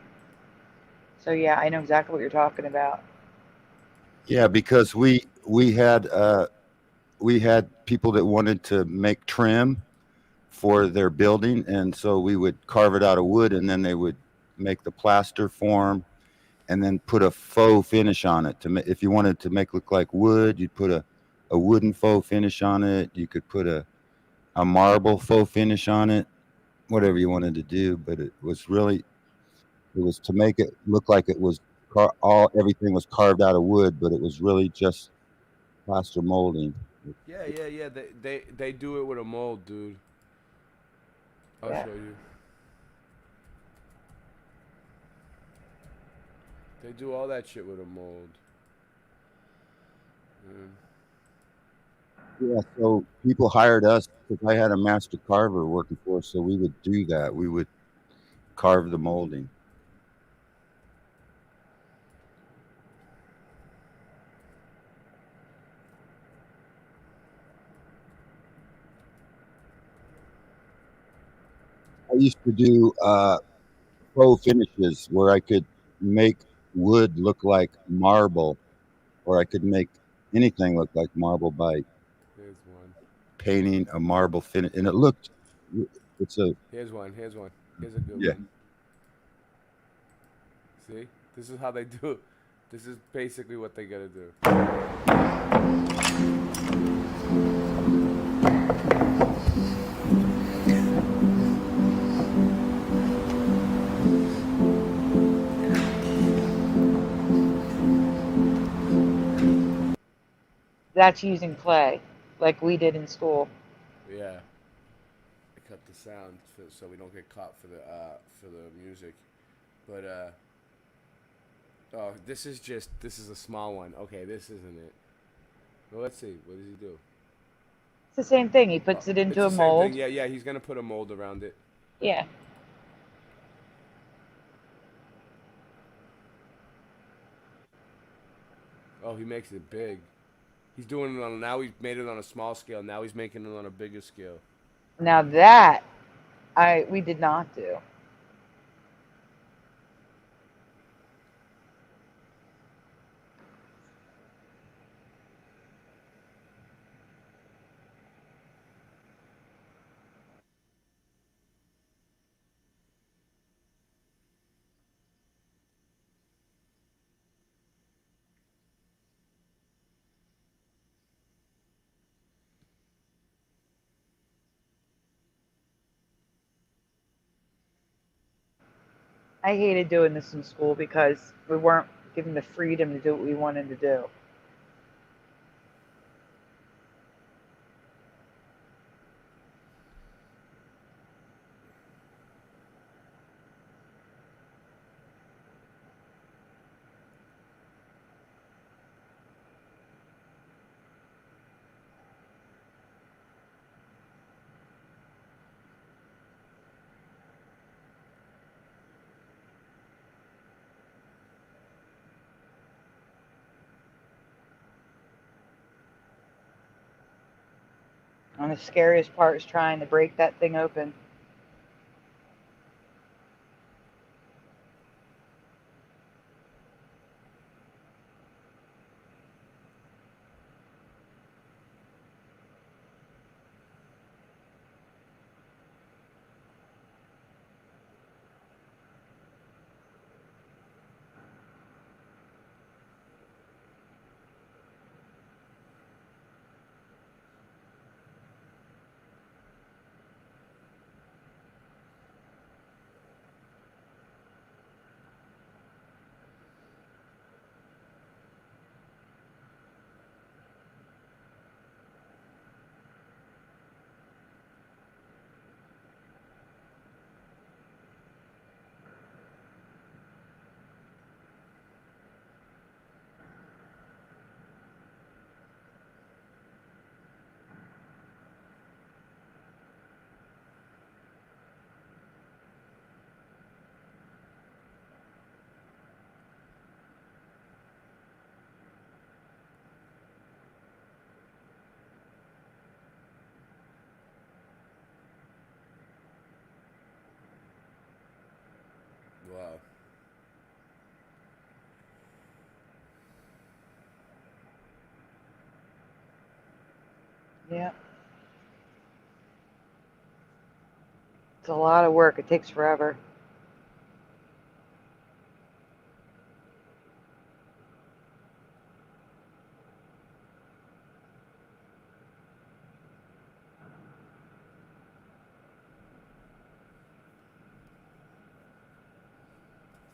So yeah, I know exactly what you're talking about.
Yeah, because we had people that wanted to make trim for their building, and so we would carve it out of wood, and then they would make the plaster form, and then put a faux finish on it. If you wanted to make it look like wood, you'd put a wooden faux finish on it. You could put a marble faux finish on it, whatever you wanted to do. But it was to make it look like it was everything was carved out of wood, but it was really just plaster molding.
Yeah. They do it with a mold, dude. I'll show you. They do all that shit with a mold.
Yeah, so people hired us because I had a master carver working for us, so we would do that. We would carve the molding. I used to do faux finishes where I could make wood look like marble, or I could make anything look like marble by painting a marble finish, and it looked.
Here's one. Here's a good one. See? This is how they do it. This is basically what they gotta do.
That's using clay, like we did in school.
Yeah. I cut the sound so we don't get caught for the music. But Oh, this is a small one. Okay, this isn't it. Well, let's see. What does he do?
It's the same thing. He puts it
It's
into
the
a
same
mold.
thing. Yeah, he's gonna put a mold around it.
Yeah.
Oh, he makes it big. He's doing it on now. He's made it on a small scale. Now he's making it on a bigger scale.
Now that we did not do. I hated doing this in school because we weren't given the freedom to do what we wanted to do. And the scariest part is trying to break that thing open.
Wow.
Yeah. It's a lot of work. It takes forever.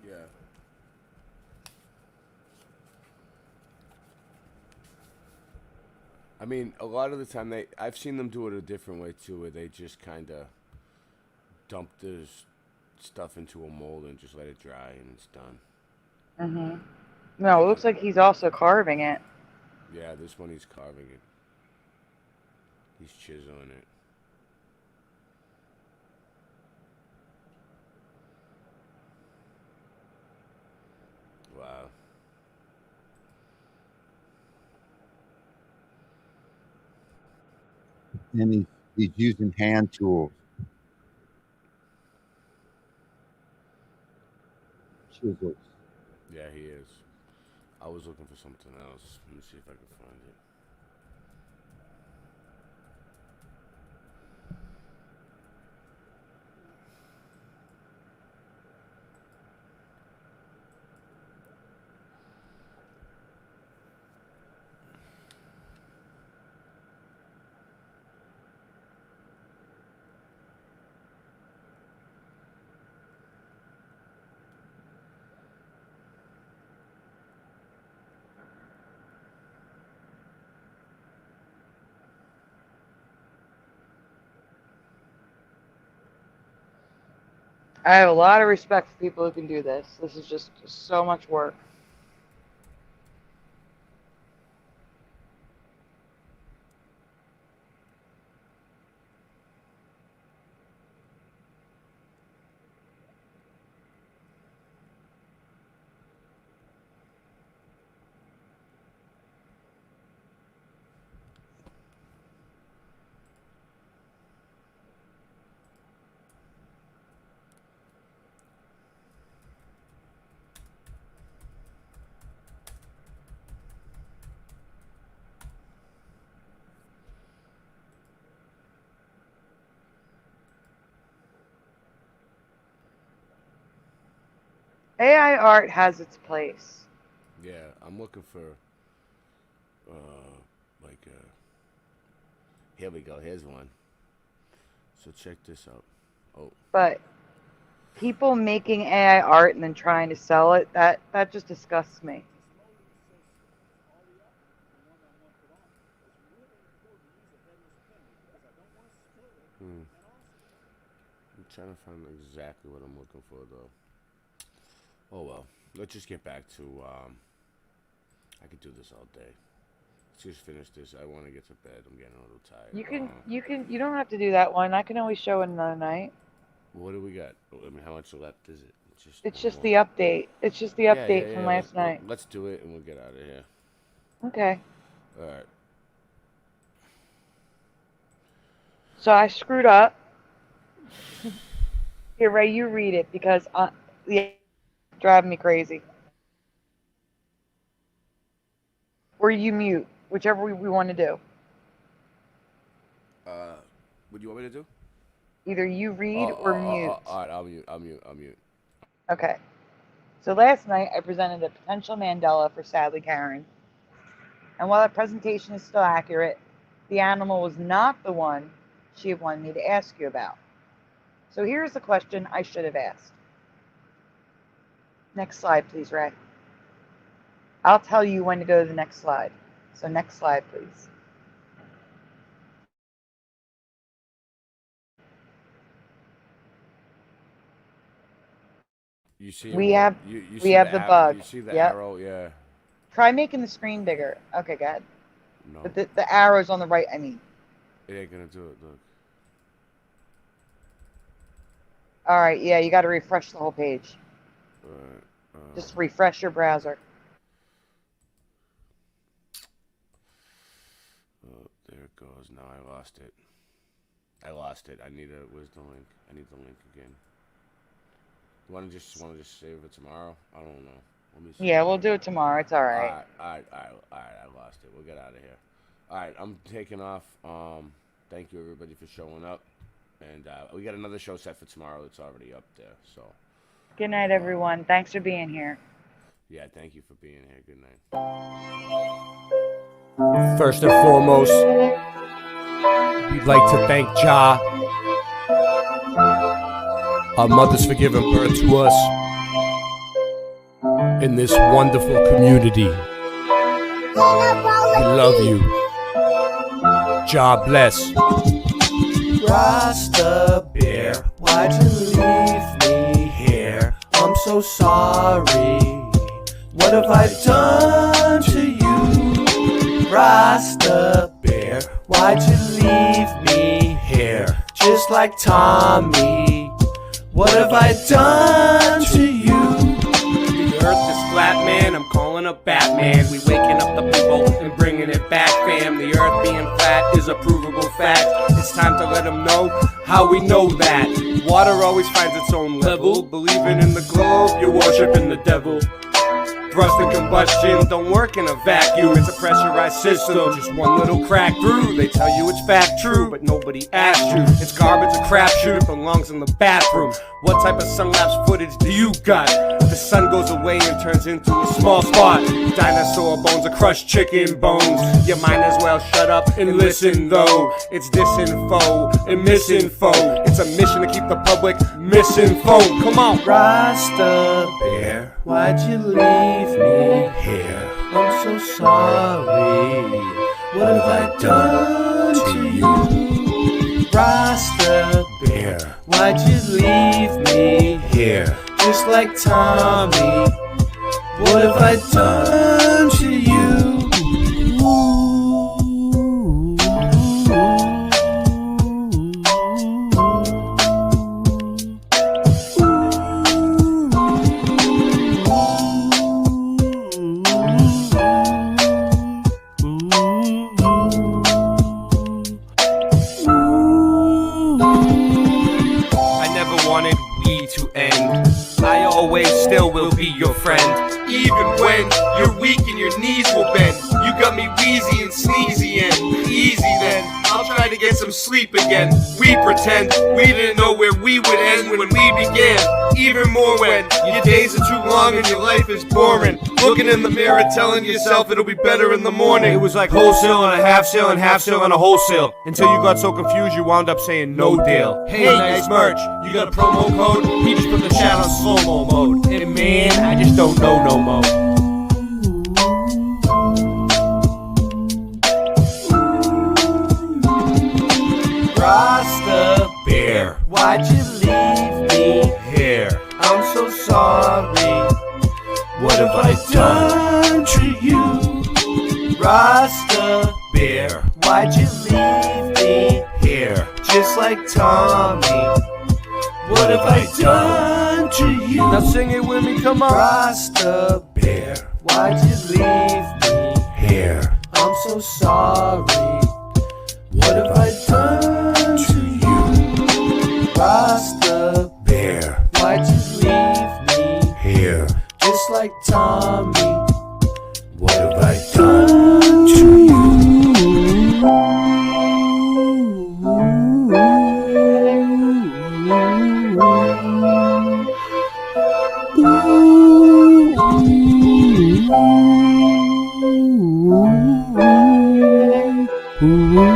Yeah. I mean, a lot of the time I've seen them do it a different way too, where they just kind of dump the stuff into a mold and just let it dry and it's done.
Mhm. No, it looks like he's also carving it.
Yeah, this one he's carving it. He's chiseling it. Wow.
And he's using hand tools. Chisels.
Yeah, he is. I was looking for something else. Let me see if I can find it.
I have a lot of respect for people who can do this. This is just so much work. AI art has its place.
Yeah, I'm looking for, here we go. Here's one. So check this out. Oh.
But people making AI art and then trying to sell it, that just disgusts me.
I'm trying to find exactly what I'm looking for, though. Oh, well. Let's just get back to, I could do this all day. Let's just finish this. I want to get to bed. I'm getting a little tired.
You don't have to do that one. I can always show it another night.
What do we got? I mean, how much left is it?
It's just the update. It's just the update from last night.
Let's do it and we'll get out of here.
Okay.
All right.
So I screwed up. Here, Ray, you read it because it's driving me crazy. Or you mute, whichever we want to do.
What do you want me to do?
Either you read or mute.
All right, I'll mute.
Okay. So last night I presented a potential Mandela for Sadly Karen. And while that presentation is still accurate, the animal was not the one she had wanted me to ask you about. So here's the question I should have asked. Next slide, please, Ray. I'll tell you when to go to the next slide. So next slide, please.
You see
We have
you
the bug.
You see the
Yep.
arrow, yeah.
Try making the screen bigger. Okay, go ahead.
No.
But the arrows on the right, I mean.
It ain't gonna do it, look.
All right, yeah, you got to refresh the whole page. Just refresh your browser.
Oh, there it goes. Now I lost it. I need where's the link? I need the link again. You want to just save it tomorrow? I don't know. Let me see.
Yeah, we'll do it tomorrow. It's all right.
All right. I lost it. We'll get out of here. All right, I'm taking off. Thank you everybody for showing up, and we got another show set for tomorrow. It's already up there. So.
Good night, everyone. Thanks for being here.
Yeah, thank you for being here. Good night.
First and foremost, we'd like to thank Jah, our mothers, for giving birth to us in this wonderful community. We love you. Jah bless.
Rasta Bear, why'd you leave me here? I'm so sorry. What have I done to you? Rasta Bear, why'd you leave me here? Just like Tommy. What have I done to you?
The earth is flat, man. I'm calling up Batman. We waking up the people and bringing it back, fam. The earth being flat is a provable fact. It's time to let them know how we know that. Water always finds its own level. Believing in the globe, you're worshiping the devil. Thrust and combustion don't work in a vacuum. It's a pressurized system, just one little crack through. They tell you it's fact true, but nobody asked you. It's garbage, a crapshoot, it belongs in the bathroom. What type of sun-lapse footage do you got? The sun goes away and turns into a small spot. Dinosaur bones or crushed chicken bones. You might as well shut up and listen though. It's disinfo and misinfo. It's a mission to keep the public misinformed. Come on.
Rasta Bear, why'd you leave me here? I'm so sorry. What have I done to you? Rasta Bear, why'd you leave me here? Just like Tommy. What have I done to you?
I always still will be your friend. Even when you're weak and your knees will bend. You got me wheezy and sneezy and easy then. I'll try trying to get some sleep again. We pretend we didn't know where we would end when we began. Even more when your days are too long and your life is boring. Looking in the mirror, telling yourself it'll be better in the morning.
It was like wholesale and a half sale and half sale and a wholesale. Until you got so confused you wound up saying no deal. Hey, nice merch. You got a promo code? He just put the chat on slow-mo mode. And man, I just don't know no more.
Rasta Bear, why'd you leave me here? I'm so sorry. What have I done to you? Rasta Bear, why'd you leave me here? Just like Tommy. What have I done to you?
Now sing it with me, come on.
Rasta Bear, why'd you leave me here? I'm so sorry. What have I done to you? Rasta Bear, why'd you leave me here? Just like Tommy. What have I done to you?
Ooh.